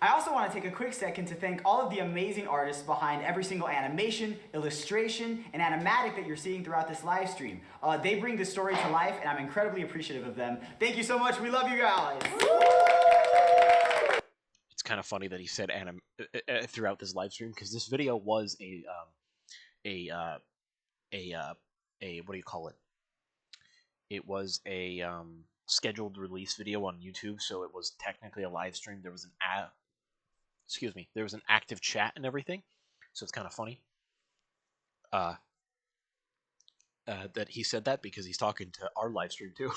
I also want to take a quick second to thank all of the amazing artists behind every single animation, illustration, and animatic that you're seeing throughout this live stream. They bring the story to life, and I'm incredibly appreciative of them. Thank you so much. We love you guys. It's kind of funny that he said throughout this live stream, because this video was a what do you call it? It was a scheduled release video on YouTube, so it was technically a live stream. There was there was an active chat and everything, so it's kind of funny that he said that, because he's talking to our live stream too.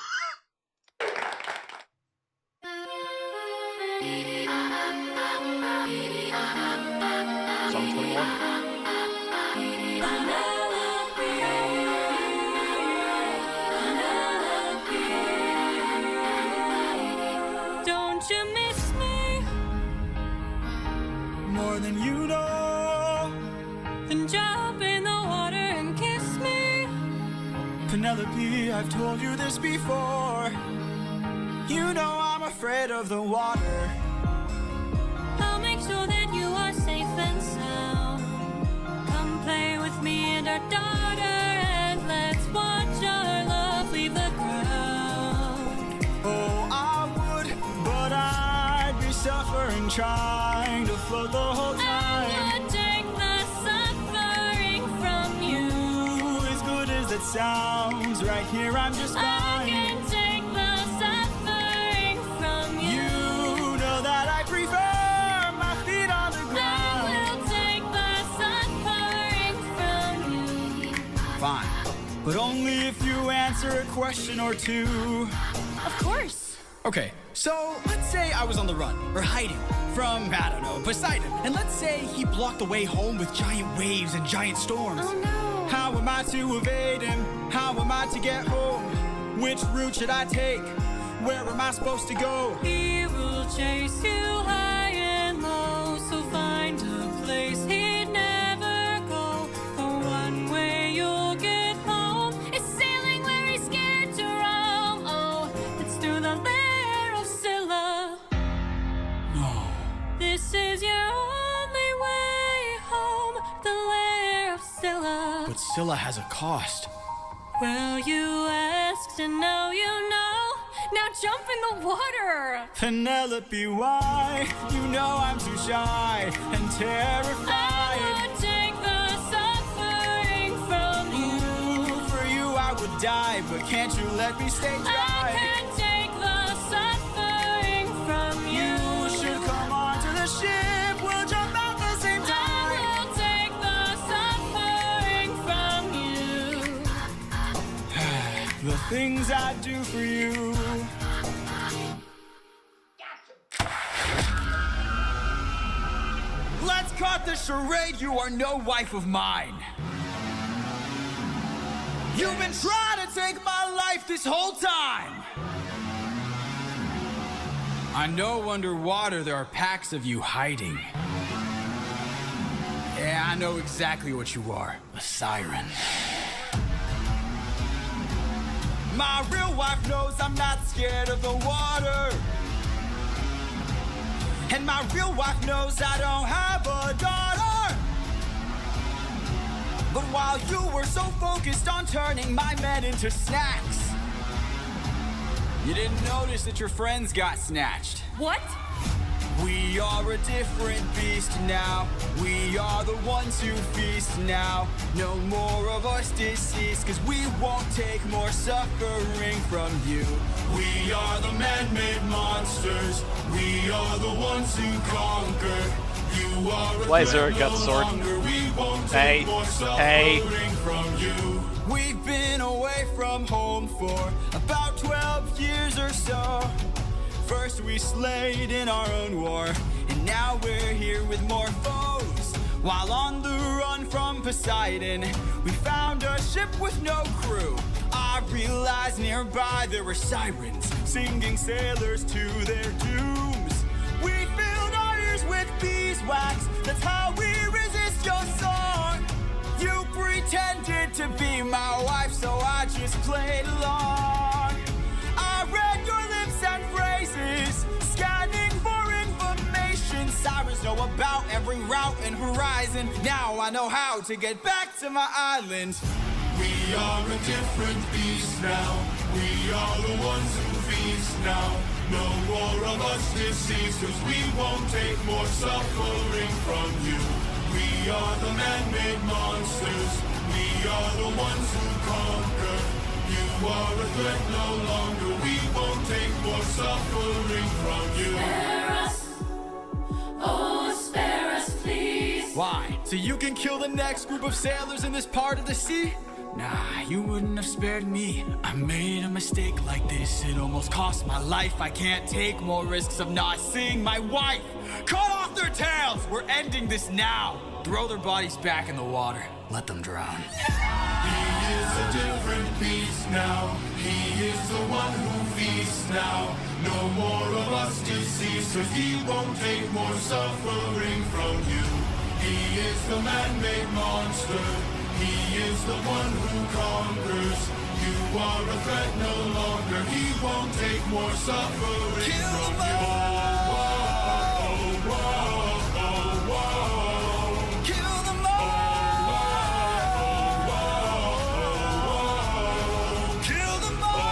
Song 21. Don't you miss me More than you know. then jump in the water and kiss me? Penelope, I've told you this before. You know I'm afraid of the water. I'll make sure that you are safe and sound. Come play with me and our daughter, and let's watch our love leave the ground. Oh, I would, but I'd be suffering trying to float the whole time. I would take the suffering from you. As good as it sounds, right here I'm just I fine. can take the suffering from you. You know that I prefer my feet on the I ground. will take the suffering from you. Fine, but only if you answer a question or two. Of course. Okay, so let's say I was on the run, or hiding, from, I don't know, Poseidon. And let's say he blocked the way home with giant waves and giant storms. Oh no. How am I to evade him? How am I to get home? Which route should I take? Where am I supposed to go? He will chase you high and low, so find a place he'd never go. The one way you'll get home is sailing where he's scared to roam. Oh, it's through the lair of Scylla. No. This is your only way home, the lair of Scylla. But Scylla has a cost. Well, you asked and now you know. Now jump in the water. Penelope, why? You know I'm too shy and terrified. I would take the suffering from you. Ooh, for you die, but can't you let me stay dry? I can't take the suffering from you. You should come onto the ship, we'll jump out the same time. I will take the suffering from you. The things I do for you. Let's cut the charade, you are no wife of mine. You've been trying to take my life this whole time. I know underwater there are packs of you hiding. Yeah, I know exactly what you are, a siren. My real wife knows I'm not scared of the water. And my real wife knows I don't have a daughter. But while you were so focused on turning my men into snacks, you didn't notice that your friends got snatched. What? We are a different beast now. We are the ones who feast now. No more of us deceased, cause we won't take more suffering from you. We are the man-made monsters. We are the ones who conquer. You are a Why is there a threat gut no sword? longer. We won't Hey, take more hey. suffering from you. We've been away from home for about 12 years or so. First we slayed in our own war, and now we're here with more foes. While on the run from Poseidon, we found a ship with no crew. I realized nearby there were sirens, singing sailors to their dooms. We filled our ears with beeswax, that's how we resist your song. You pretended to be my wife, so I just played along. I read your lips and phrases, scanning for information. Sirens know about every route and horizon. Now I know how to get back to my island. We are a different beast now. We are the ones who feast now. No more of us deceased, cause we won't take more suffering from you. We are the man-made monsters. We are the ones who conquer. You are a threat no longer. We won't take more suffering from you. Spare us. Oh, spare us, please. Why? So you can kill the next group of sailors in this part of the sea? Nah, you wouldn't have spared me. I made a mistake like this, it almost cost my life. I can't take more risks of not seeing my wife. Cut off their tails! We're ending this now. Throw their bodies back in the water. Let them drown. He is a different beast now. He is the one who feasts now. No more of us deceased, cause he won't take more suffering from you. He is the man-made monster. He is the one who conquers. You are a threat no longer. He won't take more suffering from you. Whoa, whoa, whoa. Kill them all! Kill them all!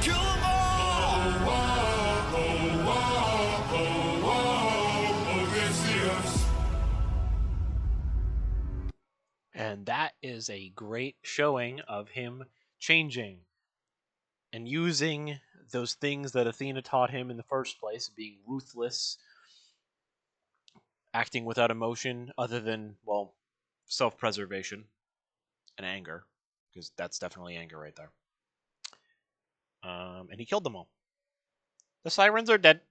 Kill them And that is a great showing of him changing and using those things that Athena taught him in the first place, being ruthless, acting without emotion other than, well, self-preservation and anger, because that's definitely anger right there. And he killed them all. The sirens are dead.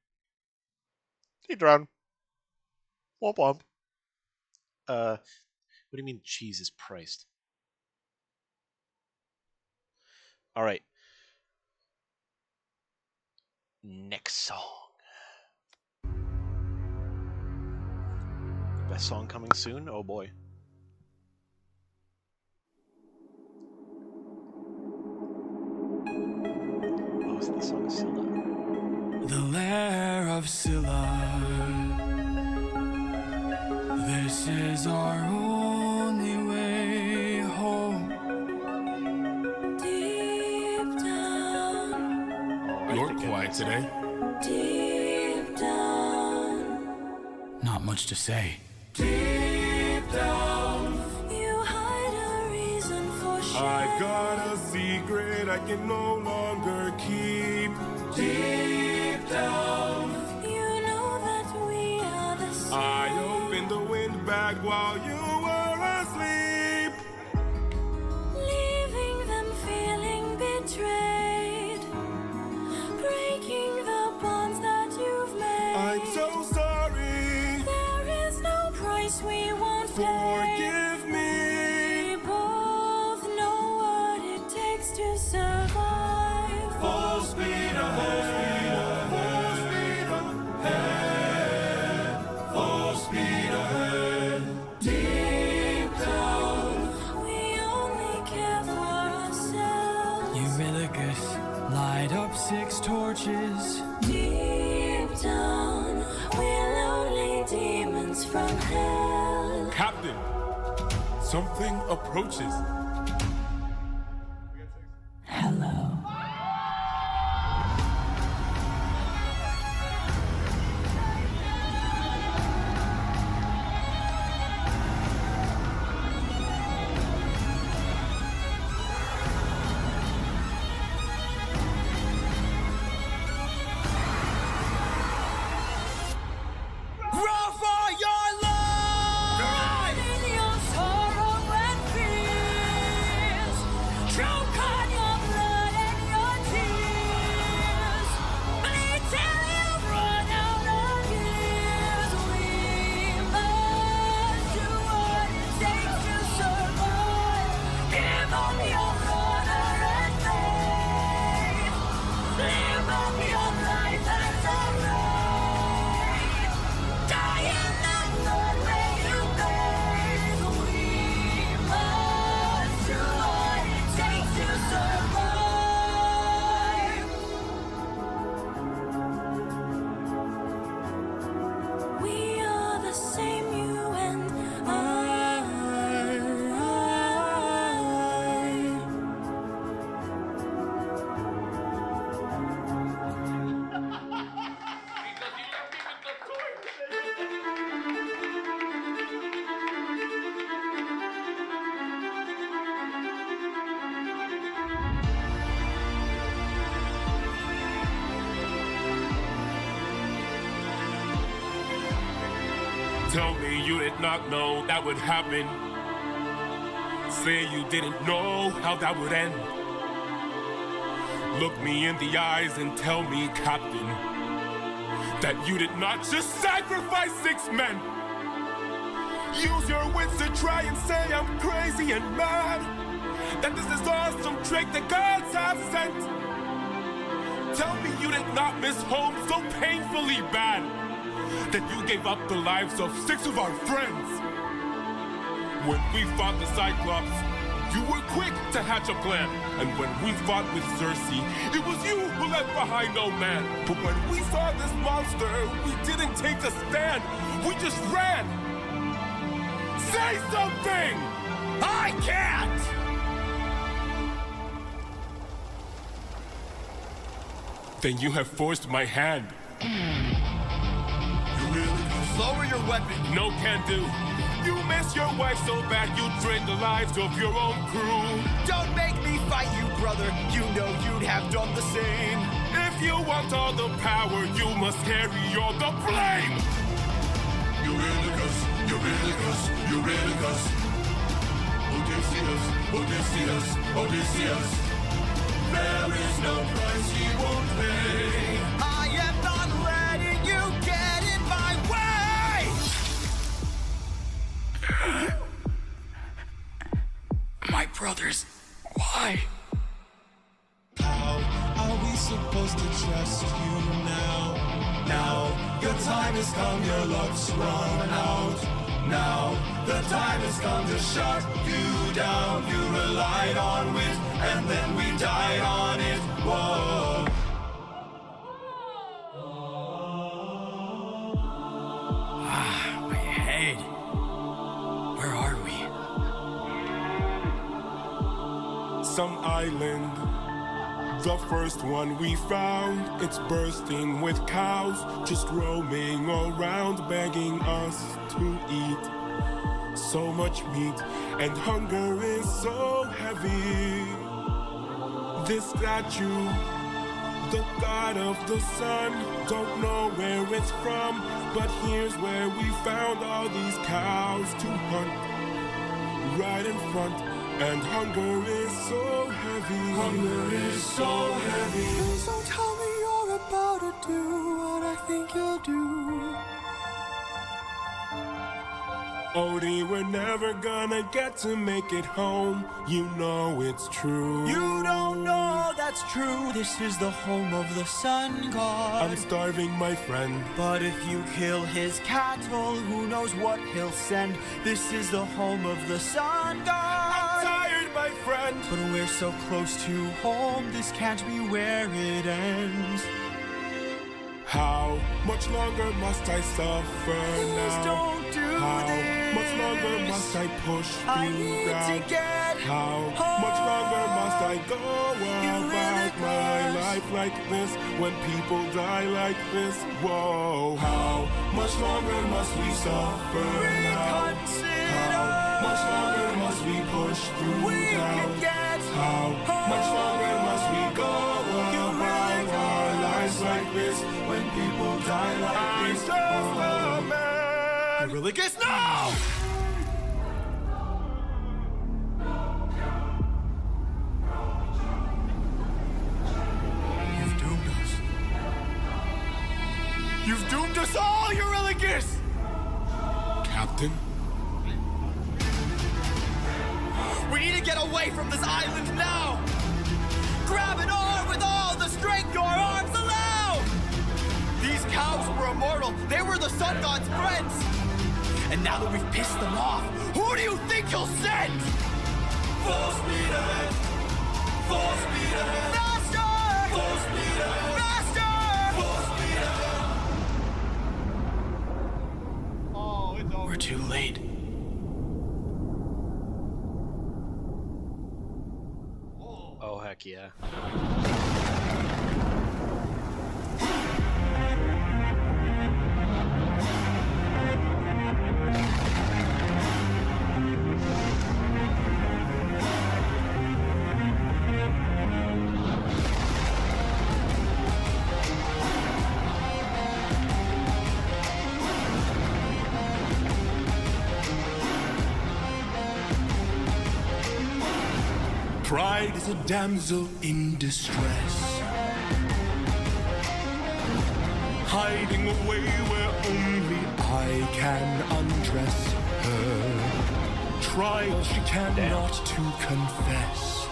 They drowned. Womp womp. What do you mean cheese is priced? All right. Next song. Best song coming soon? Oh boy. Oh, it's the song of Scylla. The lair of Scylla. This is our only way home. Deep down, You're quiet today. deep down, Not much to say. deep down I got a secret I can no longer keep. Deep down, You know that we are the same. I opened the windbag while you were asleep. Leaving them feeling betrayed. Breaking the bonds that you've made. I'm so sorry. There is no price we won't pay. Forgive me. We both know what it takes to survive. Full speed ahead. Full speed ahead. Deep down, we only care for ourselves. Eurylochus, light up 6 torches. Deep down, we're lonely demons from hell. Captain, something approaches. Hello. Roar for your love! Ride in your sorrow and fears. Choke on your blood and your tears. Bleed till you run out of years. We must do what it takes to survive. Give up your honor and faith. Live up your life as a right. Die in that blood where you bathe. We must do what it takes to survive. We are the same, you and I. Tell me you did not know that would happen. Say you didn't know how that would end. Look me in the eyes and tell me, Captain, that you did not just sacrifice 6 men. Use your wits to try and say I'm crazy and mad. That this is all some trick the gods have sent. Tell me you did not miss home so painfully bad that you gave up the lives of 6 of our friends. When we fought the Cyclops, you were quick to hatch a plan. And when we fought with Circe, it was you who left behind no man. But when we saw this monster, we didn't take a stand. We just ran. Say something! I can't! Then you have forced my hand. Lower your weapon. No can do. You miss your wife so bad you drained the lives of your own crew. Don't make me fight you, brother. You know you'd have done the same. If you want all the power, you must carry all the blame. Eurylochus, Eurylochus, Eurylochus. Odysseus, Odysseus, Odysseus. There is no price he won't pay. I am not letting you get in my way! My brothers, why? How are we supposed to trust you now? Now, your time has come, your luck's run out. Now, the time has come to shut you down. You relied on wit, and then we died on it. Whoa. My head. Where are we? Some island, the first one we found. It's bursting with cows, just roaming around, begging us to eat. so much meat, and hunger is so heavy. This statue, the god of the sun, don't know where it's from, but here's where we found all these cows to hunt. Right in front, and hunger is so heavy. Hunger is so heavy. Please don't tell me you're about to do what I think you'll do. Odie, we're never gonna get to make it home. You know it's true. You don't know that's true. This is the home of the sun god. I'm starving, my friend. But if you kill his cattle, who knows what he'll send. This is the home of the sun god. I'm tired, my friend. But we're so close to home, this can't be where it ends. How much longer must I suffer Please now? don't do How this. much longer must I push through I need doubt? to get How home. much longer must I go about my Eurylochus. life like this when people die like this? Whoa, how much longer must we suffer now? Reconsider. How much longer must we push through We doubt? can get How much longer must we go about our lives like this when people die like this? Eurylochus, no! You've doomed us. You've doomed us all, Eurylochus! Captain? We need to get away from this island now! Grab an arm with all the strength your arms allow! These cows were immortal. They were the sun god's friends. And now that we've pissed them off, who do you think he'll send? Full speed ahead! Full speed ahead! Faster! Full speed ahead! Faster! Full speed ahead! Oh, it's over. We're too late. Oh, heck yeah. Pride is a damsel in distress, hiding away where only I can undress her. Trial she cannot to confess.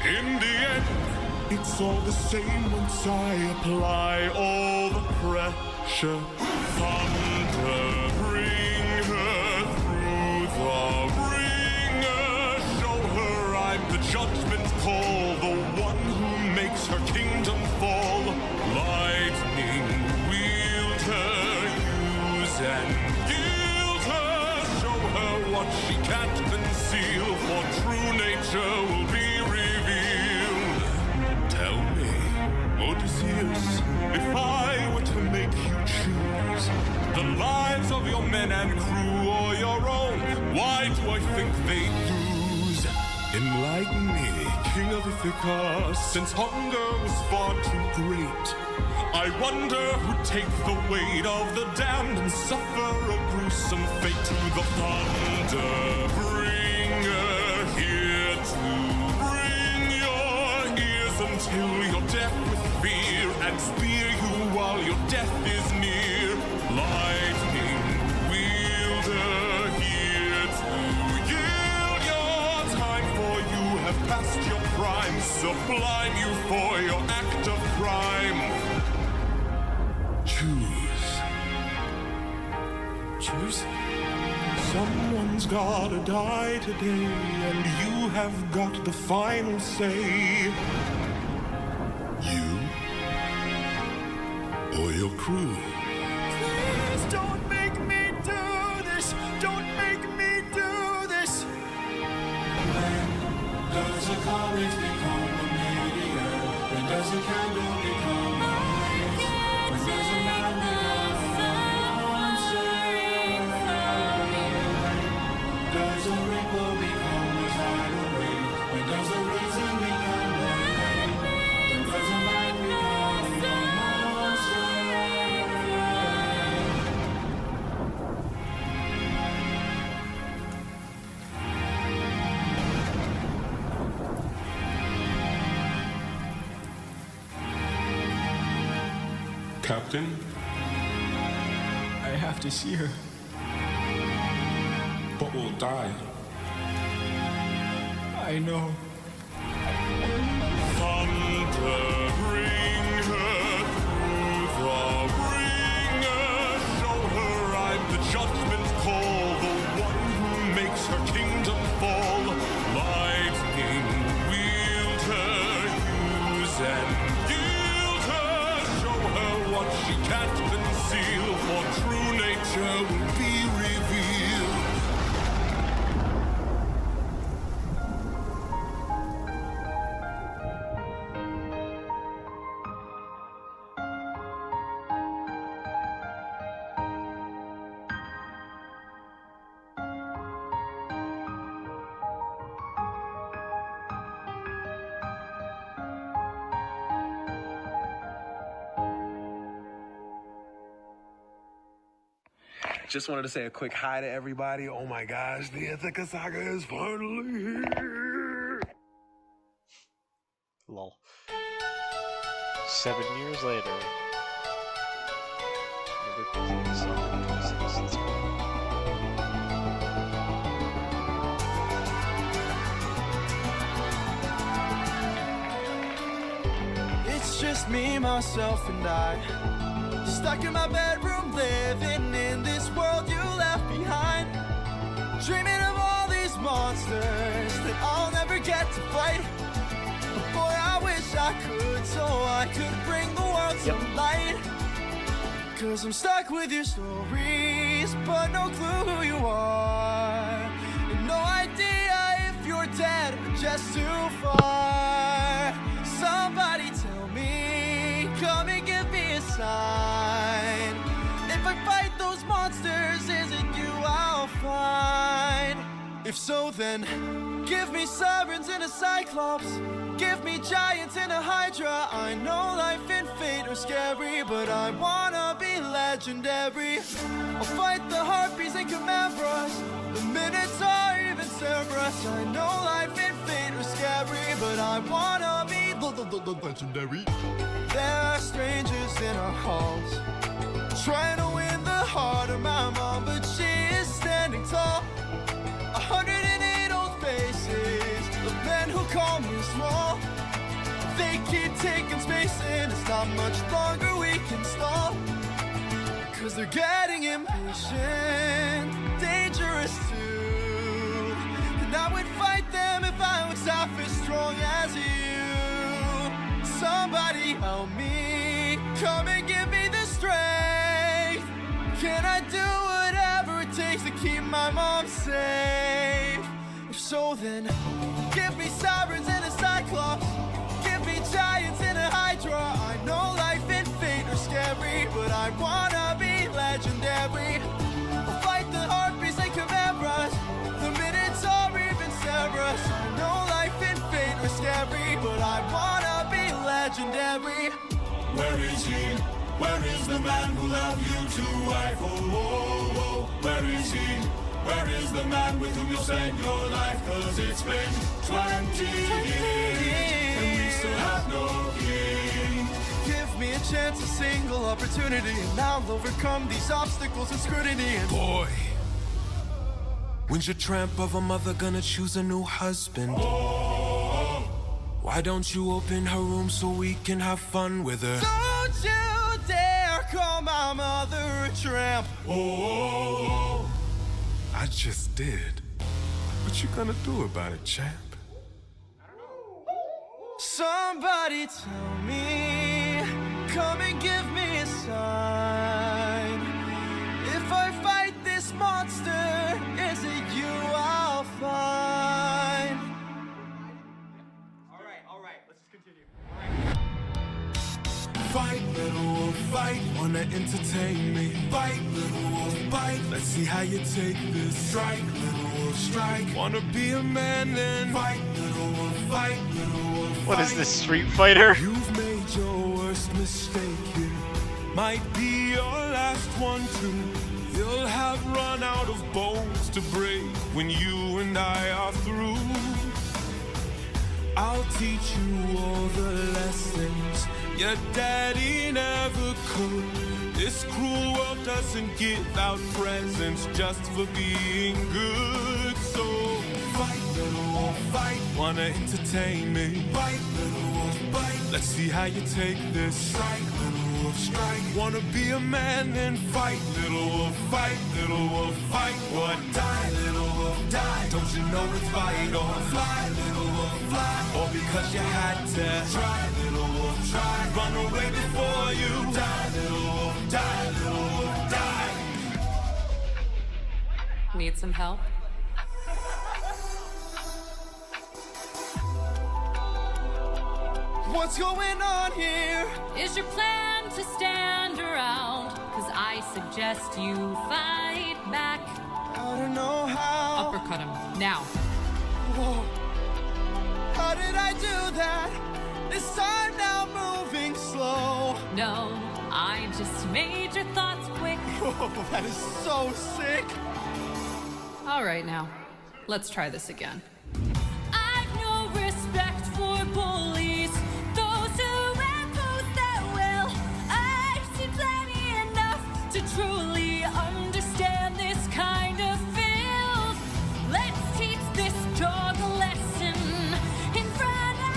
In the end, it's all the same once I apply all the pressure. Thunder, bring her through the ringer. Show her I'm the judgment call, the one who makes her kingdom fall. Lightning, wield her, use and gild her. Show her what she can't conceal, for true nature will be revealed. Tell me, Odysseus, if I were to make you choose the lives of your men and crew or your own, why do I think they lose? Enlighten me, King of Ithaca, since hunger was far too great. I wonder who'd take the weight of the damned and suffer a gruesome fate. To the thunder bringer, here to bring your ears until you're deaf with fear and spear you while your death is near. Lightning wielder, here to yield your time, for you have passed your prime. Sublime you for your act of crime. Choose. Choose? Someone's gotta die today, and you have got the final say. You or your crew. Please don't make me do this! Don't make me do this! When does a comet become a meteor? When does a candle become a blaze? When does a man become a monster? Captain? I have to see her. But we'll die. I know. Thunder, bring her through the ringer. Show her I'm the judgment call, the one who makes her kingdom fall. Lightning, wield her, use and yield her. Show her what she can't conceal, for true nature will be revealed. Just wanted to say a quick hi to everybody. Oh my gosh, the Ithaca Saga is finally here. Lol. 7 years later. Never played the song 26 since It's just me, myself, and I. Stuck in my bedroom, living in this world you left behind. Dreaming of all these monsters that I'll never get to fight. But boy, I wish I could, so I could bring the world some light. Cause I'm stuck with your stories, but no clue who you are. And no idea if you're dead or just too far. Somebody tell me, come and give me a sign. If I fight those monsters, is it you I'll find? If so, then give me sirens and a cyclops. Give me giants and a hydra. I know life and fate are scary, but I wanna be legendary. I'll fight the harpies and chimera's, the minotaur, even Cerberus. I know life and fate are scary, but I wanna be legendary. There are strangers in our halls, trying to win the heart of my mom, but she is standing tall. 108 old faces of men who call me small. They keep taking space and it's not much longer we can stall. Cause they're getting impatient, dangerous too. And I would fight them if I was half as strong as you. Somebody help me, come and give me the strength. Can I do whatever it takes to keep my mom safe? If so, then give me sirens and a cyclops. Give me giants and a hydra. I know life and fate are scary, but I wanna be legendary. I'll fight the harpies and chimeras, the minotaur, even Cerberus. I know life and fate are scary, but I wanna be legendary. Where is he? Where is the man who loved you to wife? Oh, oh, oh. Where is he? Where is the man with whom you spent your life? Cause it's been 20 years and we still have no king. Give me a chance, a single opportunity, and I'll overcome these obstacles and scrutiny. And Boy, when's your tramp of a mother gonna choose a new husband? Why don't you open her room so we can have fun with her? don't you dare call my mother a tramp. Oh, I just did. What you gonna do about it, champ? Somebody tell me, come and give me a sign. If I fight this monster, is it you I'll find? All right, let's just continue. Fight, little wolf, fight, wanna entertain me. Bite, little wolf, bite, let's see how you take this. Strike, little wolf, strike, wanna be a man then. Fight, little wolf, fight, little wolf, fight. What is this, Street Fighter? You've made your worst mistake here. Might be your last one too. You'll have run out of bones to break when you and I are through. I'll teach you all the lessons Your daddy never could. This cruel world doesn't give out presents just for being good. So fight, little wolf, fight. Wanna entertain me? Fight, little wolf, fight. Let's see how you take this. Strike, little wolf, strike. Wanna be a man? Then fight, little wolf, fight, little wolf, fight. What? Die, little wolf, die. Don't you know it's vital? Fly, little wolf, fly. Or because you had to try, little wolf, try. Run away before you die, little wolf, die, little wolf, die. Need some help? What's going on here? Is your plan to stand around? Cause I suggest you fight back. I don't know how. Uppercut him, now. Whoa. How did I do that? This time now moving slow. No, I just made your thoughts quick. Whoa, that is so sick. All right, now, let's try this again. I've no respect for bullies, those who oppose their will. I've seen plenty enough to truly understand this kind of filth. Let's teach this dog a lesson in front of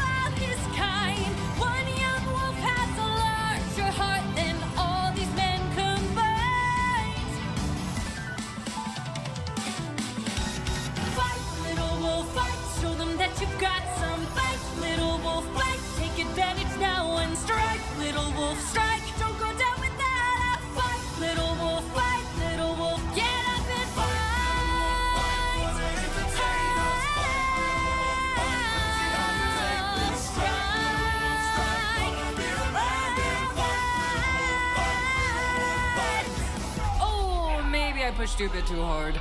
all his kind. One young wolf has a larger heart than all these men combined. Fight, little wolf, fight. Show them that you've got some fight, little wolf, fight. Take advantage now and strike, little wolf, strike. Don't go down without a fight, little wolf, fight, little wolf. Get up and fight. Oh, maybe I pushed you a bit too hard.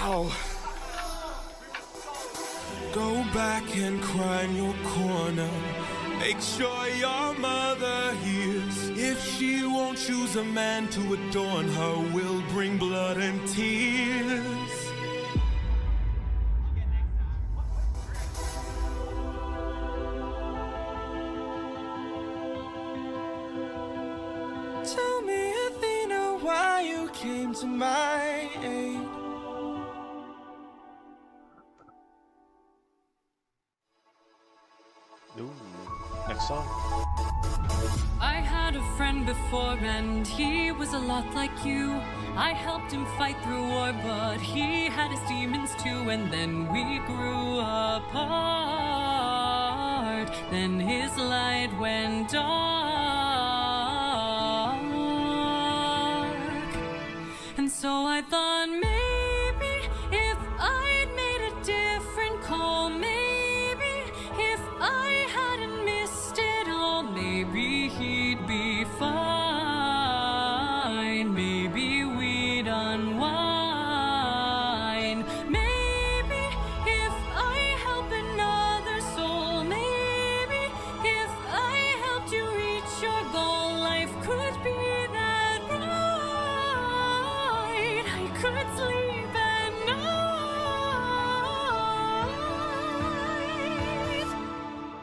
Ow. Go back and cry in your corner. Make sure your mother hears. If she won't choose a man to adorn her, will bring blood and tears. Tell me, Athena, why you came to my aid. Ooh, next song. I had a friend before and he was a lot like you. I helped him fight through war, but he had his demons too. And then we grew apart. Then his light went dark. And so I thought maybe if I'd made a different call, maybe if I hadn't missed it all, maybe he'd be fine. Maybe we'd unwind. Maybe if I help another soul, maybe if I helped you reach your goal, life could be that bright. I could sleep at night.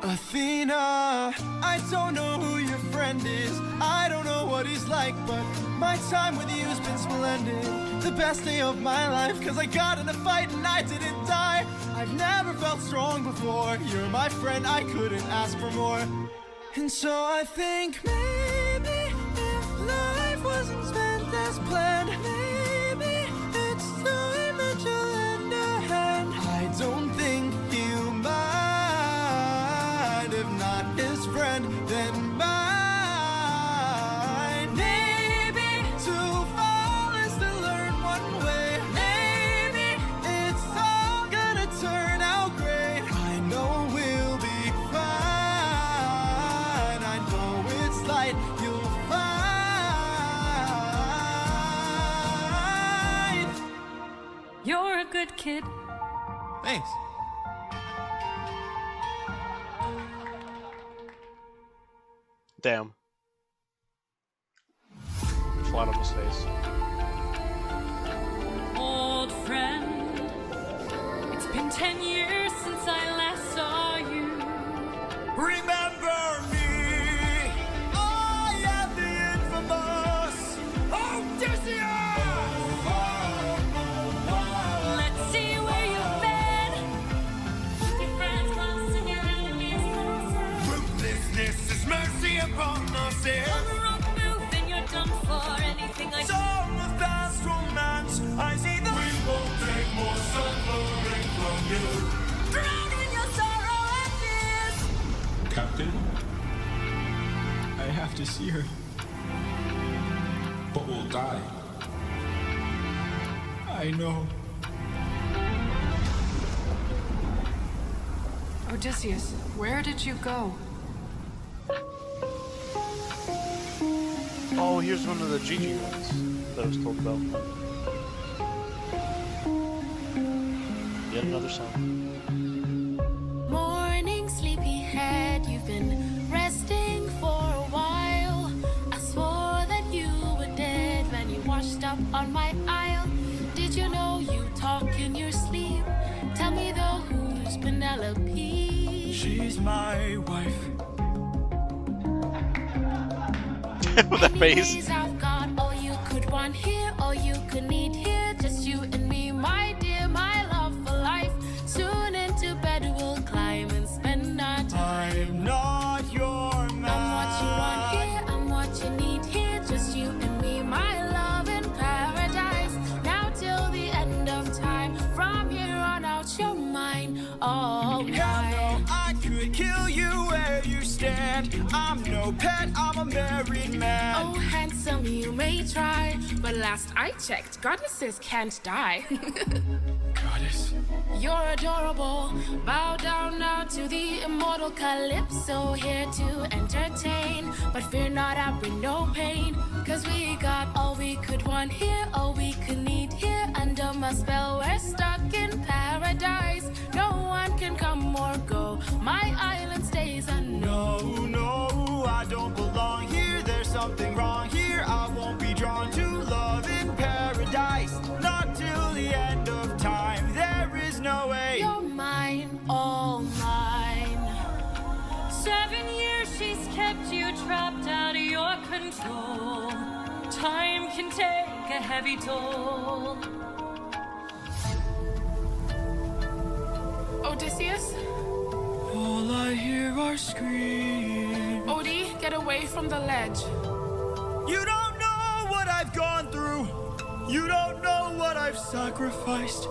Athena, I don't know who your friend is. I don't know what he's like, but my time with you's been splendid. The best day of my life, cause I got in a fight and I didn't die. I've never felt strong before. You're my friend, I couldn't ask for more. And so I think maybe if life wasn't spent as planned, maybe it's time that you lend a hand. I don't think he'll mind. If not his friend, then mine. Maybe to fall is to learn one way. Maybe it's all gonna turn out great. I know we'll be fine. I know it's light, you'll find. You're a good kid. Thanks. Damn. Flat on his face. Old friend, it's been 10 years since I last saw you. Remember me. stand. On the wrong move and you're done for. Anything I Song of past romance, I see the We won't take more suffering from you. drown in your sorrow and fears. Captain, I have to see her. but we'll die. I know. Odysseus, where did you go? Oh, here's one of the Gigi ones that I was told about. Yet another song. Morning, sleepyhead, you've been resting for a while. I swore that you were dead when you washed up on my aisle. Did you know you talk in your sleep? Tell me though, who's Penelope? She's my wife. With that face. Anyways, I've got all you could want here, all you could need here. Just you and me, my dear, my love for life. Soon into bed we'll climb and spend our time. I'm not your man. I'm what you want here, I'm what you need here. Just you and me, my love in paradise. Now till the end of time. From here on out, you're mine, all Hell mine. no, I could kill you where you stand. I'm no pet, I'm a married man. Oh, handsome, you may try, but last I checked, goddesses can't die. Goddess. You're adorable. Bow down now to the immortal Calypso, here to entertain. But fear not, I bring no pain. Cause we got all we could want here, all we could need here. Under my spell, we're stuck in paradise. No one can come or go. My island stays unknown. No, no, I don't belong here. There's something wrong here. I won't be drawn to love in paradise. Not till the end of time. There is no way. You're mine, all mine. 7 years she's kept you trapped out of your control. Time can take a heavy toll. Odysseus? All I hear are screams. Odie, get away from the ledge. You don't know what I've gone through. You don't know what I've sacrificed.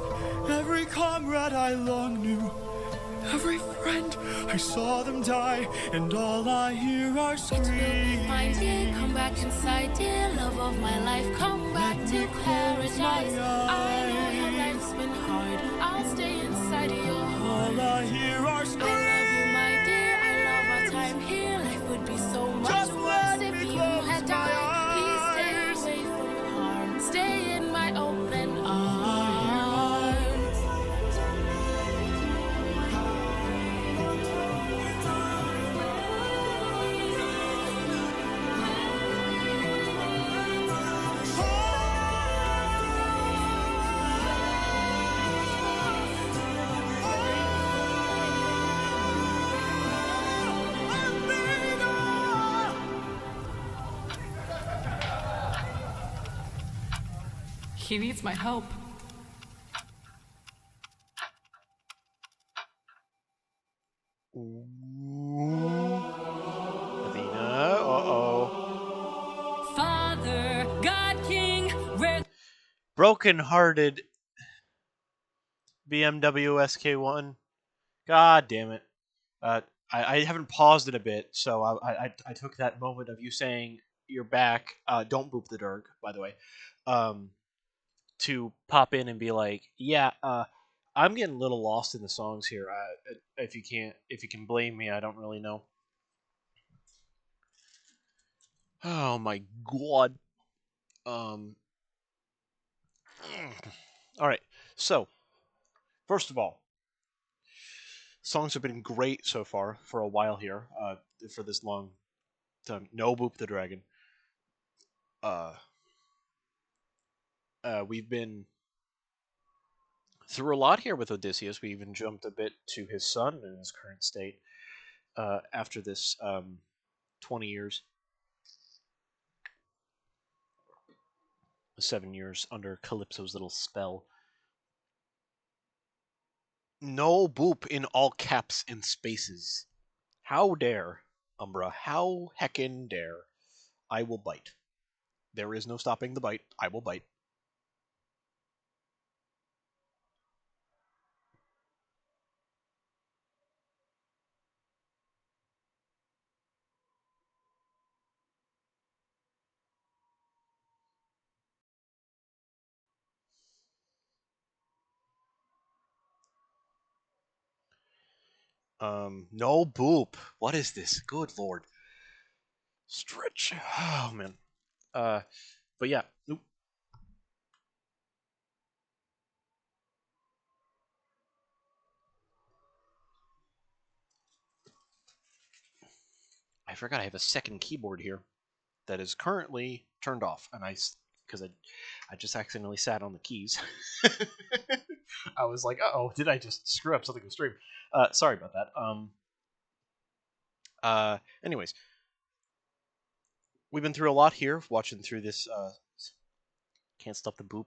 Every comrade I long knew. Every friend, I saw them die. And all I hear are It will be fine, dear. screams. Come back inside, dear. Love of my life, come back Let to me close my paradise. I know your eyes. life's been hard. I'll stay inside of your heart. All I hear are I love screams. you, my dear. I love our time here. Life would be so much Just worse let if me you close had my died. Please stay eyes. away from harm. Stay in my open arms. He needs my help. Athena, uh-oh. Father, God King, Broken-hearted BMW SK1. God damn it. I haven't paused it a bit, so I took that moment of you saying you're back. Don't boop the Derg, by the way. To pop in and be like, yeah, I'm getting a little lost in the songs here. If you can blame me, I don't really know. Oh my god. All right. So, first of all, songs have been great so far for a while here. For this long time, no Boop the Dragon. We've been through a lot here with Odysseus. We even jumped a bit to his son in his current state after this 20 years. 7 years under Calypso's little spell. No Boop in all caps and spaces. How dare, Umbra? How heckin' dare? I will bite. There is no stopping the bite. I will bite. No boop. What is this? Good lord. Stretch. Oh man. But yeah. Nope. I forgot I have a second keyboard here that is currently turned off, and because I just accidentally sat on the keys. I was like, oh, did I just screw up something with stream? Sorry about that. Anyways, we've been through a lot here, watching through this. Can't stop the boop.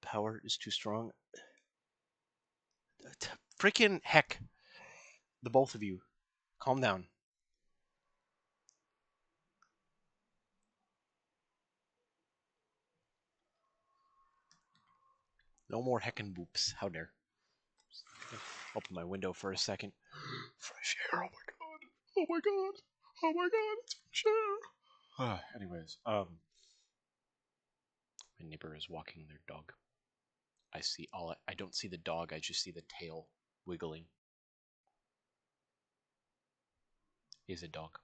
Power is too strong. Freaking heck. The both of you. Calm down. No more heckin' boops. How dare. Open my window for a second. Fresh air. Oh my god. Oh my god. Oh my god. It's fresh air. Anyways, my neighbor is walking their dog. I don't see the dog, I just see the tail wiggling. Is a dog.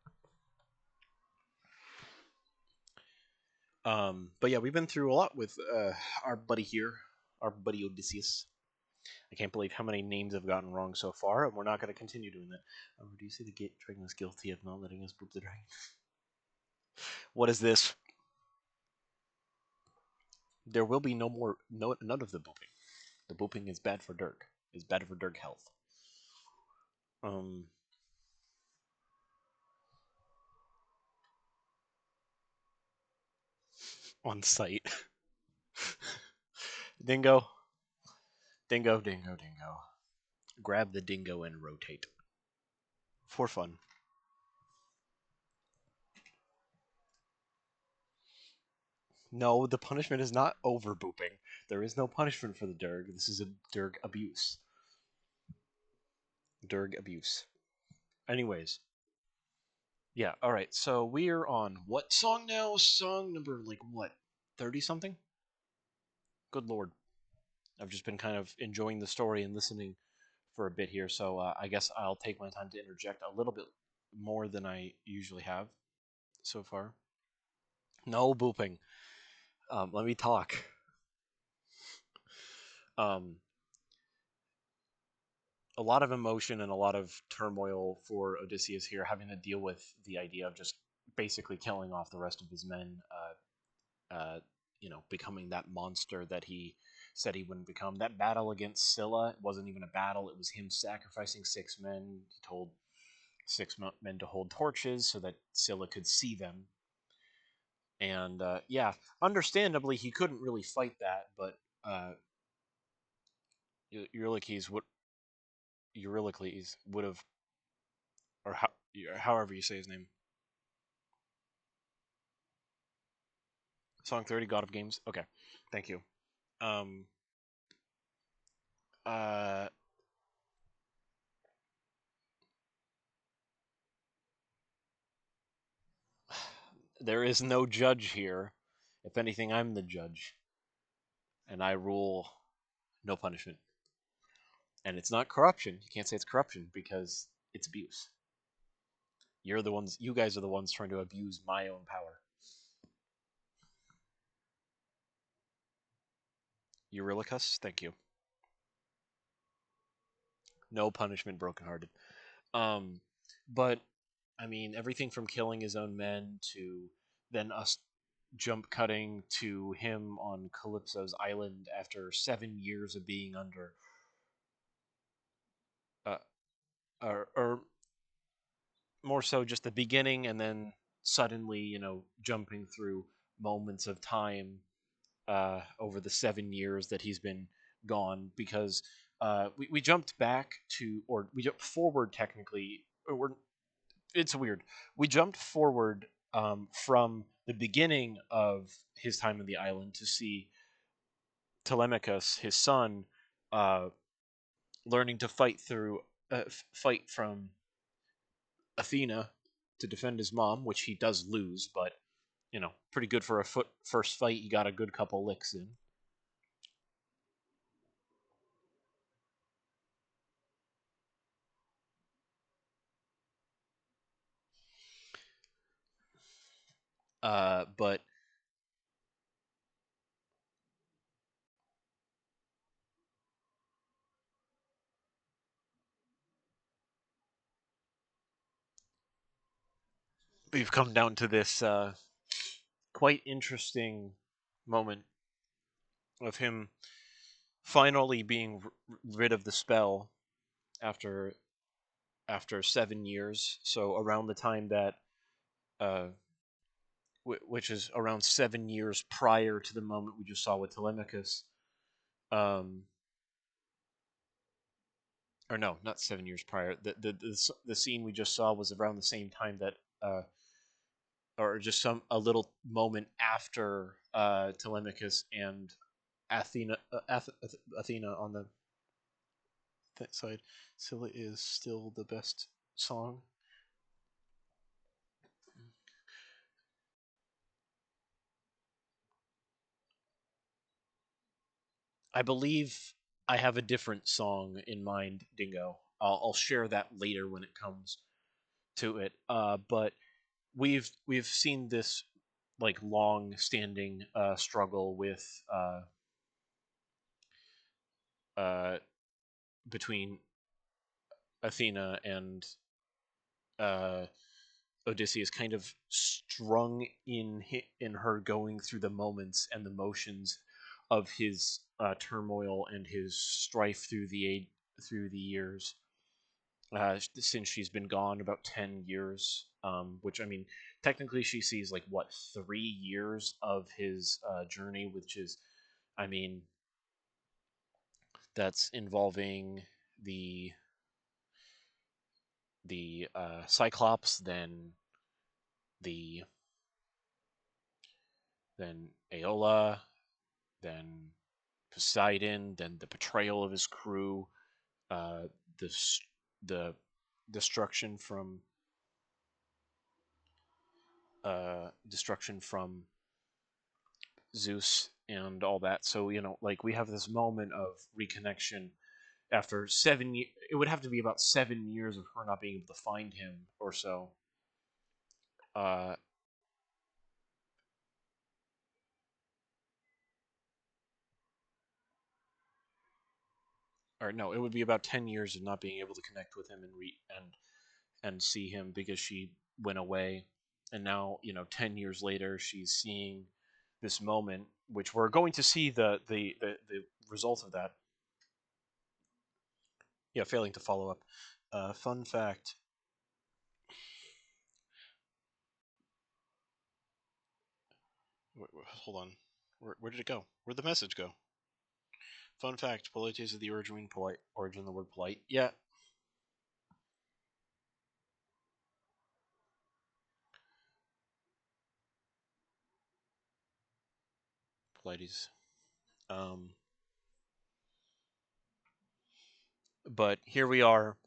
But yeah, we've been through a lot with our buddy here, our buddy Odysseus. I can't believe how many names I've gotten wrong so far, and we're not going to continue doing that. Do you see the gate dragon is guilty of not letting us boop the dragon? What is this? There will be none of the booping. The booping is bad for Dirk. It's bad for Dirk health. On site. Dingo. Dingo, dingo, dingo. Grab the dingo and rotate. For fun. No, the punishment is not over booping. There is no punishment for the Durg. This is a Durg abuse. Durg abuse. Anyways. Yeah, alright, so we're on what song now? Song number, like, what? 30-something? Good lord. I've just been kind of enjoying the story and listening for a bit here, so I guess I'll take my time to interject a little bit more than I usually have so far. No booping. Let me talk. A lot of emotion and a lot of turmoil for Odysseus here, having to deal with the idea of just basically killing off the rest of his men, becoming that monster that he said he wouldn't become. That battle against Scylla wasn't even a battle, it was him sacrificing 6 men. He told 6 men to hold torches so that Scylla could see them. And, understandably, he couldn't really fight that, but Eurylochus would have, or however you say his name. Song 30, God of Games. Okay, thank you. There is no judge here. If anything, I'm the judge. And I rule no punishment. And it's not corruption. You can't say it's corruption because it's abuse. You guys are the ones trying to abuse my own power. Eurylochus, thank you. No punishment, brokenhearted. But, I mean, everything from killing his own men to then us jump cutting to him on Calypso's island after 7 years of being under, or more so just the beginning, and then suddenly, jumping through moments of time over the 7 years that he's been gone, because we jumped back or we jumped forward technically, it's weird. We jumped forward from the beginning of his time in the island to see Telemachus, his son, uh, learning to fight from Athena to defend his mom, which he does lose, but pretty good for a first fight. He got a good couple licks in. But we've come down to this quite interesting moment of him finally being rid of the spell after 7 years. So around the time that, uh, which is around 7 years prior to the moment we just saw with Telemachus. Or no, not 7 years prior. The scene we just saw was around the same time that, or just a little moment after Telemachus and Athena on the side. Scylla is still the best song. I believe I have a different song in mind, Dingo. I'll share that later when it comes to it. But we've seen this like long-standing struggle with between Athena and Odysseus, kind of strung in her going through the moments and the motions of his turmoil and his strife through the years. Since she's been gone about 10 years, which, I mean, technically she sees like 3 years of his journey, which is, I mean, that's involving the Cyclops, then Aeola, then Poseidon, then the betrayal of his crew, the destruction from Zeus and all that. So like we have this moment of reconnection after 7 years. It would have to be about 7 years of her not being able to find him or so. Or no, it would be about 10 years of not being able to connect with him and see him, because she went away, and now 10 years later she's seeing this moment, which we're going to see the result of that. Yeah, failing to follow up. Fun fact. Hold on. Where did it go? Where'd the message go? Fun fact: Polites is the origin of the word polite. Yeah. Polites. But here we are,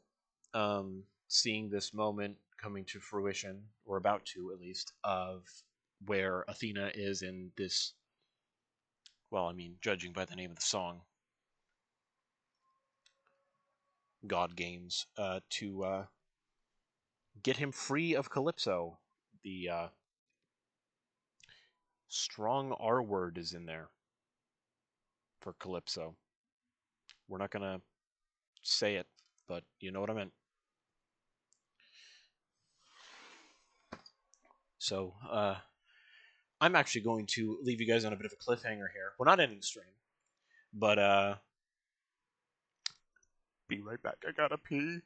seeing this moment coming to fruition, or about to at least, of where Athena is in this. Well, I mean, judging by the name of the song, God Games, to get him free of Calypso. The strong R word is in there for Calypso. We're not gonna say it, but you know what I meant. So, I'm actually going to leave you guys on a bit of a cliffhanger here. We're not ending the stream, but be right back. I gotta pee.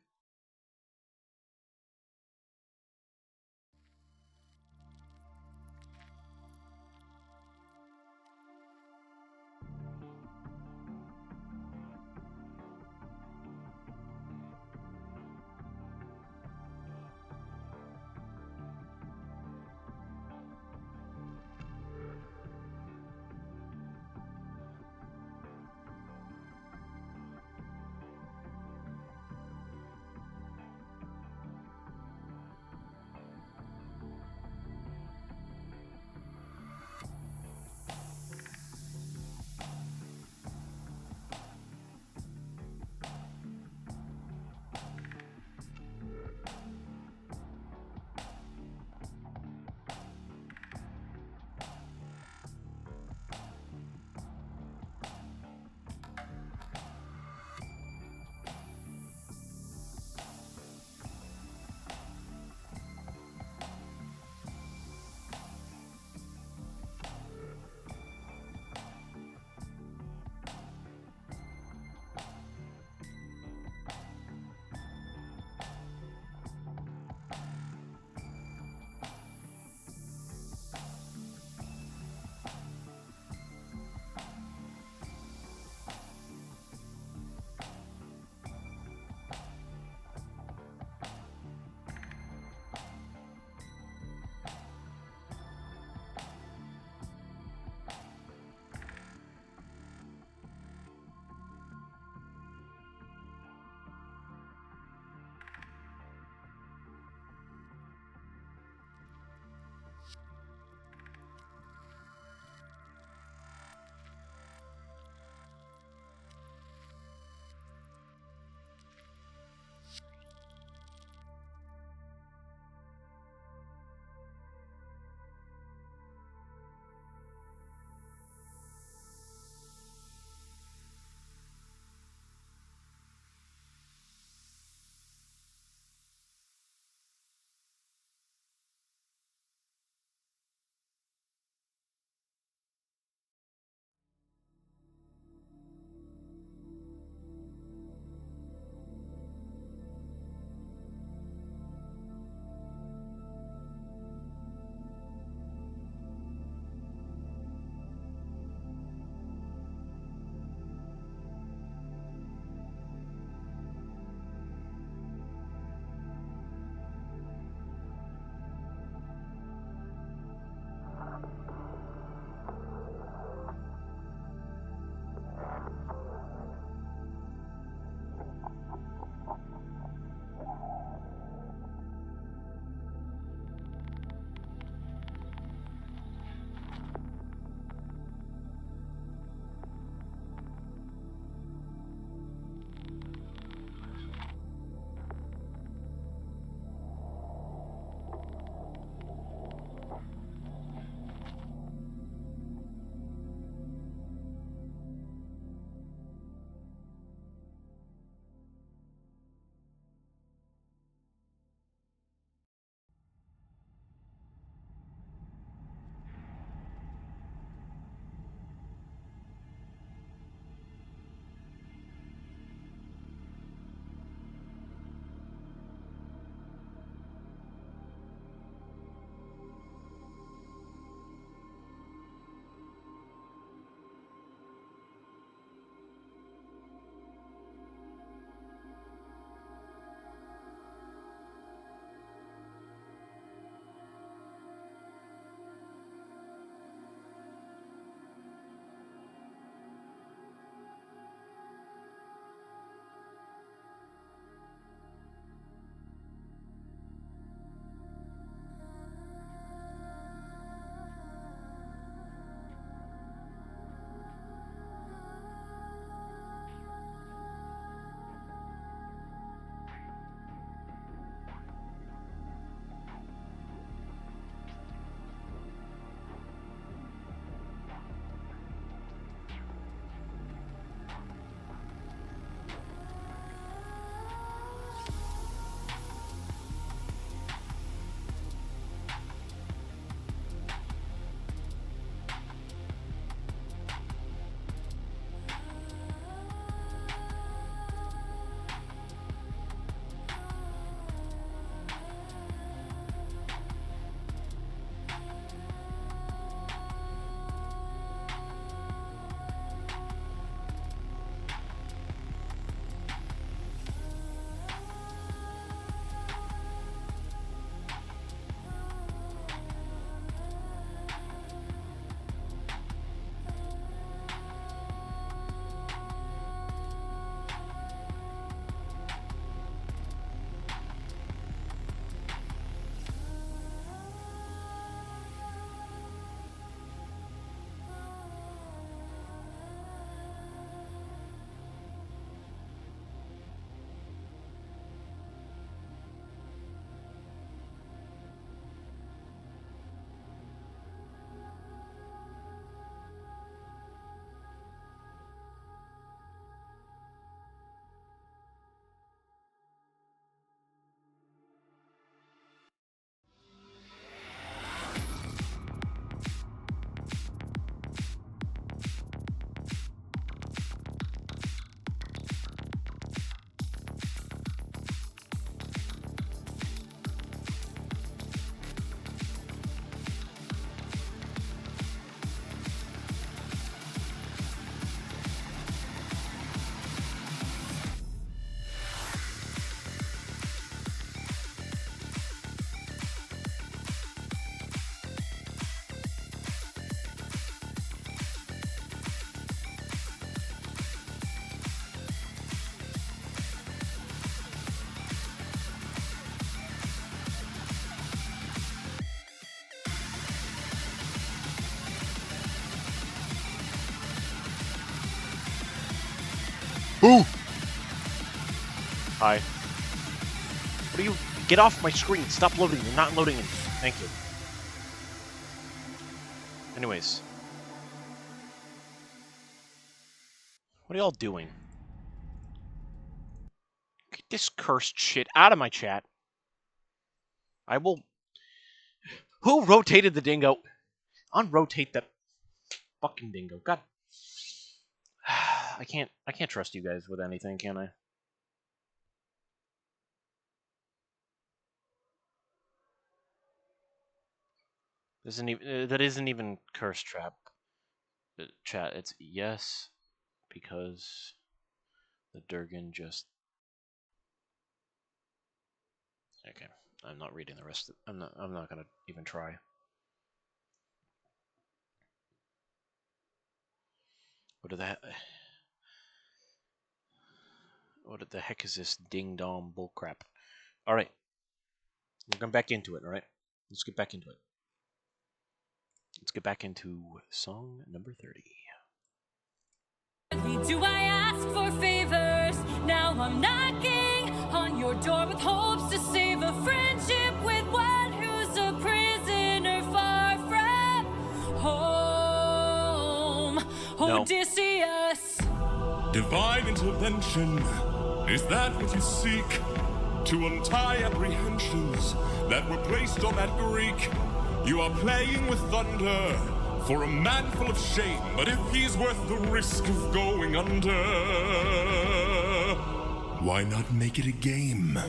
Boo! Hi. What are you? Get off my screen. Stop loading. You're not loading it. Thank you. Anyways. What are y'all doing? Get this cursed shit out of my chat. I will... Who rotated the dingo? Unrotate that fucking dingo. God. I can't trust you guys with anything, can I? That isn't even curse trap. Chat, it's yes, because the Durgan just... Okay, I'm not reading the rest of... I'm not gonna even try. What the heck is this ding-dong bullcrap? Alright. We're going back into it, alright? Let's get back into it. Let's get back into song number 30. Do I ask for favors? Now I'm knocking on your door with hopes to save a friendship with one who's a prisoner far from home. No. Odysseus. Divine intervention, is that what you seek? To untie apprehensions that were placed on that Greek. You are playing with thunder for a man full of shame, but if he's worth the risk of going under, why not make it a game?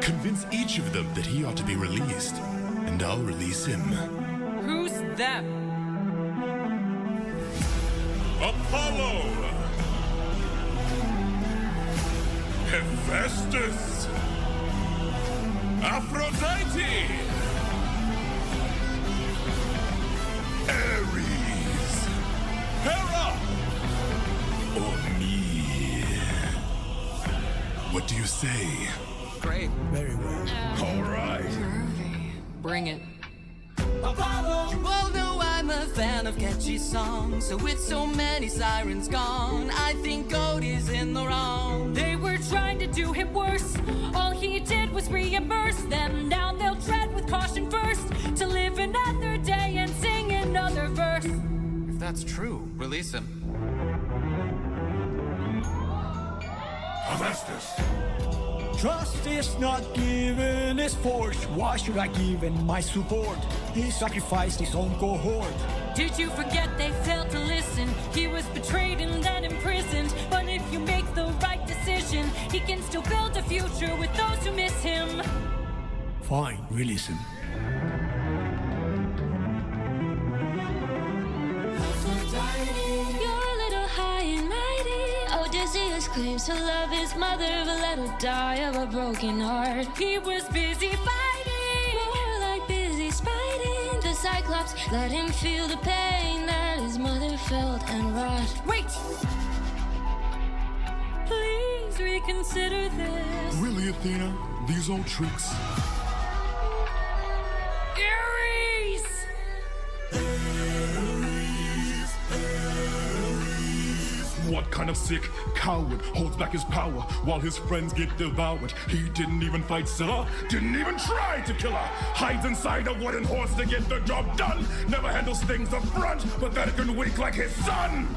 Convince each of them that he ought to be released, and I'll release him. Who's them? Apollo! Hephaestus! Aphrodite! Ares! Hera! Or me? What do you say? Great. Very well. All right. Bring it. Apollo! You all know I'm a fan of catchy songs, so with so many sirens gone, I think God is in the wrong. They were trying to do him worse. All he did was reimburse them. Now they'll tread with caution first to live another day and sing another verse. If that's true, release him. Hephaestus! Trust is not given, is forced. Why should I give in my support? He sacrificed his own cohort. Did you forget they failed to listen? He was betrayed and then imprisoned. But if you make the right decision, he can still build a future with those who miss him. Fine, release him. You're a little high and mighty. Odysseus claims to love his mother, but let her die of a broken heart. He was busy fighting, more like busy spiting. The Cyclops let him feel the pain that his mother felt and wrought. Wait! Please reconsider this. Really, Athena? These old tricks? Ares! What kind of sick coward holds back his power while his friends get devoured? He didn't even fight Scylla, didn't even try to kill her. Hides inside a wooden horse to get the job done. Never handles things up front, pathetic and weak like his son.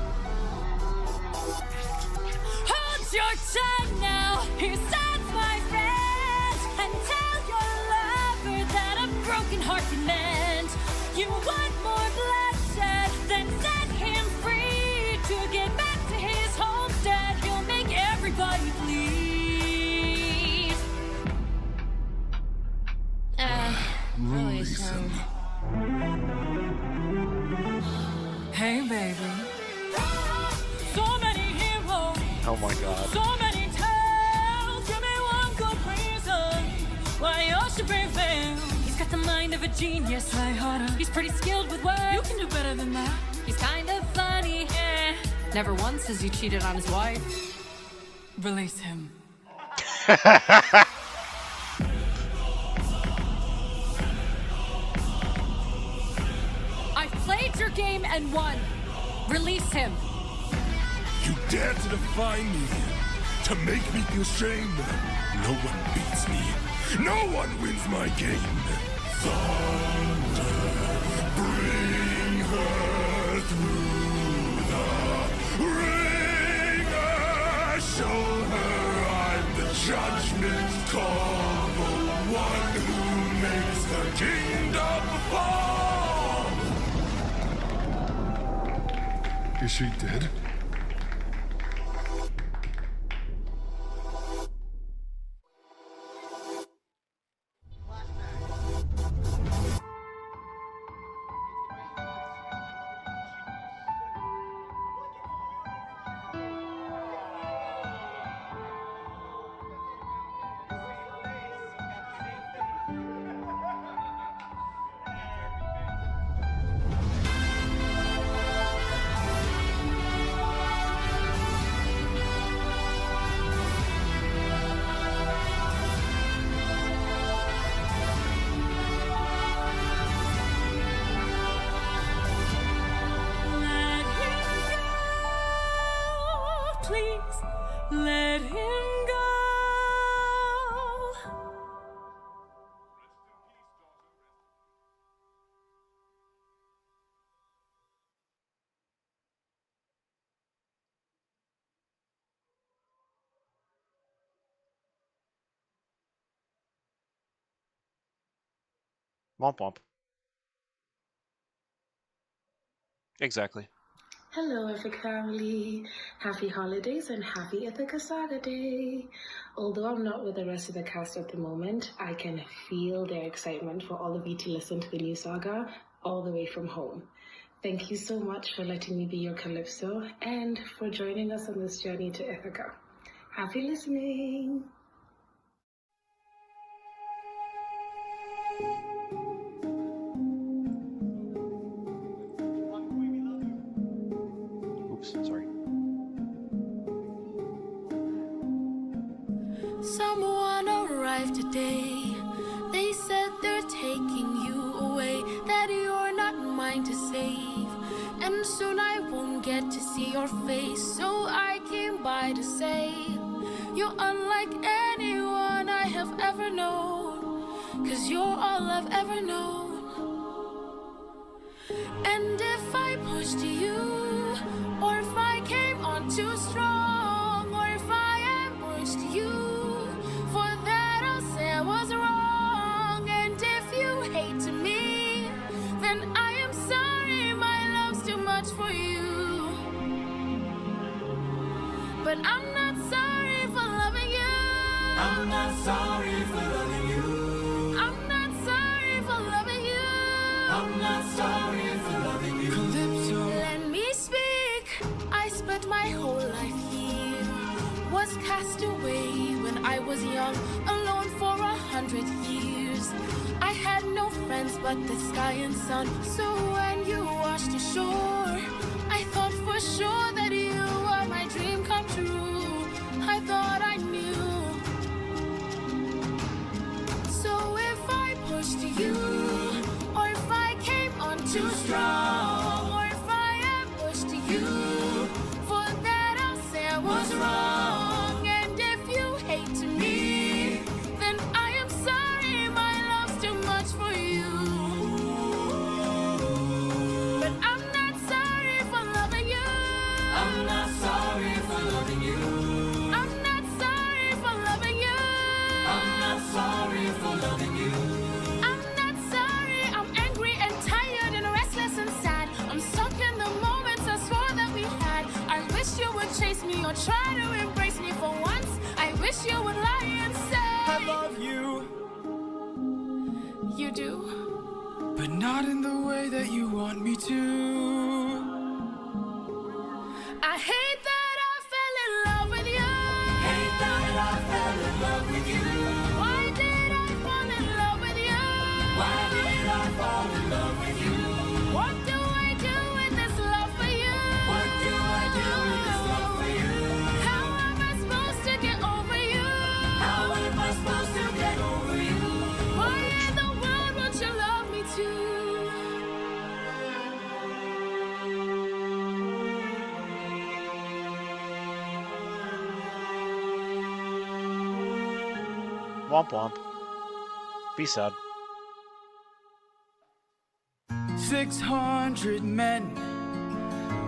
Hold your tongue now, hear signs, my friend, and tell your lover that a broken heart can mend. You want more bloodshed, then set him free to get back to his homestead. He'll make everybody bleed. Release him. Hey, baby. So many heroes. Oh my god. So many tales. Give me one good reason why you should prevail. He's got the mind of a genius. Try harder. He's pretty skilled with words. You can do better than that. He's kind of funny. Never once has he cheated on his wife. Release him. I played your game and won. Release him. You dare to defy me, to make me feel shame. No one beats me. No one wins my game. Thunder, bring her through the ringer. Show her I'm the judgment call, the one who makes the kingdom fall. Is she dead? Let him go. Womp womp. Exactly. Hello, Epic family. Happy holidays and happy Ithaca Saga Day. Although I'm not with the rest of the cast at the moment, I can feel their excitement for all of you to listen to the new saga all the way from home. Thank you so much for letting me be your Calypso and for joining us on this journey to Ithaca. Happy listening. Sorry. Someone arrived today. They said they're taking you away, that you're not mine to save. And soon I won't get to see your face, so I came by to say you're unlike anyone I have ever known, 'cause you're all I've ever known. And if I pushed you, or if I came on too strong, or if I ambushed you, for that I'll say I was wrong. And if you hate me, then I am sorry, my love's too much for you. But I'm not sorry for loving you. I'm not sorry for loving you. I'm not sorry for loving you. I'm not sorry for loving you. Calypso. Let me speak. I spent my whole life here, was cast away when I was young, alone for 100 years. I had no friends but the sky and sun, so when you washed ashore, I thought for sure that you were my dream come true. I thought I knew. So if I pushed you, or if I came on too strong, or if I ambushed you, for that I'll say I was wrong. And if you hate me, then I am sorry, my love's too much for you. But I'm not sorry for loving you. I'm not sorry for loving you. I'm not sorry for loving you. I'm not sorry for loving you. I'm not sorry, I'm angry and tired and restless and sad. I'm stuck in the moments I swore that we had. I wish you would chase me or try to embrace me for once. I wish you would lie and say I love you, you do. but not in the way that you want me to. I hate that I fell in love with you. Hate that I fell in love with you. Why did I fall in love with you? Why did I fall in love with you? What do I do with this love for you? What do I do with this love for you? How am I supposed to get over you? How am I supposed to get over you? Why in the world would you love me too? Womp womp. Be sad. 600 men,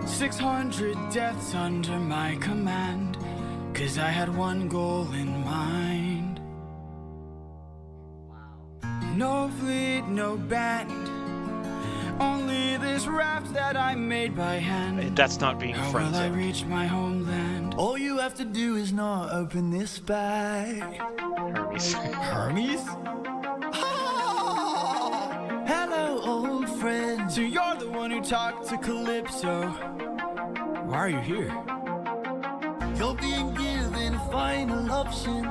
600 deaths under my command, 'cause I had one goal in mind. No fleet, no band, only this raft that I made by hand. That's not being How will I forensic. reach my homeland? All you have to do is not open this bag. Hermes. Hermes? Hello, old friend. So you're the one who talked to Calypso. Why are you here? You're being given a final option.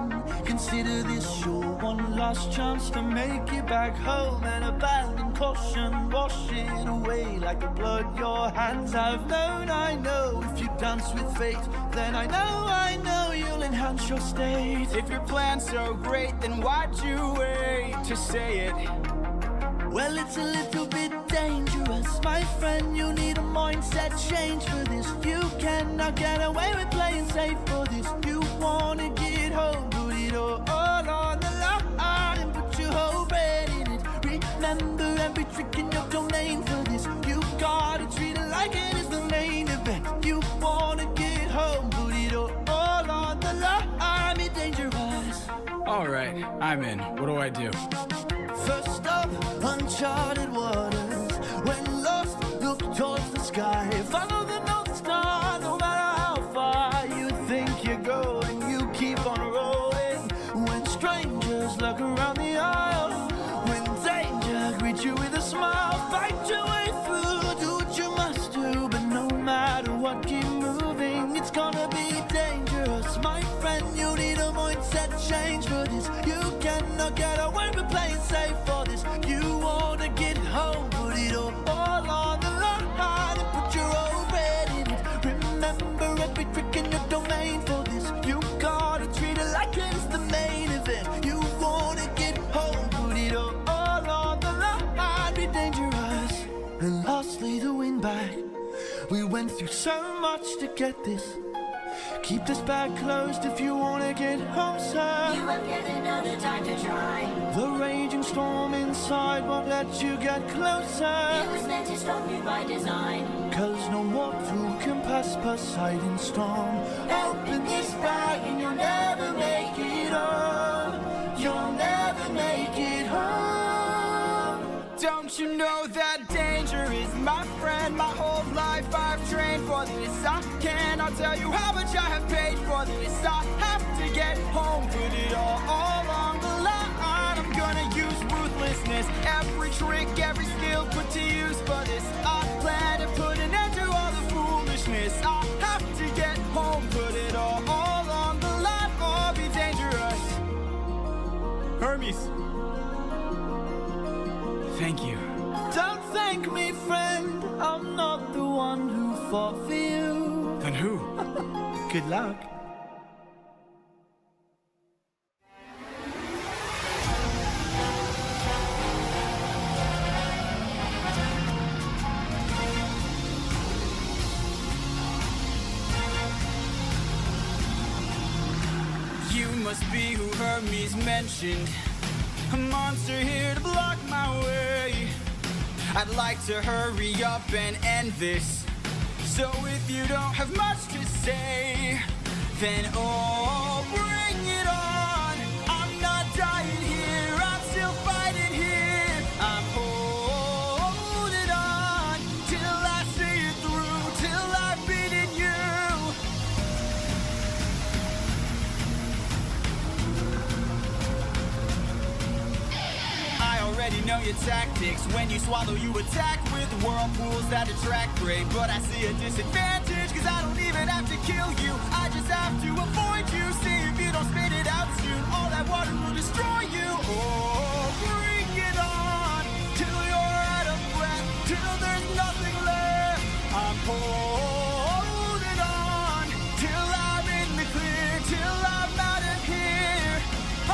Consider this your one last chance to make it back home and abandon caution. Wash it away like the blood your hands have known. I know if you dance with fate, then I know you'll enhance your state. If your plan's so great, then why'd you wait to say it? Well, it's a little bit dangerous, my friend. You need a mindset change for this. You cannot get away with playing safe for this. You wanna get home, put it all on the line and put your whole brain in it. Remember every trick in your domain for this. You gotta treat it like it is the main event. You wanna get home, put it all on the line. Be dangerous. All right, I'm in. What do I do? First up, uncharted waters. When lost, look towards the sky. Follow the North Star, no matter how far you think you're going. You keep on rolling. When strangers look around the aisle, when danger greets you with a smile, fight your way through. Do what you must do, but no matter what, keep moving. It's gonna be dangerous, my friend. You need a mindset change for this. You cannot get away with playing safe for this. You wanna get home, put it all on the line and put your whole bread in it. Remember every trick in your domain for this. You gotta treat it like it's the main event. You wanna get home, put it all on the line, be dangerous. And lastly, the win back. We went through so much to get this. Keep this bag closed if you wanna get home, sir. You won't get another time to try. The raging storm inside won't let you get closer. It was meant to stop you by design. 'Cause no mortal can pass Poseidon's storm. Open this bag and you'll never make it home. You'll never make it home. Don't you know that danger is my friend? My whole life I've trained for this. I cannot tell you how much I have paid for this. I have to get home, put it all on the line. I'm gonna use ruthlessness, every trick, every skill put to use for this. I plan to put an end to all the foolishness. I have to get home, put it all on the line, or be dangerous. Hermes. Thank you. Don't thank me, friend. I'm not the one who fought for you. Then who? Good luck. You must be who Hermes mentioned. A monster here to block my way. I'd like to hurry up and end this. So if you don't have much to say, then oh, bring it on. I'm not dying here, I'm still fighting here. I'm holding on till I see it through, till I've beaten you. I already know your tactics. When you swallow, you attack with whirlpools that attract prey. But I see a disadvantage, 'cause I don't even have to kill you. I just have to avoid you. See if you don't spit it out soon, all that water will destroy you. Oh, bring it on till you're out of breath, till there's nothing left. I'm holding on till I'm in the clear, till I'm out of here. Oh.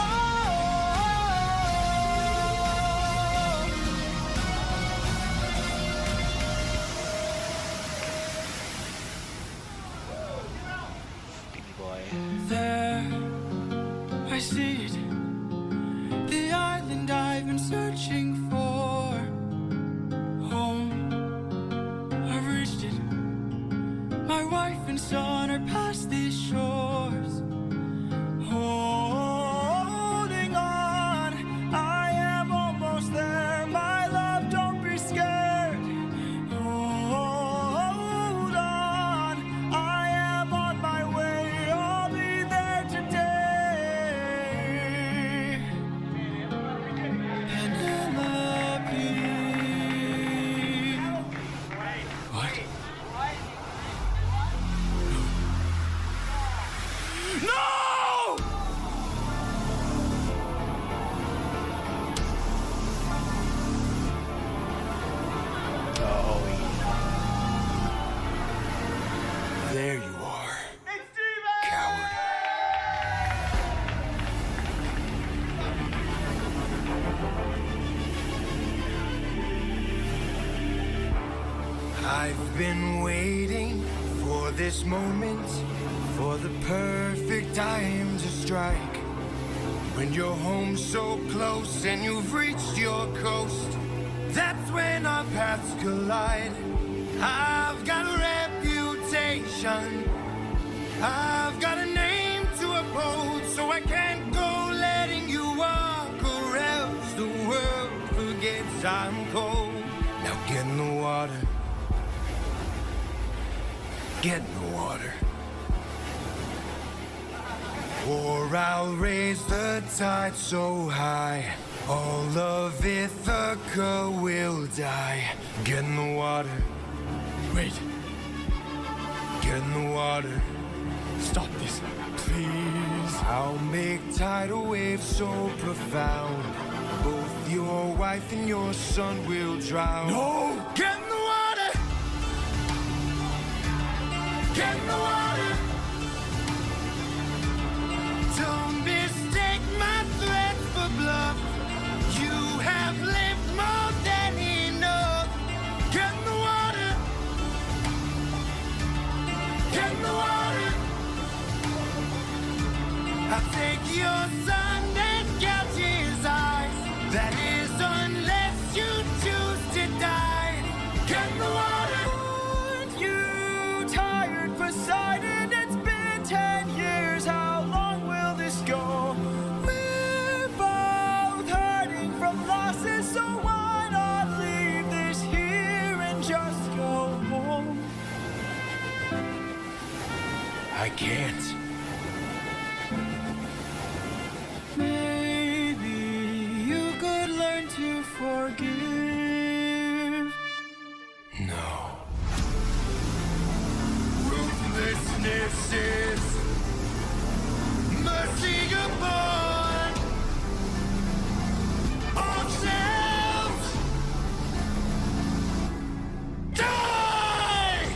Baby boy. There, I see it. the island I've been searching for. Home, I've reached it. My wife and son are past these shores. Holding on, I am almost there. My love, don't be scared. Hold on, I am on my way. I'll be there today. Penelope. What? No! There you are. Coward. I've been waiting for this moment, for the perfect time to strike. When you're home so close and you've reached your coast, that's when our paths collide. I've got a reputation, I've got a name to uphold, so I can't go letting you walk, or else the world forgets I'm cold. Now get in the water. Get in the water. Or I'll raise the tide so high, all of Ithaca will die. Get in the water. Wait. Get in the water. Stop this, please. I'll make tidal waves so profound, both your wife and your son will drown. No! Get in the water! Get in the water! Don't mistake my threats for bluff. You have lived more than enough. Get in the water! Get in the water! I'll take your son and gouge his eyes. That is, unless you choose to die. Get in the water! Aren't you tired, Poseidon? It's been 10 years. How long will this go? We're both hurting from losses, so why not leave this here and just go home? I can't. Maybe you could learn to forgive. No. Ruthlessness is mercy upon ourselves. Die!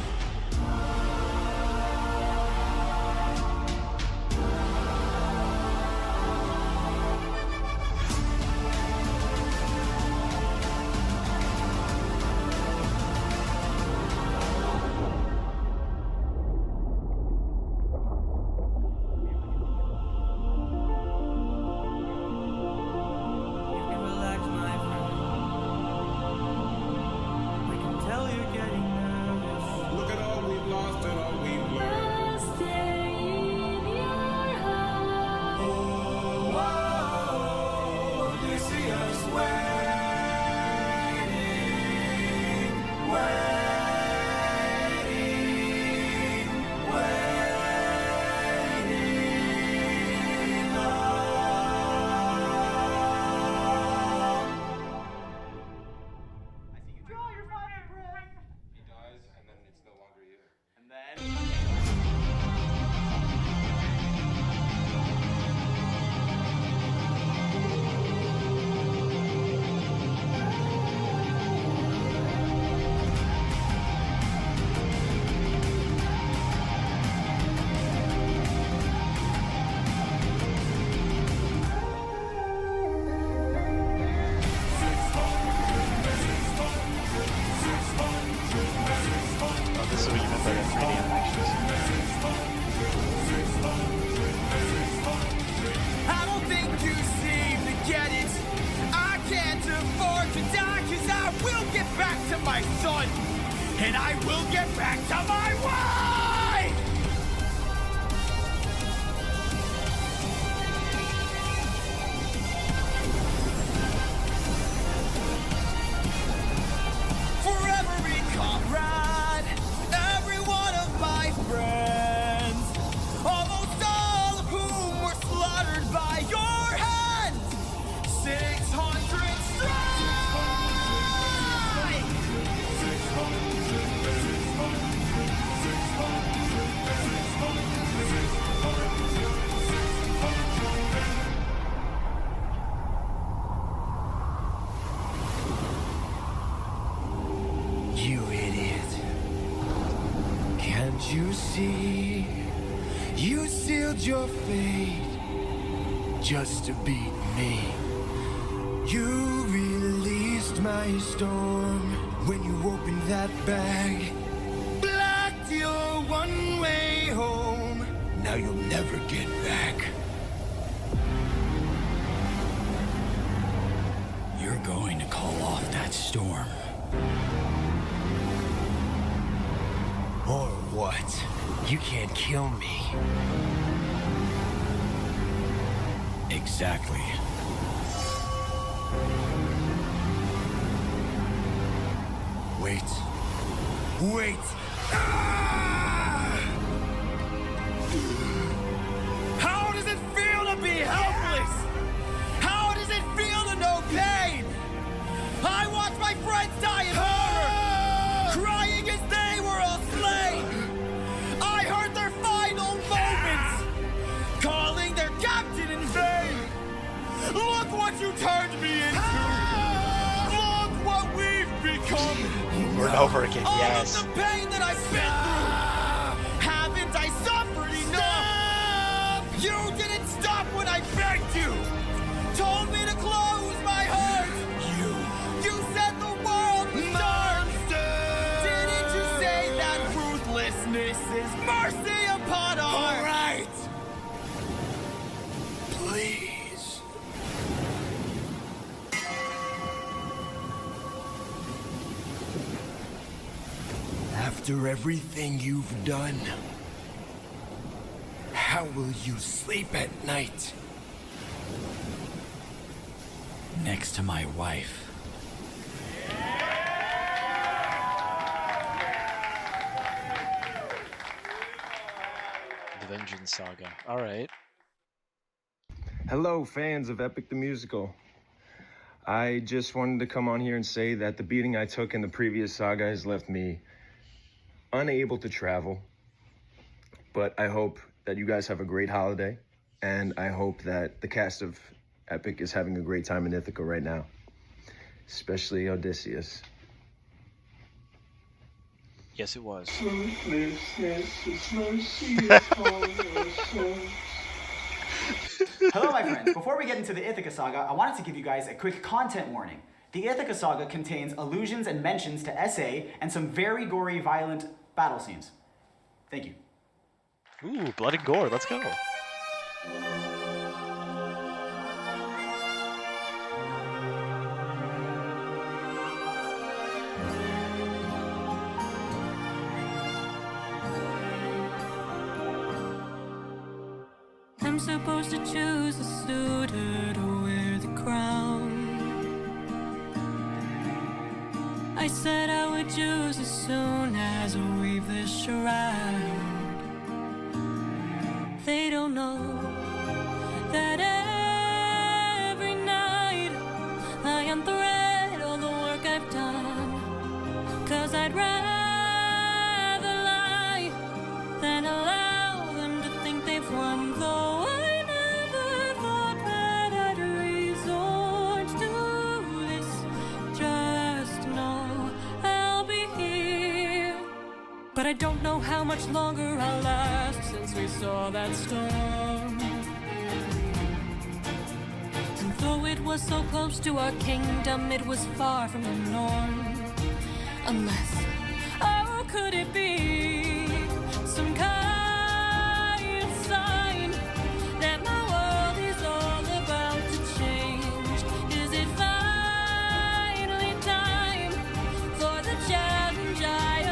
and I will get back to my wife! For every comrade, every one of my friends, almost all of whom were slaughtered by your hand, 600 strike! You idiot. Can't you see? You sealed your fate just to beat me. You released my storm when you opened that bag. Blocked your one-way home. Now you'll never get back. You're going to call off that storm. Or what? You can't kill me. Exactly. Wait. Wait! Ah! How does it feel to be helpless? How does it feel to know pain? I watched my friends die in horror, crying as they were all slain. I heard their final moments, calling their captain in vain. Look what you turned me into. Look what we've become. Over and over again, yes. All of the pain that I've been through, haven't I suffered enough? You didn't stop when I begged you. Told me to close my heart. You said the world was dark. Didn't you say that ruthlessness is mercy upon art? All right. Please. After everything you've done, how will you sleep at night? Next to my wife. The Vengeance Saga. All right. Hello, fans of Epic the Musical. I just wanted to come on here and say that the beating I took in the previous saga has left me unable to travel. But I hope that you guys have a great holiday, and I hope that the cast of Epic is having a great time in Ithaca right now, especially Odysseus. Yes, it was. Hello, my friends. Before we get into the Ithaca Saga, I wanted to give you guys a quick content warning. The Ithaca Saga contains allusions and mentions to SA and some very gory, violent battle scenes. Thank you. Ooh, blood and gore. Let's go. I'm supposed to choose a suitor to wear the crown. I said I would choose as soon as I weave this shroud. They don't know that every night I unthread all the work I've done. 'Cause I'd rather lie than allow them to think they've won. Though I never thought that I'd resort to this. Just know I'll be here. But I don't know how much longer I'll last since we saw that storm. And though it was so close to our kingdom, it was far from the norm. Unless, oh, could it be some kind of sign that my world is all about to change? Is it finally time for the challenge I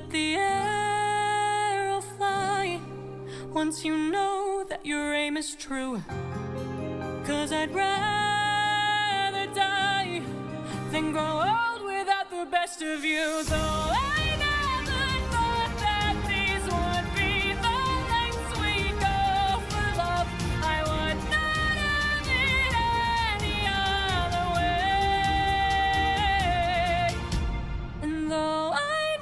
let the arrow fly once you know that your aim is true. 'Cause I'd rather die than grow old without the best of you. Though I never thought that these would be the lengths we go for love, I would not have it any other way. And though I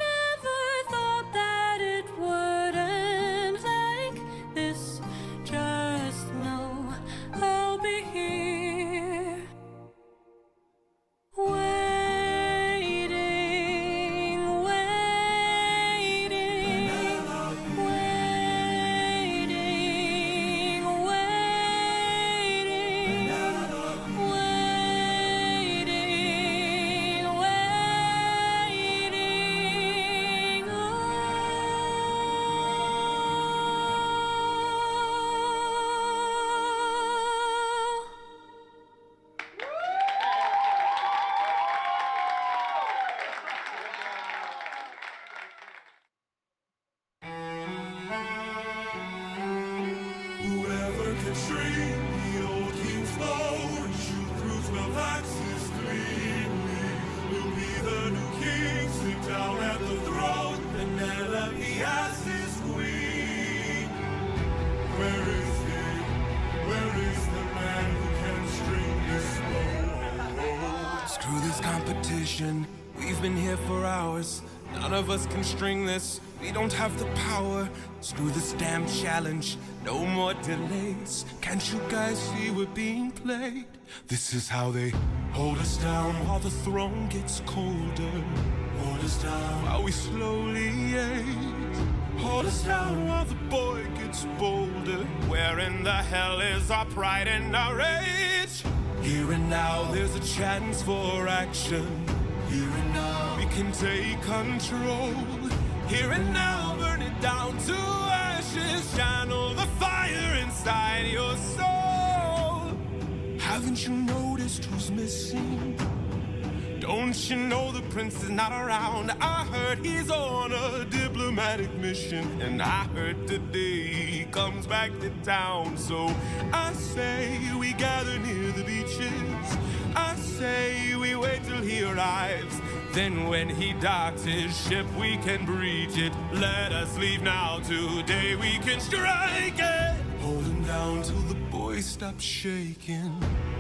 never thought that it would end like this, just know I'll be here waiting, waiting, waiting, waiting, waiting, waiting. Whoever can string the old king's bow and shoot through 12 axes cleanly will be the new king, sit down at the throne, and Penelope as his queen. Where is he? Where is the man who can string this bow? Screw this competition. We've been here for hours. None of us can string this. We don't have the power. Screw this damn challenge. No more delays. Can't you guys see we're being played? This is how they hold us down while the throne gets colder. Hold us down while we slowly age. Hold us down while the boy gets bolder. Where in the hell is our pride and our rage? Here and now there's a chance for action. Here and now we can take control. Here and now burn it down to ashes. Channel the fire inside your soul. Haven't you noticed who's missing? Don't you know the prince is not around? I heard he's on a diplomatic mission, and I heard today he comes back to town. So I say we gather near the beaches. I say we wait till he arrives. Then when he docks his ship, we can breach it. Let us leave now, today we can strike it. Hold him down till the boy stops shaking.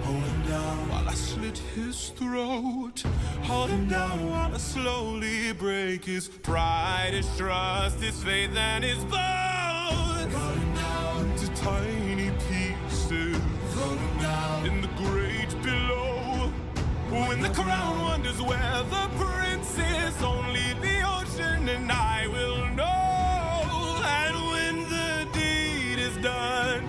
Hold him down while I slit his throat. Hold him down while I slowly break his pride, his trust, his faith, and his bones. Cut him down into tiny pieces. Throw him down in the great below. When the crown wonders where the prince is, only the ocean and I will know. And when the deed is done,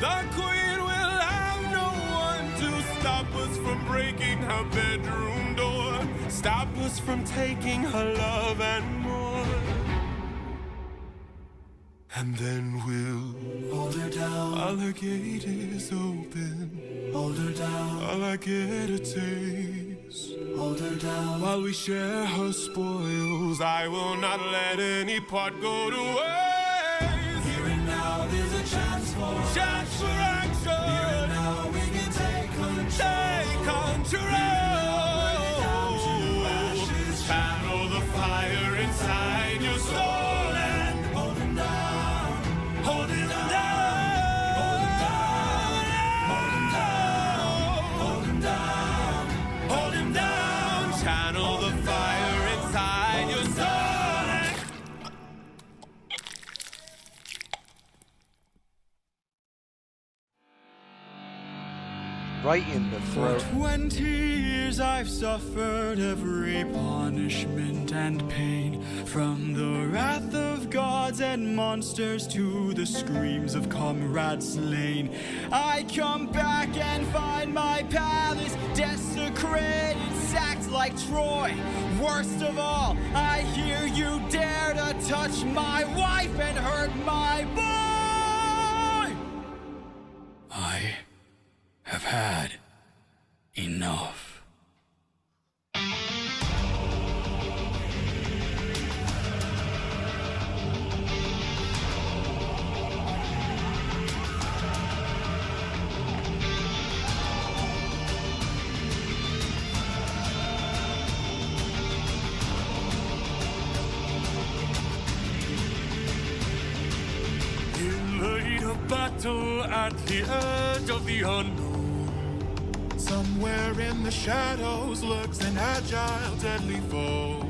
the queen will have no one to stop us from breaking her bedroom door. Stop us from taking her love and more. And then we'll hold her down while her gate is open. Hold her down while I get a taste. Hold her down while we share her spoils. I will not let any part go to waste. Here and now there's a chance for action. Here and now we can take control. Channel the fire inside your soul and hold him down. Hold him down. Channel the fire inside your soul. Right in the For throat. 20 years I've suffered every punishment and pain, from the wrath of gods and monsters to the screams of comrades slain. I come back and find my palace desecrated, sacked like Troy. Worst of all, I hear you dare to touch my wife and hurt my boy. I have had enough. battle at the edge of the unknown. Somewhere in the shadows lurks an agile, deadly foe.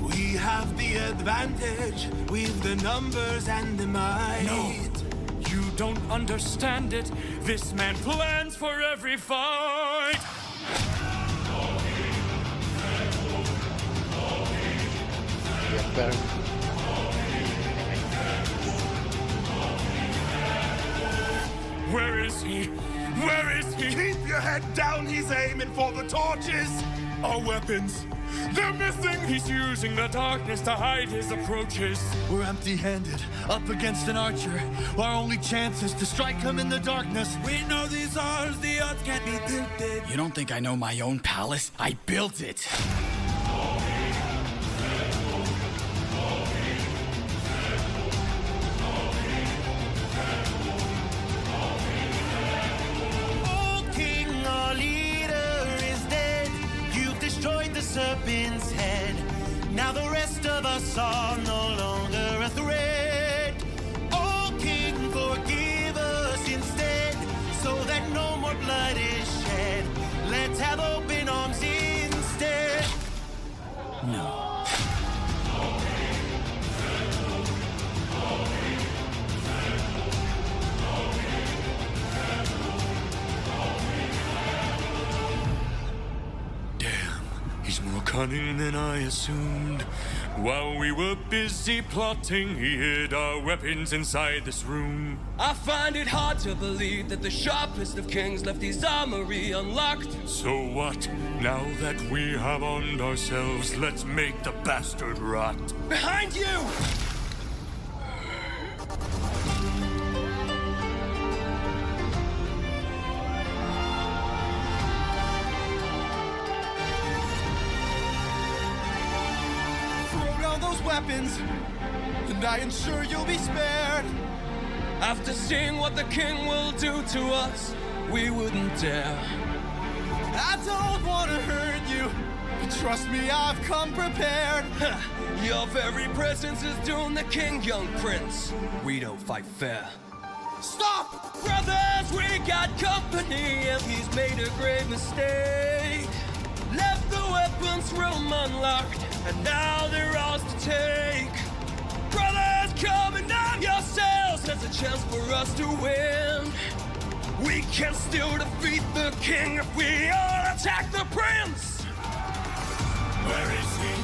We have the advantage, we've the numbers and the might. No, you don't understand it. This man plans for every fight. Yeah, better. Where is he? Where is he? Keep your head down, he's aiming for the torches. Our weapons, they're missing. He's using the darkness to hide his approaches. We're empty-handed, up against an archer. Our only chance is to strike him in the darkness. We know these odds, the odds can't be tilted. You don't think I know my own palace? I built it. Serpent's head. Now the rest of us are no longer a threat. Oh, King, forgive us instead, so that no more blood is shed. Let's have open arms instead. No. He's more cunning than I assumed. While we were busy plotting, he hid our weapons inside this room. I find it hard to believe that the sharpest of kings left his armory unlocked. So what? Now that we have armed ourselves, let's make the bastard rot. Behind you! Weapons, and I ensure you'll be spared. After seeing what the king will do to us, we wouldn't dare. I don't want to hurt you, but trust me, I've come prepared. Your very presence is doomed the king, young prince. We don't fight fair. Stop! Brothers, we got company, and he's made a grave mistake. Left the weapons room unlocked, and now they're ours to take. Brothers, come and arm yourselves. There's a chance for us to win. We can still defeat the king if we all attack the prince. Where is he?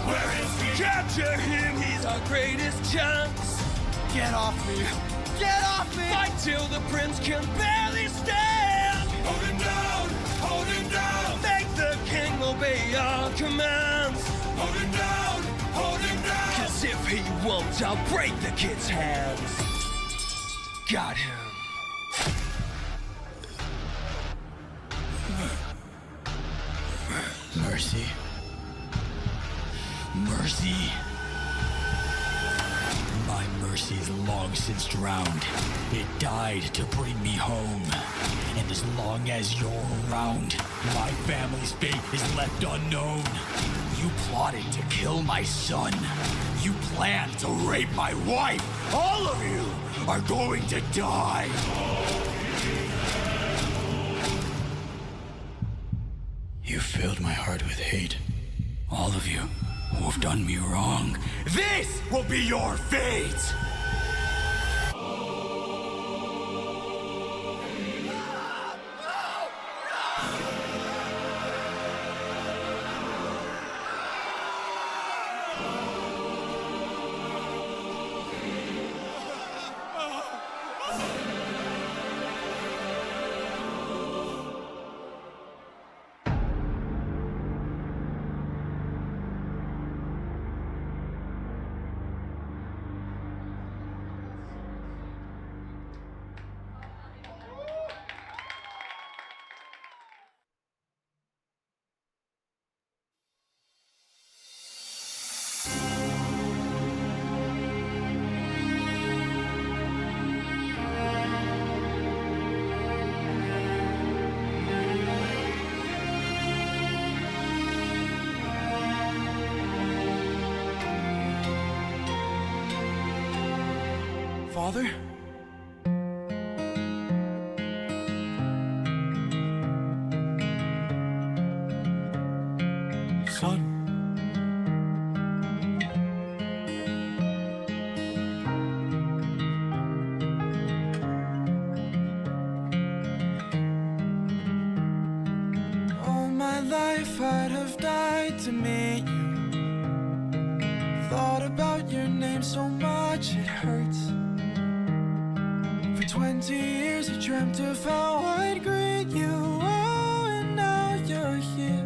Where is he? Capture him, he's our greatest chance. Get off me! Get off me! Fight till the prince can barely stand. Hold him down! Hold him down! Make the king obey our commands. Hold him down! Hold him down! 'Cause if he won't, I'll break the kid's hands. Got him. Mercy. Mercy. My mercy's long since drowned. It died to bring me home. And as long as you're around, my family's fate is left unknown. You plotted to kill my son. You planned to rape my wife. All of you are going to die. You filled my heart with hate. All of you who have done me wrong. This will be your fate! Father? son. All my life I'd have died to meet you. Thought about your name so much it hurts. For 20 years I dreamt of how I'd greet you. Oh, and now you're here,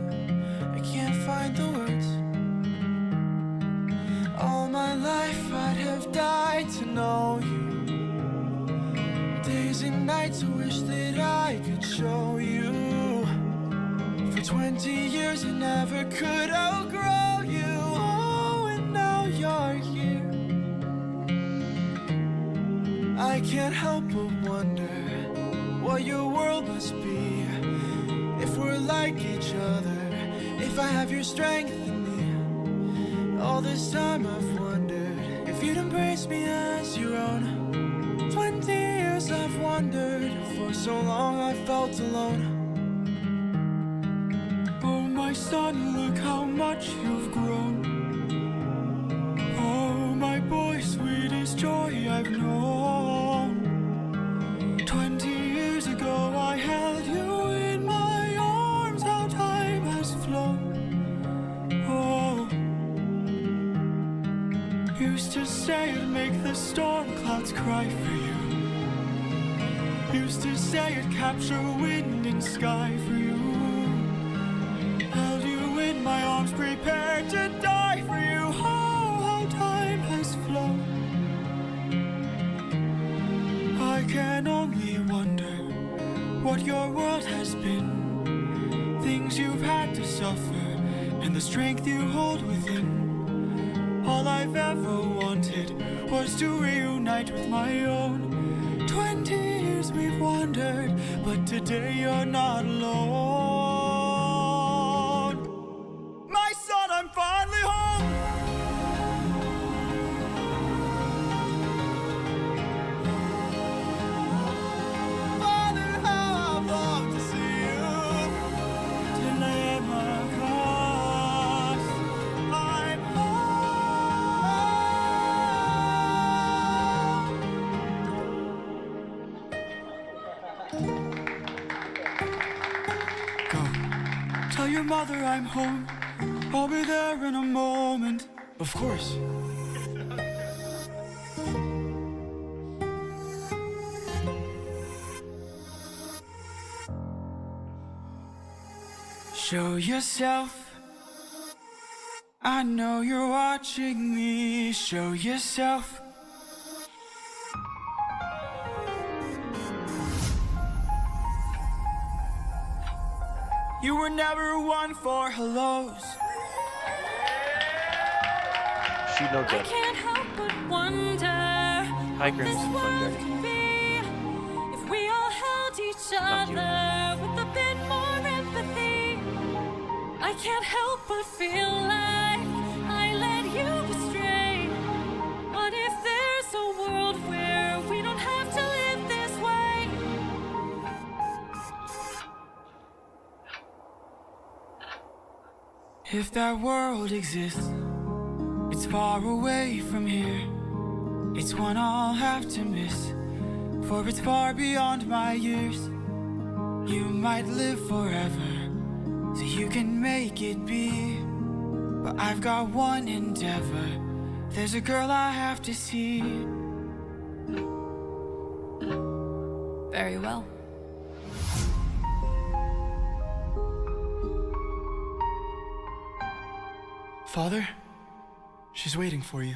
I can't find the words. All my life I'd have died to know you. Days and nights I wish that I could show you. For 20 years I never could outgrow you. Oh, and now you're here. I can't help but wonder what your world must be. If we're like each other, if I have your strength in me. All this time I've wondered if you'd embrace me as your own. 20 years I've wondered, for so long I felt alone. Oh my son, look how much you've grown. Oh my boy, sweetest joy I've known. 20 years ago I held you in my arms, how time has flown. Oh, used to say it'd make the storm clouds cry for you. Used to say it'd capture wind and sky for you. Held you in my arms, prepared to die for you. Oh, how time has flown. I can only wonder what your world has been. Things you've had to suffer, and the strength you hold within. All I've ever wanted was to reunite with my own. 20 years we've wandered, but today you're not alone. My son, I'm finally home. Father, how I've longed to see you. To lay my cross, I'm Go. Tell your mother I'm home. I'll be there in a moment. Of course. Show yourself. I know you're watching me. Show yourself. You were never one for hellos. She no I doubt. can't help but wonder Hi, what Grace this and Fun world Daddy. could be if we all held each Not you. other with a bit more empathy. I can't help but feel like I led you astray. What if there's a world where we don't have to live this way? If that world exists, it's far away from here. It's one I'll have to miss, for it's far beyond my years. You might live forever, so you can make it be. But I've got one endeavor. There's a girl I have to see. Very well. Father, she's waiting for you.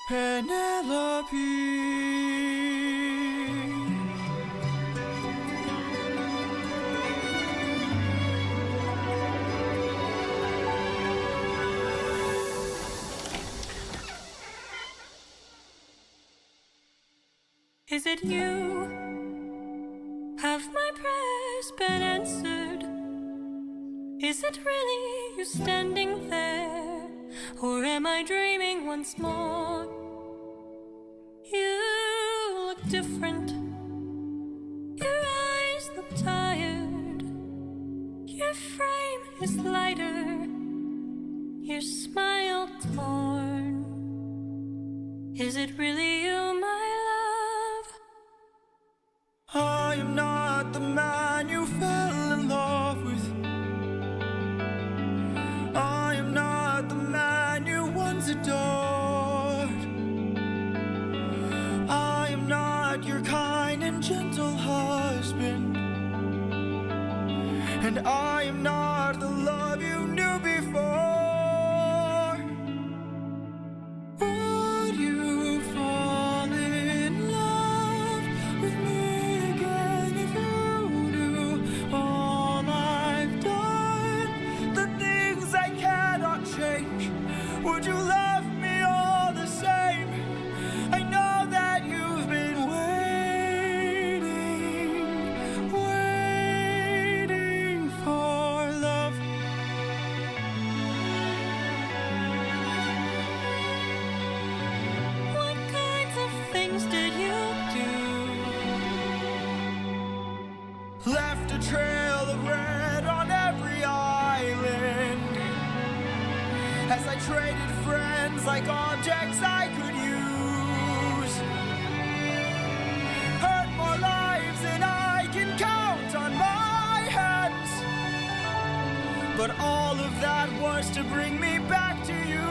Penelope. Is it you? Have Have my prayers been answered? Is it really you standing there? Or am I dreaming once more? You look different. Your eyes look tired. Your frame is lighter. Your smile torn. Is it really you, my love? I am not the man you fell in love with. I am not the man you once adored. I am not your kind and gentle husband. And I am not the love you knew before. Would you fall in love with me again if you knew all I've done? The things I cannot change. Would you love me all the same? I know that you've been waiting for love. What kinds of things did you do? Left a trail of red on every island. As I traded friends like objects I could use. Hurt more lives than I can count on my hands. But all of that was to bring me back to you.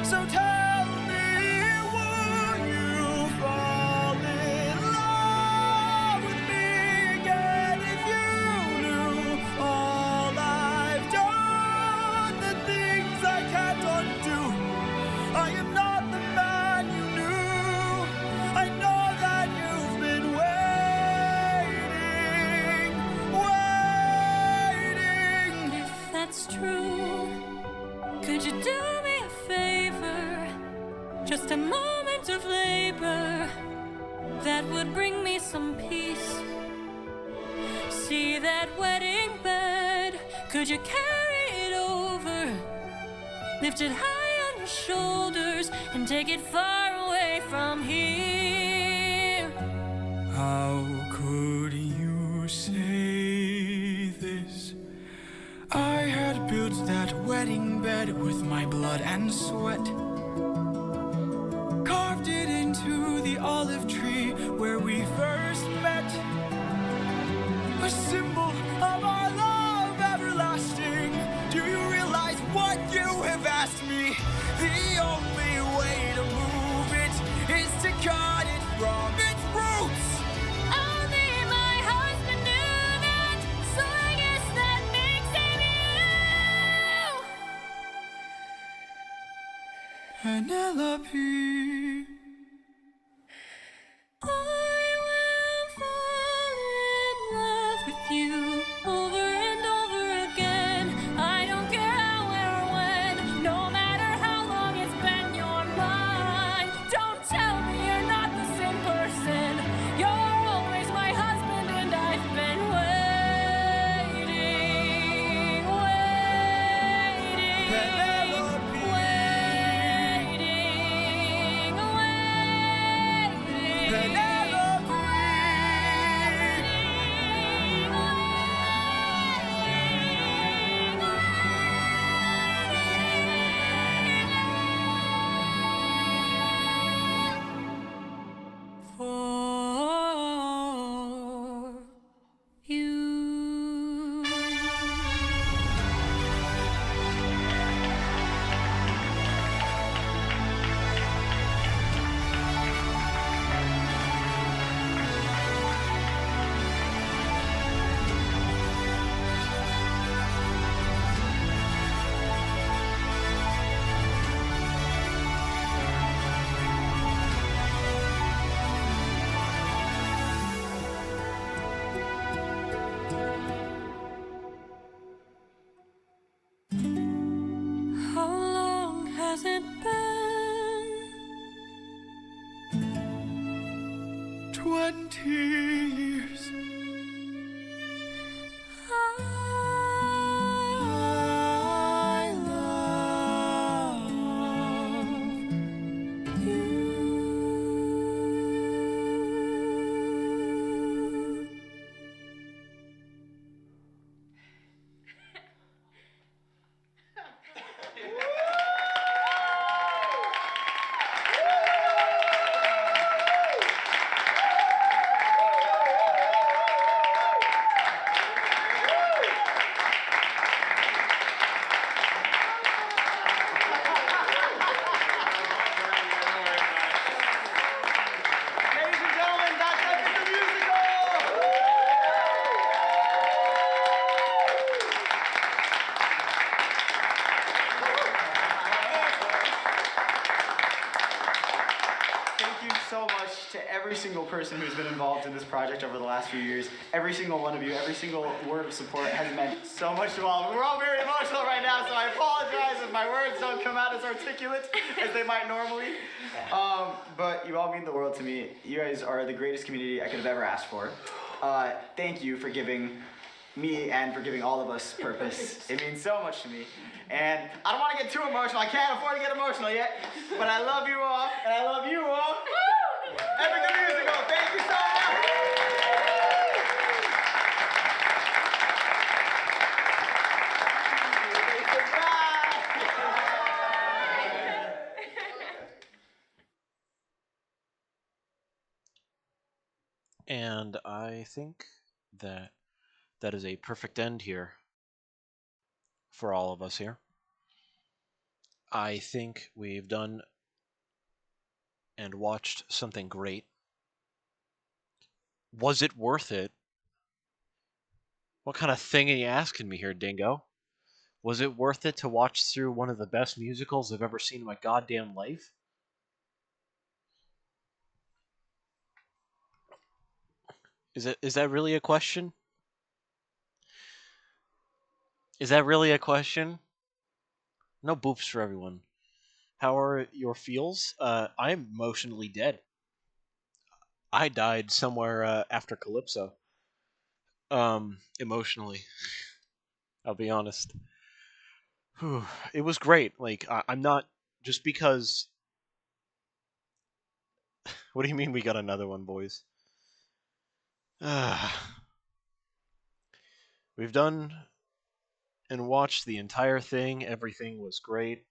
So tell me, would you fall in love with me again if you knew all I've done? The things I can't undo. I am not the man you knew. I know that you've been waiting. If that's true, could you do me a favor? Just a moment of labor that would bring me some peace. See that wedding bed? Could you carry it over? Lift it high on your shoulders and take it far away from here. How could you say this? I had built that wedding bed with my blood and sweat. Carved it into the olive tree where we first met. A symbol of our love everlasting. Do you realize what you have asked me? The only way to move it is to cut it from its roots. Only my husband knew that, so I guess that makes him you. Penelope. I will fall in love with you over and over again. I don't care how or when, no matter how long it's been your mind. Don't tell me you're not the same person. You're always my husband, and I've been waiting. Penelope. Waiting. 20 years. I love you. Ladies and gentlemen, that's Epic the Musical! Thank you so much to every single person who's been involved in this project over the last few years. Every single one of you, every single word of support has meant so much to all. We're all very emotional right now, so I apologize if my words don't come out as articulate as they might normally. But you all mean the world to me. You guys are the greatest community I could have ever asked for. Thank you for giving me and for giving all of us purpose. It means so much to me. And I don't want to get too emotional. I can't afford to get emotional yet. But I love you all, and I love you all. Epic the Musical, thank you so much. And I think that that is a perfect end here for all of us here. I think we've done and watched something great. Was it worth it? What kind of thing are you asking me here, Dingo? Was it worth it to watch through one of the best musicals I've ever seen in my goddamn life? Is that really a question? Is that really a question? No boops for everyone. How are your feels? I'm emotionally dead. I died somewhere after Calypso. Emotionally. I'll be honest. Whew. It was great. Like, I'm not... Just because... What do you mean we got another one, boys? We've done and watched the entire thing. Everything was great.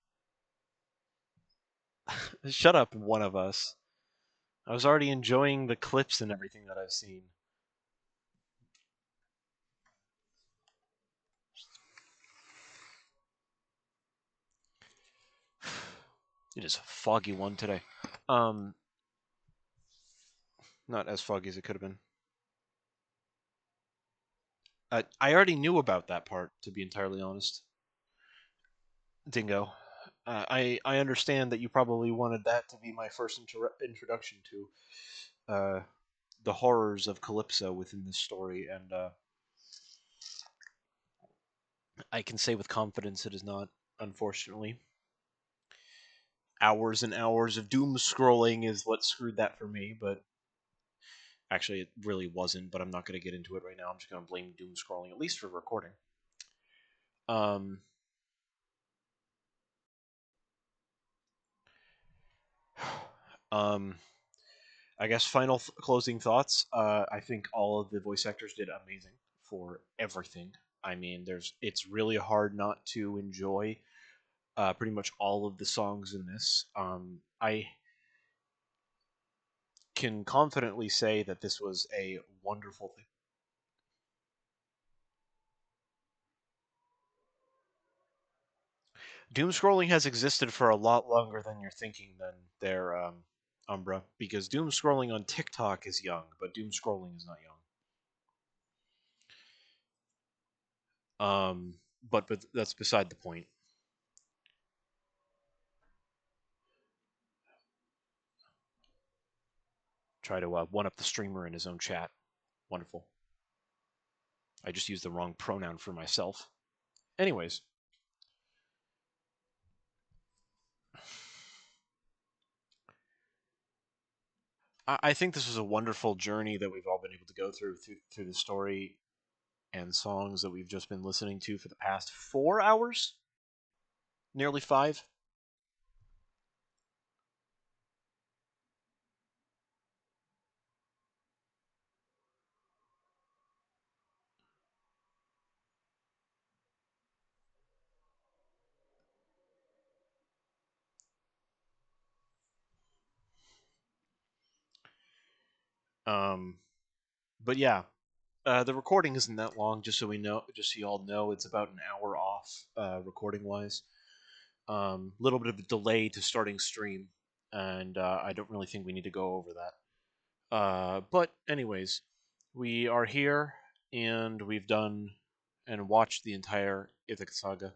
Shut up, one of us. I was already enjoying the clips and everything that I've seen. It is a foggy one today. Not as foggy as it could have been. I already knew about that part, to be entirely honest. Dingo. I understand that you probably wanted that to be my first introduction to the horrors of Calypso within this story, and I can say with confidence it is not, unfortunately. Hours and hours of doom scrolling is what screwed that for me, but actually it really wasn't, but I'm not going to get into it right now. I'm just going to blame doom scrolling, at least for recording. I guess final closing thoughts. I think all of the voice actors did amazing for everything. I mean, it's really hard not to enjoy pretty much all of the songs in this. I can confidently say that this was a wonderful thing. Doom scrolling has existed for a lot longer than you're thinking than their Umbra, because doom scrolling on TikTok is young, but doom scrolling is not young. But that's beside the point. Try to one up the streamer in his own chat. Wonderful. I just used the wrong pronoun for myself. Anyways. I think this was a wonderful journey that we've all been able to go through the story and songs that we've just been listening to for the past 4 hours, nearly 5. But yeah, the recording isn't that long. Just so you all know, it's about an hour off recording wise. Little bit of a delay to starting stream, and I don't really think we need to go over that. But anyways, we are here, and we've done and watched the entire Ithaca saga.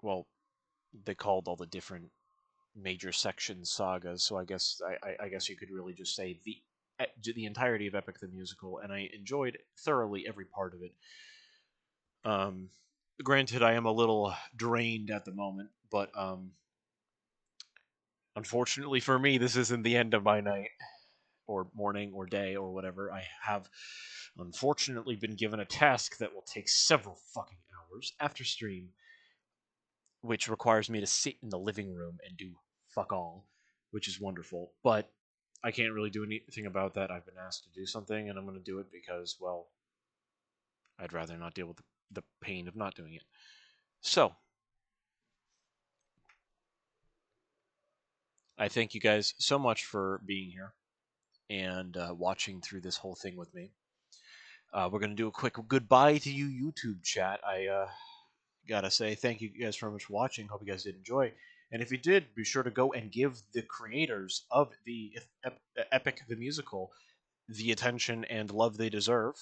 Well, they called all the different major section sagas, so I guess you could really just say the entirety of Epic the Musical, and I enjoyed thoroughly every part of it. Granted, I am a little drained at the moment, but unfortunately for me, this isn't the end of my night or morning or day or whatever. I have unfortunately been given a task that will take several fucking hours after stream, which requires me to sit in the living room and do fuck all, which is wonderful. But I can't really do anything about that. I've been asked to do something, and I'm going to do it because, well, I'd rather not deal with the pain of not doing it. So, I thank you guys so much for being here and watching through this whole thing with me. We're going to do a quick goodbye to you, YouTube chat. I gotta say thank you guys very much for watching. Hope you guys did enjoy. And if you did, be sure to go and give the creators of the Epic the Musical the attention and love they deserve.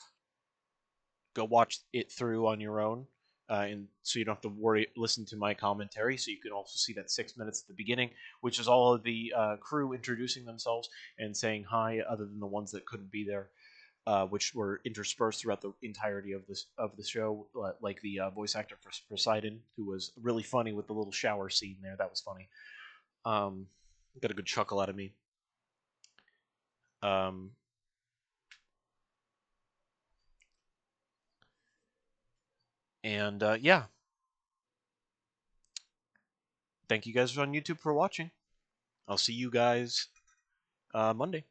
Go watch it through on your own, and so you don't have to listen to my commentary. So you can also see that 6 minutes at the beginning, which is all of the crew introducing themselves and saying hi, other than the ones that couldn't be there. Which were interspersed throughout the entirety of the show, like the voice actor for Poseidon, who was really funny with the little shower scene there. That was funny. Got a good chuckle out of me. And yeah, thank you guys on YouTube for watching. I'll see you guys Monday.